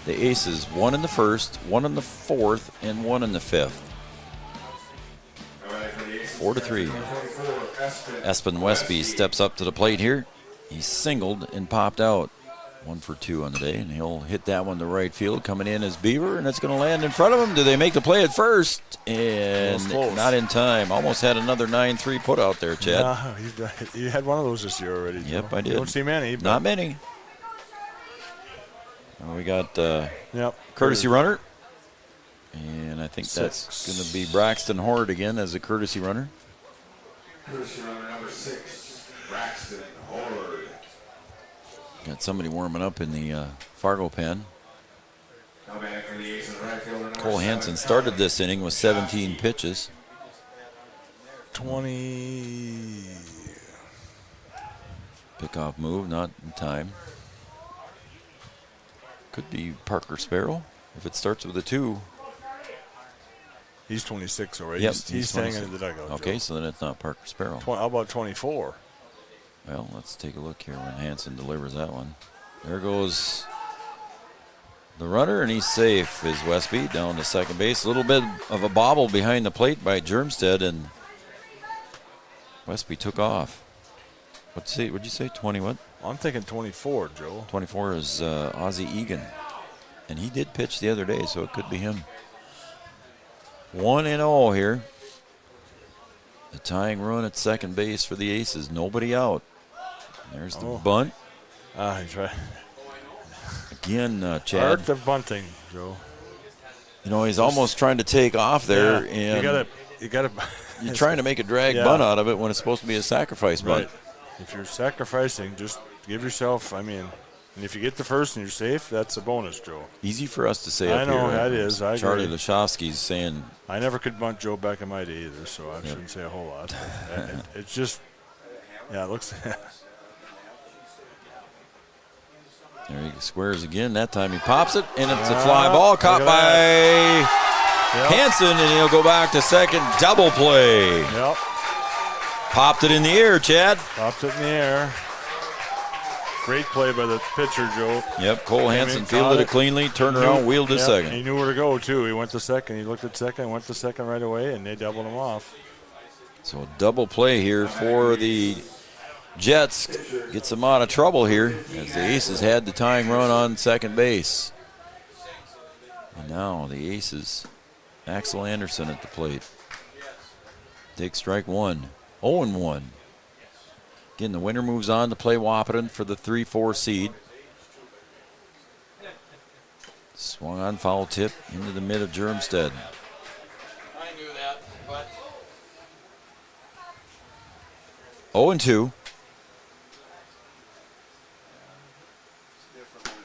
The Aces 1 in the 1st, 1 in the 4th, and 1 in the 5th. 4-3. Espen Westby steps up to the plate here. He's singled and popped out. 1 for 2 on the day, and he'll hit that one to right field. Coming in as Beaver, and it's going to land in front of him. Do they make the play at first? And not in time. Almost had another 9-3 put out there, Chad. Yeah, you had one of those this year already, Joe. Yep, I did. You don't see many. Not many. We got courtesy runner. And I think that's going to be Braxton Horde again as a courtesy runner. Courtesy runner number 6, Braxton Horde. Got somebody warming up in the Fargo pen. Cole Hansen started this inning with 17 pitches. 20. Pickoff move, not in time. Could be Parker Sparrow if it starts with a 2. He's 26 already. Yep, he's staying in the dugout. Okay, Joe. so then it's not Parker Sparrow. How about 24? Well, let's take a look here when Hansen delivers that one. There goes the runner, and he's safe, is Westby, down to second base. A little bit of a bobble behind the plate by Germstead, and Westby took off. What'd you say, 20 what? I'm thinking 24, Joe. 24 is Ozzie Egan, and he did pitch the other day, so it could be him. 1-0 here. The tying run at second base for the Aces. Nobody out. There's the bunt. He's right. Again, Chad. Art of bunting, Joe. You know, he's almost trying to take off there, and you gotta. You're trying to make a drag bunt out of it when it's supposed to be a sacrifice bunt. If you're sacrificing, just give yourself. I mean, and if you get the first and you're safe, that's a bonus, Joe. Easy for us to say. I know that is. I Charlie agree. Lashofsky's saying. I never could bunt Joe back in my day either, so I shouldn't say a whole lot. It's just, it looks. There he squares again. That time he pops it, and it's a fly ball caught by Hansen, and he'll go back to second. Double play. Yep. Popped it in the air, Chad. Popped it in the air. Great play by the pitcher, Joe. Yep, Cole Hansen fielded it cleanly, turned around, wheeled to second. He knew where to go, too. He went to second. He looked at second, went to second right away, and they doubled him off. So a double play here for the Jets. Gets them out of trouble here as the Aces had the tying run on second base. And now the Aces, Axel Anderson at the plate. Takes strike one. 0-1. Again, the winner moves on to play Wahpeton for the 3-4 seed. Swung on foul tip into the mid of Germstead. I knew that, but 0-2.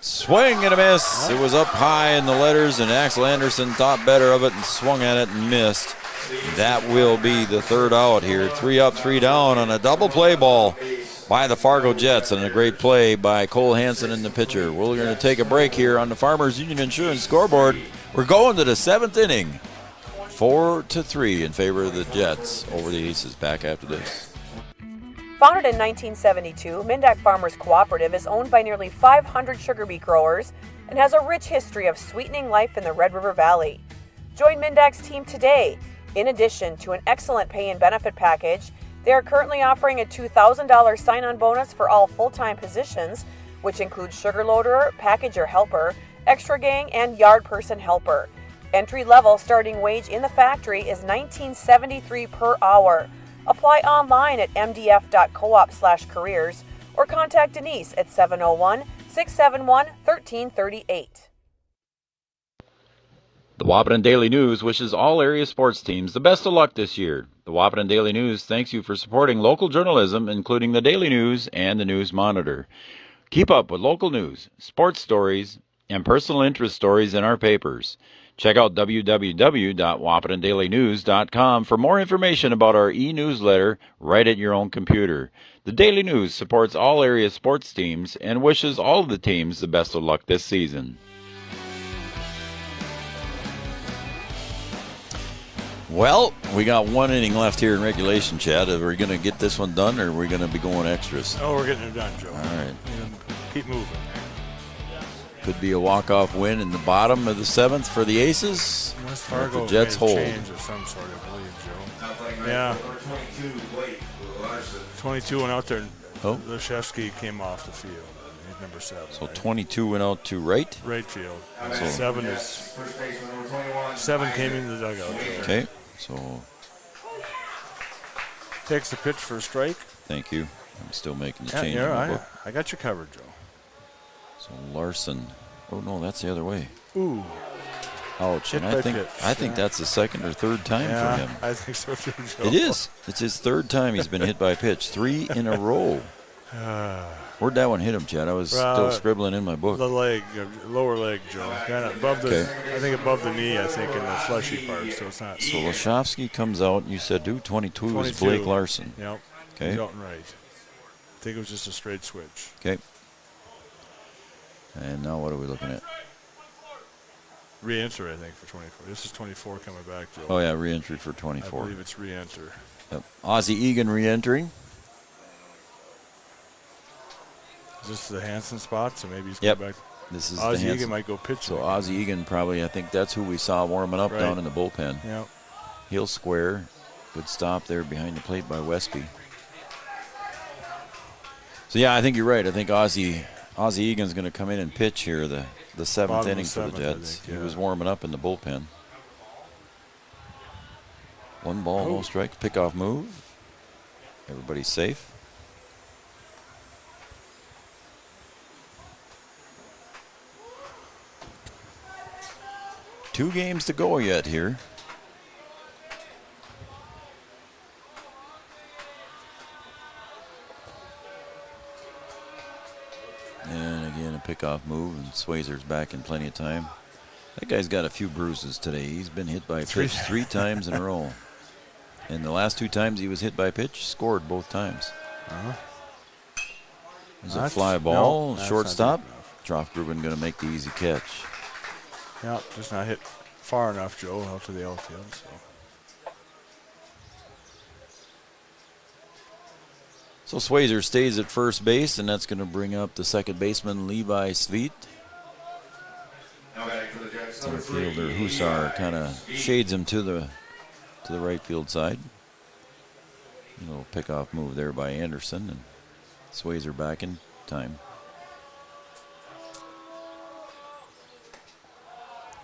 Swing and a miss. It was up high in the letters, and Axel Anderson thought better of it and swung at it and missed. That will be the third out here. 3 up, 3 down on a double play ball by the Fargo Jets, and a great play by Cole Hansen and the pitcher. We're going to take a break here on the Farmers Union Insurance scoreboard. We're going to the 7th inning. 4-3 in favor of the Jets over the Aces. Back after this. Founded in 1972, Mindak Farmers Cooperative is owned by nearly 500 sugar beet growers and has a rich history of sweetening life in the Red River Valley. Join Mindak's team today. In addition to an excellent pay and benefit package, they are currently offering a $2,000 sign-on bonus for all full-time positions, which includes sugar loader, packager helper, extra gang, and yard person helper. Entry-level starting wage in the factory is $19.73 per hour. Apply online at mdf.coop/careers or contact Denise at 701-671-1338. The Wahpeton Daily News wishes all area sports teams the best of luck this year. The Wahpeton Daily News thanks you for supporting local journalism, including the Daily News and the News Monitor. Keep up with local news, sports stories, and personal interest stories in our papers. Check out www.wahpetondailynews.com for more information about our e-newsletter right at your own computer. The Daily News supports all area sports teams and wishes all of the teams the best of luck this season. Well, we got 1 inning left here in regulation, Chad. Are we going to get this one done, or are we going to be going extras? Oh, we're getting it done, Joe. All right. Keep moving. Could be a walk-off win in the bottom of the 7th for the Aces. West Fargo the Jets hold. Change of some sort, I believe, Joe. Yeah. 22 went out there, and Lashevsky came off the field. He's number 7. So 22 went out to right? Right field. So 7 came into the dugout, Joe. Okay. So takes the pitch for a strike. Thank you. I'm still making the change in my book. I got you covered, Joe. So Larson. Oh no, that's the other way. Ooh. Ouch. And I think that's the second or third time for him. I think so too, Joe. It is. It's his third time he's been hit by a pitch. 3 in a row. Where'd that one hit him, Chad? I was still scribbling in my book. The leg, lower leg, Joe. Kind of above the, I think above the knee, I think, in the fleshy part, so it's not. So Lashofsky comes out, and you said, dude, 22 is Blake Larson. Yep. Okay. He's out and right. I think it was just a straight switch. Okay. And now what are we looking at? Re-enter, I think, for 24. This is 24 coming back, Joe. Oh, yeah, re-entry for 24. I believe it's re-enter. Yep. Ozzie Egan re-entering. Is this the Hansen spot? So maybe he's going back. This is Ozzie Egan might go pitch. So Ozzie Egan probably, I think that's who we saw warming up down in the bullpen. Yep. He'll square. Good stop there behind the plate by Westby. So, yeah, I think you're right. I think Ozzie Egan's going to come in and pitch here the 7th inning for the Jets. He was warming up in the bullpen. 1 ball, no strike. Pickoff move. Everybody's safe. 2 games to go yet here. And again, a pickoff move, and Swayzer's back in plenty of time. That guy's got a few bruises today. He's been hit by a pitch 3 times in a row. And the last 2 times he was hit by a pitch, scored both times. There's a fly ball, shortstop. Troftgruben going to make the easy catch. Yeah, just not hit far enough, Joe, out to the outfield. So Swayzer stays at first base, and that's going to bring up the second baseman, Levi Sveit. Center fielder Husar kind of shades him to the right field side. A little pickoff move there by Anderson, and Swayzer back in time.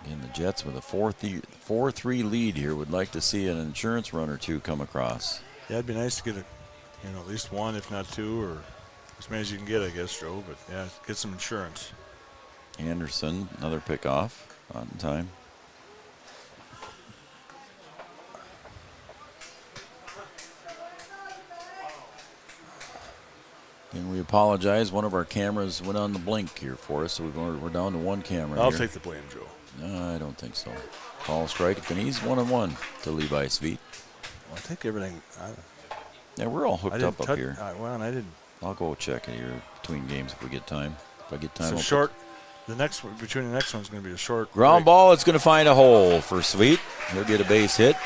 Again, the Jets with a 4-3 lead here would like to see an insurance run or 2 come across. Yeah, it'd be nice to get at least 1, if not 2, or as many as you can get, I guess, Joe. But yeah, get some insurance. Anderson, another pickoff, not in time. And we apologize. One of our cameras went on the blink here for us, so we're down to 1 camera. I'll take the blame, Joe. No, I don't think so. Call strike, and he's 1-1 to Levi Sveit. Well, I think everything. Yeah, we're all hooked up here. Well, and I didn't. I'll go check it here between games if we get time. If I get time. So short. The next one, between the next one's going to be a short ground ball. It's going to find a hole for Sveit. He'll get a base hit,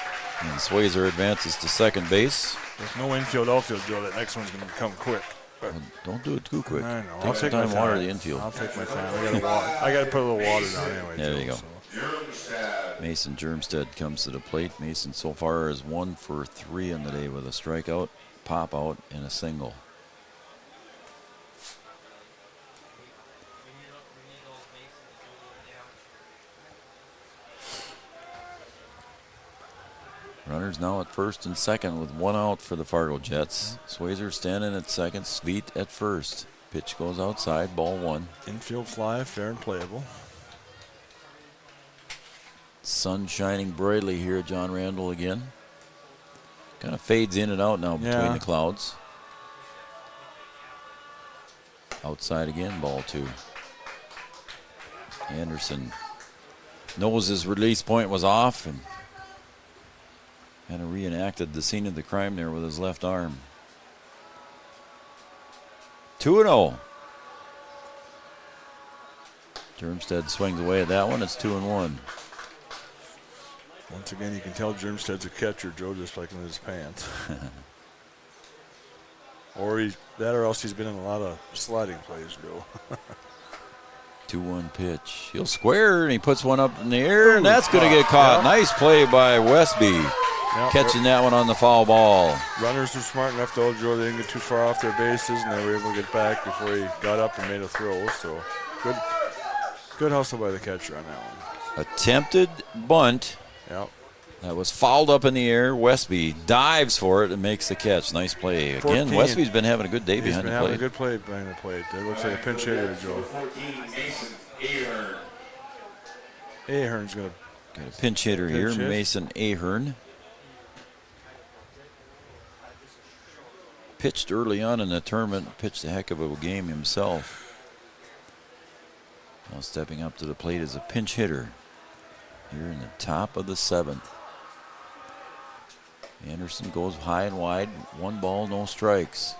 and Swayzer advances to second base. There's no infield, outfield, Joe. That next one's going to come quick. Well, don't do it too quick. I know. Take some time to water the infield. I'll take my time. I got to put a little water down anyway. There you go. So. Mason Germstead comes to the plate. Mason so far is 1 for 3 in the day with a strikeout, pop out, and a single. Runners now at first and second with 1 out for the Fargo Jets. Swayzer standing at second, Sveit at first. Pitch goes outside, ball 1. Infield fly, fair and playable. Sun shining brightly here at John Randall again. Kind of fades in and out now between the clouds. Outside again, ball 2. Anderson knows his release point was off and kind of reenacted the scene of the crime there with his left arm. 2-0. Germstead swings away at that one. It's 2-1. Once again, you can tell Germstead's a catcher, Joe, just like in his pants. or else he's been in a lot of sliding plays, Joe. 2-1 pitch. He'll square, and he puts one up in the air, and that's going to get caught. Nice play by Westby. Catching that one on the foul ball. Runners were smart enough, though, Joe. They didn't get too far off their bases, and they were able to get back before he got up and made a throw. So good hustle by the catcher on that one. Attempted bunt. Yep. That was fouled up in the air. Westby dives for it and makes the catch. Nice play. Again, Westby's been having a good day behind the plate. He's been having a good play behind the plate. It looks like a pinch hitter, Joe. Ahern's going to got a pinch hitter here, Mason Ahern. Pitched early on in the tournament, pitched a heck of a game himself. Now stepping up to the plate as a pinch hitter here in the top of the 7th. Anderson goes high and wide, 1 ball, no strikes.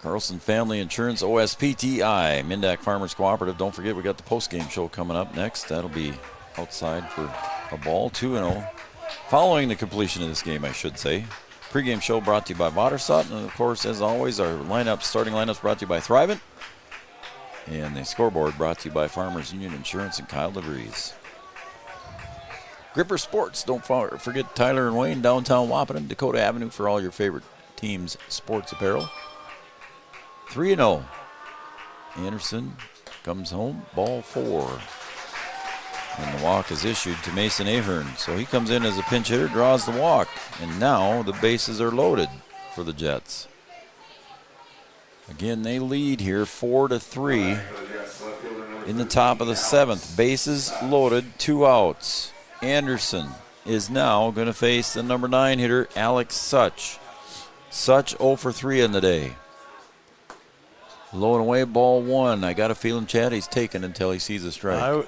Carlson Family Insurance, OSPTI, Mindak Farmers Cooperative. Don't forget, we got the postgame show coming up next. That'll be outside for a ball, 2-0. Following the completion of this game, I should say. Pregame show brought to you by Watersot. And, of course, as always, our starting lineups brought to you by Thrivent. And the scoreboard brought to you by Farmers Union Insurance and Kyle DeVries. Gripper Sports. Don't forget Tyler and Wayne, downtown Wahpeton, Dakota Avenue for all your favorite teams' sports apparel. 3-0. Anderson comes home, ball 4. And the walk is issued to Mason Ahern. So he comes in as a pinch hitter, draws the walk. And now the bases are loaded for the Jets. Again, they lead here 4-3. in the top of the 7th. Bases loaded, 2 outs. Anderson is now going to face the number 9 hitter, Alex Such. Such 0 for 3 in the day. Low and away, ball 1. I got a feeling Chatty's taken until he sees a strike. I would.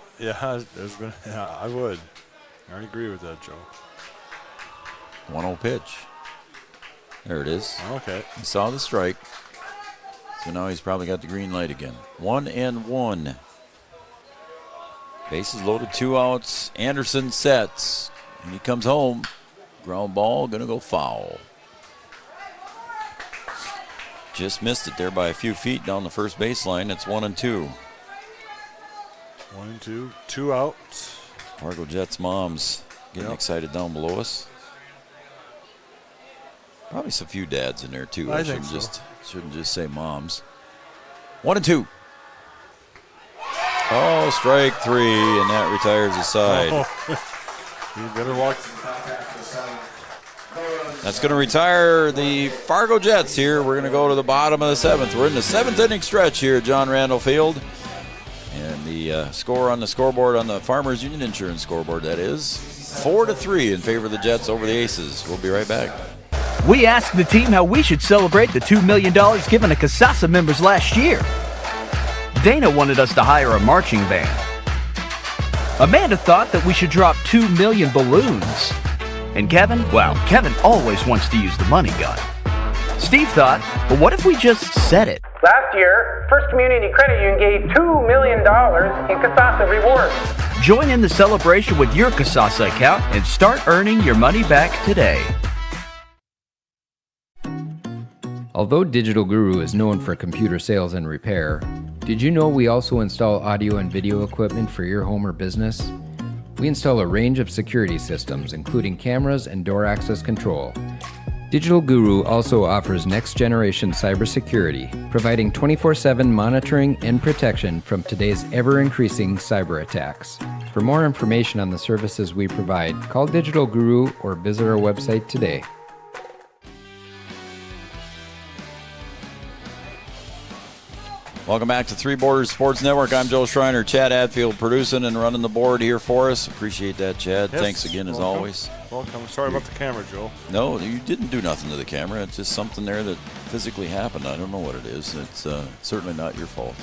I agree with that, Joe. 1-0 pitch. There it is. Okay. He saw the strike. So now he's probably got the green light again. 1-1. Bases loaded, 2 outs. Anderson sets. And he comes home. Ground ball, going to go foul. Just missed it there by a few feet down the first baseline. It's 1-2. 1-2. 2 outs. Fargo Jets moms getting excited down below us. Probably some few dads in there too. I think so. Shouldn't just say moms. 1-2. Oh, strike 3, and that retires the side. You better walk. That's going to retire the Fargo Jets here. We're going to go to the bottom of the 7th. We're in the 7th inning stretch here at John Randall Field. And the score on the scoreboard, on the Farmers Union Insurance scoreboard, that is 4-3 in favor of the Jets over the Aces. We'll be right back. We asked the team how we should celebrate the $2 million given to Casasa members last year. Dana wanted us to hire a marching band. Amanda thought that we should drop 2 million balloons. And Kevin always wants to use the money gun. Steve thought, well, what if we just said it? Last year, First Community Credit Union gave $2 million in Casasa rewards. Join in the celebration with your Casasa account and start earning your money back today. Although Digital Guru is known for computer sales and repair, did you know we also install audio and video equipment for your home or business? We install a range of security systems, including cameras and door access control. Digital Guru also offers next-generation cybersecurity, providing 24/7 monitoring and protection from today's ever-increasing cyber attacks. For more information on the services we provide, call Digital Guru or visit our website today. Welcome back to Three Borders Sports Network. I'm Joe Schreiner. Chad Adfield producing and running the board here for us. Appreciate that, Chad. Yes, Thanks again, as always. Welcome. Sorry about the camera, Joe. No, you didn't do nothing to the camera. It's just something there that physically happened. I don't know what it is. It's certainly not your fault.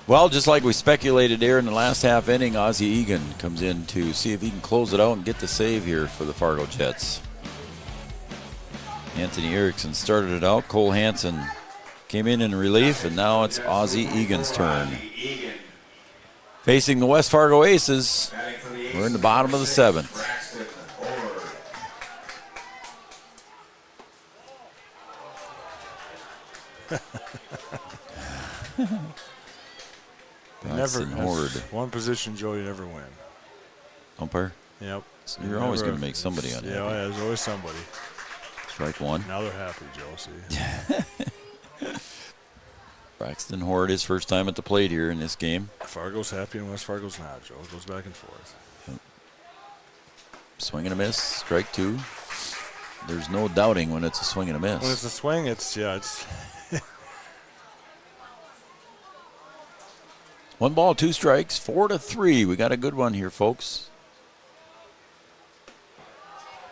Well, just like we speculated there in the last half inning, Ozzie Egan comes in to see if he can close it out and get the save here for the Fargo Jets. Anthony Erickson started it out. Cole Hansen came in relief, and now it's Ozzie Egan's turn. Facing the West Fargo Aces, we're in the bottom of the 7th. Never Horde. One position, Joe, you never win. Umpire? Yep. So you're always going to make somebody unhappy. Yeah, there's always somebody. Strike 1. Now they're happy, Joe. See. Braxton Horde, his first time at the plate here in this game. Fargo's happy and West Fargo's not, Joe. It goes back and forth. Swing and a miss, strike 2. There's no doubting when it's a swing and a miss. When it's a swing, it's 1 ball, 2 strikes, 4-3. We got a good one here, folks.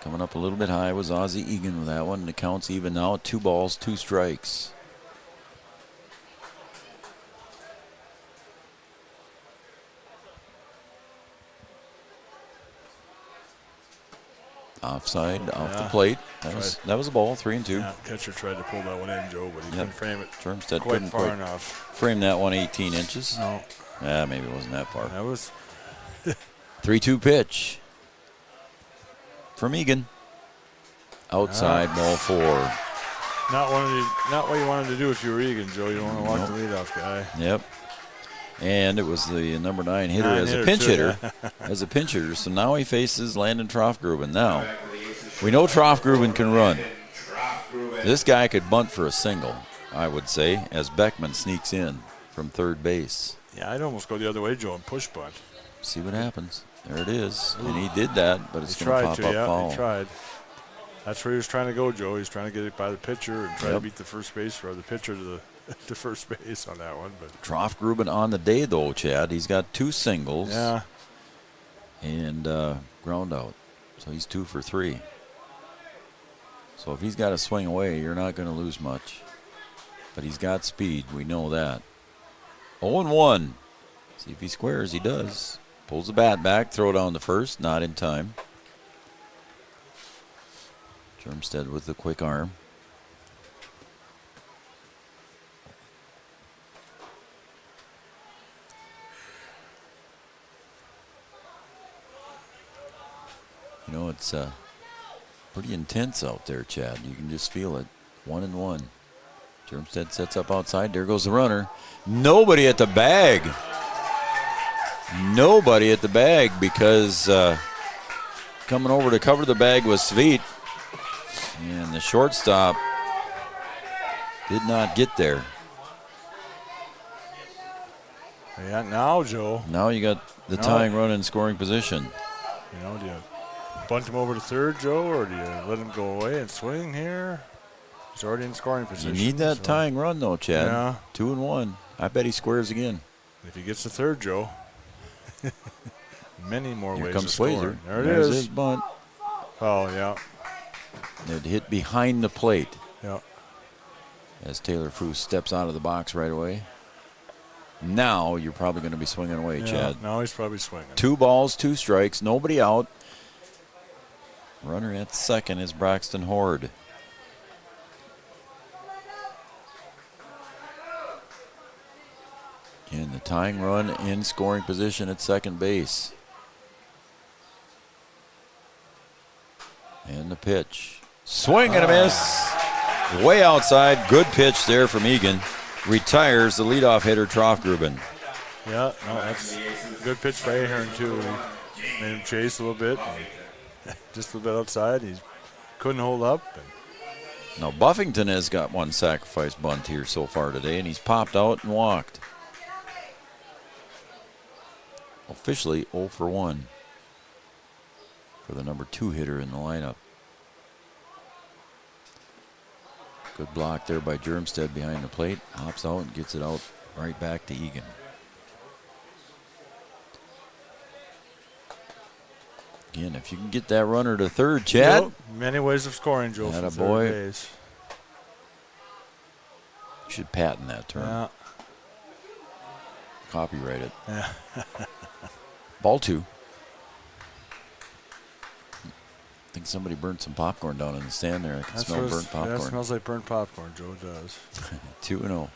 Coming up a little bit high was Ozzie Egan with that one. And the count's even now at 2 balls, 2 strikes. Offside, off the plate. That was a ball, 3-2. Yeah, catcher tried to pull that one in, Joe, but he couldn't frame it Termstead quite couldn't far enough. Frame that one 18 inches. No. Maybe it wasn't that far. That was 3-2 pitch from Egan. Outside, ball 4. Not what you wanted to do if you were Egan, Joe. You don't want to walk the leadoff guy. Yep. And it was the number 9 hitter as a pinch hitter. As a pinch hitter. So now he faces Landon Troffgruben. Now, we know Troffgruben can run. This guy could bunt for a single, I would say, as Beckman sneaks in from third base. Yeah, I'd almost go the other way, Joe, and push bunt. See what happens. There it is. And he did that, but it's going to pop up foul. He tried. That's where he was trying to go, Joe. He was trying to get it by the pitcher and try to beat the first base or the pitcher to the to first base on that one. But Troftgruben on the day, though, Chad. He's got 2 singles. Yeah. And ground out. So he's 2 for 3. So if he's got to swing away, you're not going to lose much. But he's got speed. We know that. 0-1. See if he squares. He does. Pulls the bat back. Throw down the first. Not in time. Germstead with the quick arm. You know, it's pretty intense out there, Chad. You can just feel it. 1-1. Germstead sets up outside. There goes the runner. Nobody at the bag. Nobody at the bag because coming over to cover the bag was Sveit. And the shortstop did not get there. Yeah, now, Joe. Now you got the tying run in scoring position. You know, do you bunt him over to third, Joe, or do you let him go away and swing here? He's already in scoring position. You need that tying run, though, Chad. Yeah. 2-1. I bet he squares again. If he gets the third, Joe. Many more Here ways comes to score. Swayzer. There it There's is. his bunt. Oh, yeah. It hit behind the plate. Yeah. As Taylor Foose steps out of the box right away. Now you're probably going to be swinging away, Yeah, Chad. now he's probably swinging. 2 balls, 2 strikes, nobody out. Runner at second is Braxton Horde. And the tying run in scoring position at second base. And the pitch. Swing and a miss. Way outside. Good pitch there from Egan. Retires the leadoff hitter, Troftgruben. Yeah, no, that's a good pitch by Ahern, too. He made him chase a little bit. Just a little bit outside. He couldn't hold up. Now, Buffington has got 1 sacrifice bunt here so far today, and he's popped out and walked. Officially 0 for 1 for the number 2 hitter in the lineup. Good block there by Germstead behind the plate. Hops out and gets it out right back to Egan. Again, if you can get that runner to third, Chad. Yep. Many ways of scoring, Joe, from third base. You should patent that term. Yeah. Copyright it. Yeah. Ball 2. I think somebody burnt some popcorn down in the stand there. I can smell burnt popcorn. That smells like burnt popcorn, Joe does. 2-0.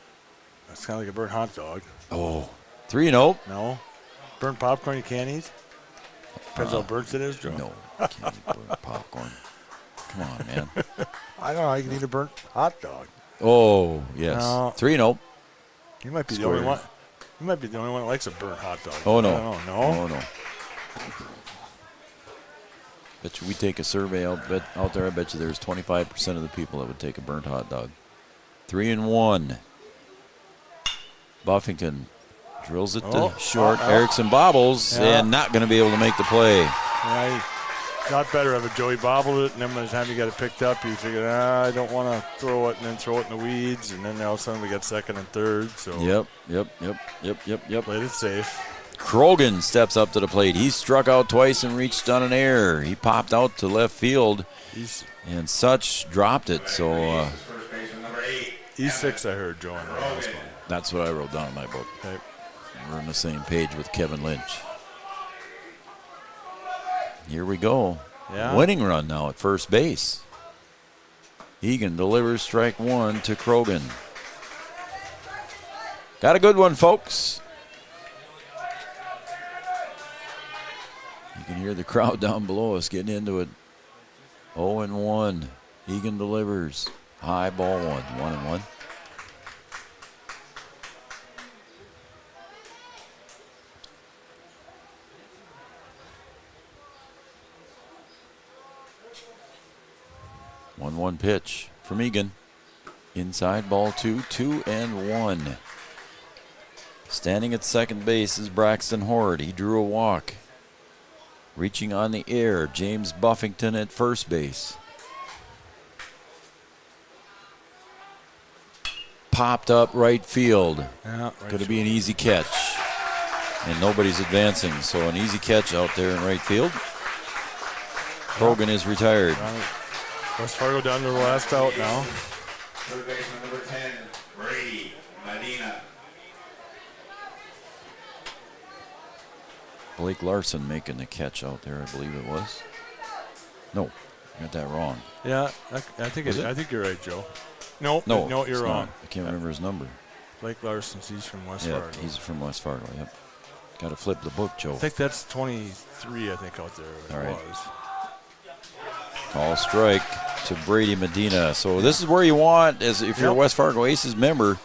That's kind of like a burnt hot dog. Oh, 3-0. No. Burnt popcorn you can't eat? Depends how burnt it is, Joe. No, you can't eat burnt popcorn. Come on, man. I don't know. You can eat a burnt hot dog. Oh, yes. No. 3-0. You might be the only one. You might be the only one that likes a burnt hot dog. Oh, no. No. Oh, no. Bet you we take a survey out there, I bet you there's 25% of the people that would take a burnt hot dog. 3-1. Buffington drills it to short. Erickson bobbles and not going to be able to make the play. Yeah, got better of it, Joey. Bobbled it, and then by the time you got it picked up, you figured, I don't want to throw it, and then throw it in the weeds, and then all of a sudden we got second and third. So Yep. Played it safe. Krogan steps up to the plate. He struck out twice and reached on an error. He popped out to left field, and Such dropped it. So E6, I heard, Joe, in the last one. That's what I wrote down in my book. Okay. We're on the same page with Kevin Lynch. Here we go. Yeah. Winning run now at first base. Egan delivers strike 1 to Krogan. Got a good one, folks. You can hear the crowd down below us getting into it. 0-1. Egan delivers. High ball 1. 1-1. One pitch from Egan. Inside ball 2, 2-1. Standing at second base is Braxton Horde. He drew a walk. Reaching on the air, James Buffington at first base. popped up right field. Yeah, Could it be an easy catch? And nobody's advancing, so an easy catch out there in right field. Hogan is retired. West Fargo down to the last out now. Third baseman number 10, Brady Medina. Blake Larson making the catch out there, I believe it was. No, I got that wrong. Yeah, I think I think you're right, Joe. No, you're wrong. Not. I can't remember his number. Blake Larson, he's from West Fargo. He's from West Fargo, yep. Got to flip the book, Joe. I think that's 23, I think, out there. All right. Was. Call strike to Brady Medina. So this is where you want, as if you're a West Fargo Aces member,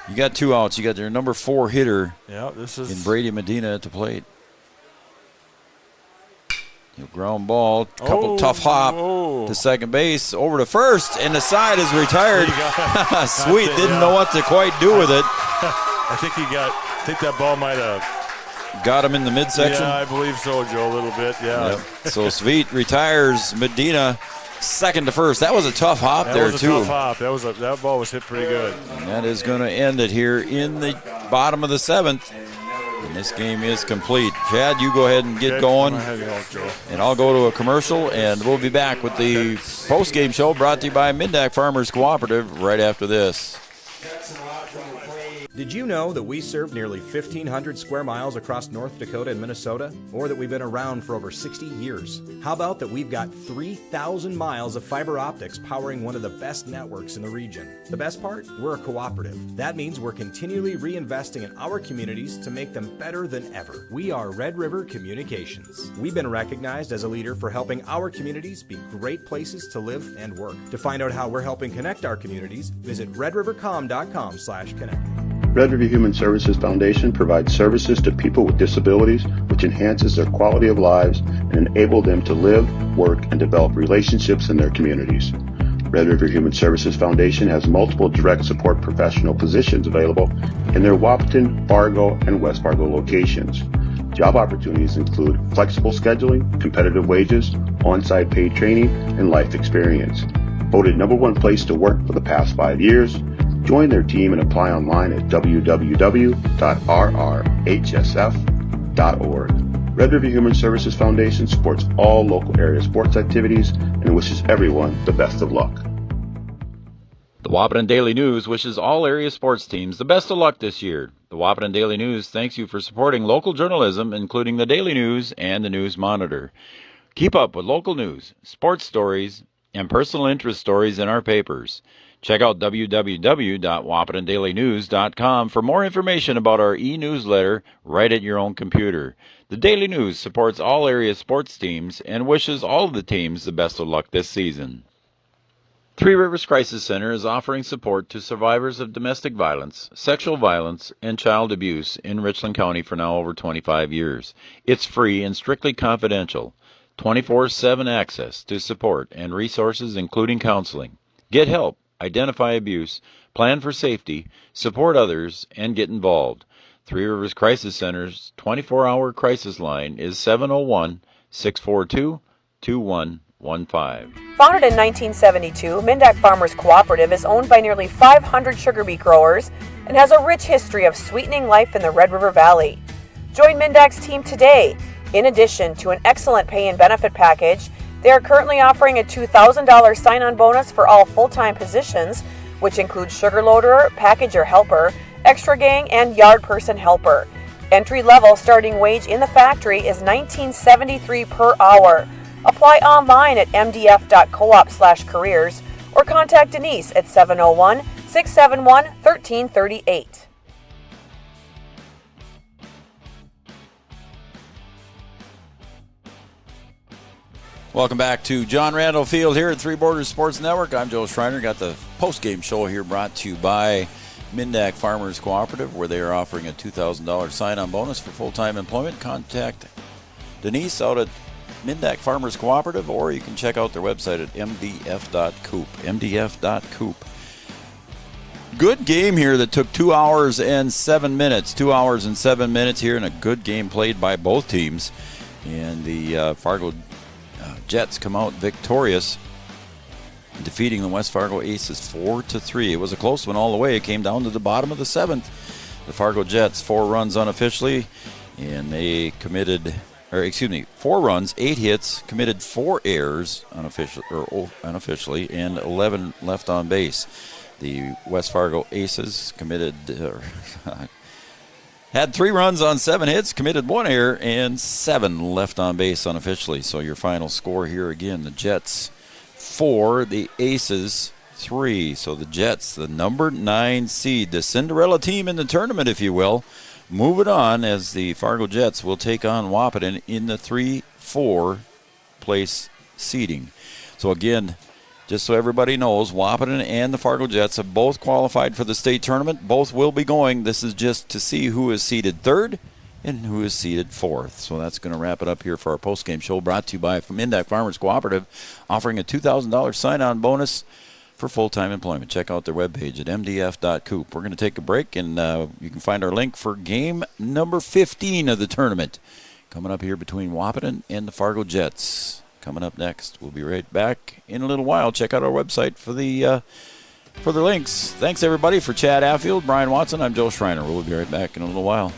you got 2 outs. You got your number 4 hitter in Brady Medina at the plate. Ground ball, couple tough hop to second base, over to first, and the side is retired. Sweet, didn't know what to quite do with it. I think that ball might have got him in the midsection. Yeah, I believe so, Joe, a little bit. Yeah. Yep. So Sweet retires Medina second to first. That was a tough hop there too. That was a tough hop. That ball was hit pretty good. And that is going to end it here in the bottom of the 7th. And this game is complete. Chad, you go ahead and get going. And I'll go to a commercial, and we'll be back with the post-game show brought to you by Mindak Farmers Cooperative right after this. Did you know that we serve nearly 1,500 square miles across North Dakota and Minnesota? Or that we've been around for over 60 years? How about that we've got 3,000 miles of fiber optics powering one of the best networks in the region? The best part? We're a cooperative. That means we're continually reinvesting in our communities to make them better than ever. We are Red River Communications. We've been recognized as a leader for helping our communities be great places to live and work. To find out how we're helping connect our communities, visit redrivercom.com/connect. Red River Human Services Foundation provides services to people with disabilities, which enhances their quality of lives and enable them to live, work, and develop relationships in their communities. Red River Human Services Foundation has multiple direct support professional positions available in their Wahpeton, Fargo, and West Fargo locations. Job opportunities include flexible scheduling, competitive wages, on-site paid training, and life experience. Voted #1 place to work for the past 5 years, join their team and apply online at www.rrhsf.org. Red River Human Services Foundation supports all local area sports activities and wishes everyone the best of luck. The Wahpeton Daily News wishes all area sports teams the best of luck this year. The Wahpeton Daily News thanks you for supporting local journalism, including the Daily News and the News Monitor. Keep up with local news, sports stories, and personal interest stories in our papers. Check out www.wahpetondailynews.com for more information about our e-newsletter right at your own computer. The Daily News supports all area sports teams and wishes all of the teams the best of luck this season. Three Rivers Crisis Center is offering support to survivors of domestic violence, sexual violence, and child abuse in Richland County for now over 25 years. It's free and strictly confidential. 24/7 access to support and resources including counseling. Get help. Identify abuse, plan for safety, support others, and get involved. Three Rivers Crisis Center's 24-hour crisis line is 701-642-2115. Founded in 1972, Mindak Farmers Cooperative is owned by nearly 500 sugar beet growers and has a rich history of sweetening life in the Red River Valley. Join Mindak's team today. In addition to an excellent pay and benefit package, they are currently offering a $2,000 sign-on bonus for all full-time positions, which includes sugar loader, packager helper, extra gang, and yard person helper. Entry-level starting wage in the factory is $19.73 per hour. Apply online at mdf.coop/careers or contact Denise at 701-671-1338. Welcome back to John Randall Field here at Three Borders Sports Network. I'm Joe Schreiner. Got the post-game show here brought to you by Mindak Farmers Cooperative, where they are offering a $2,000 sign-on bonus for full-time employment. Contact Denise out at Mindak Farmers Cooperative, or you can check out their website at mdf.coop. mdf.coop. Good game here that took 2 hours and 7 minutes. 2 hours and 7 minutes here, and a good game played by both teams. And the Fargo Jets come out victorious defeating the West Fargo Aces 4-3. It was a close one all the way. It came down to the bottom of the 7th. The Fargo Jets 4 runs unofficially, and they committed, 4 runs, 8 hits, committed 4 errors unofficially, and 11 left on base. The West Fargo Aces had 3 runs on 7 hits, committed 1 error, and 7 left on base unofficially. So your final score here again, the Jets 4, the Aces 3. So the Jets, the number 9 seed, the Cinderella team in the tournament, if you will, moving on as the Fargo Jets will take on Wahpeton in the 3-4 place seeding. So again, just so everybody knows, Wahpeton and the Fargo Jets have both qualified for the state tournament. Both will be going. This is just to see who is seeded 3rd and who is seeded 4th. So that's going to wrap it up here for our postgame show, brought to you by Mindak Farmers Cooperative, offering a $2,000 sign-on bonus for full-time employment. Check out their webpage at mdf.coop. We're going to take a break, and you can find our link for game number 15 of the tournament coming up here between Wahpeton and the Fargo Jets. Coming up next, we'll be right back in a little while. Check out our website for the links. Thanks, everybody. For Chad Affield, Brian Watson, I'm Joe Schreiner. We'll be right back in a little while.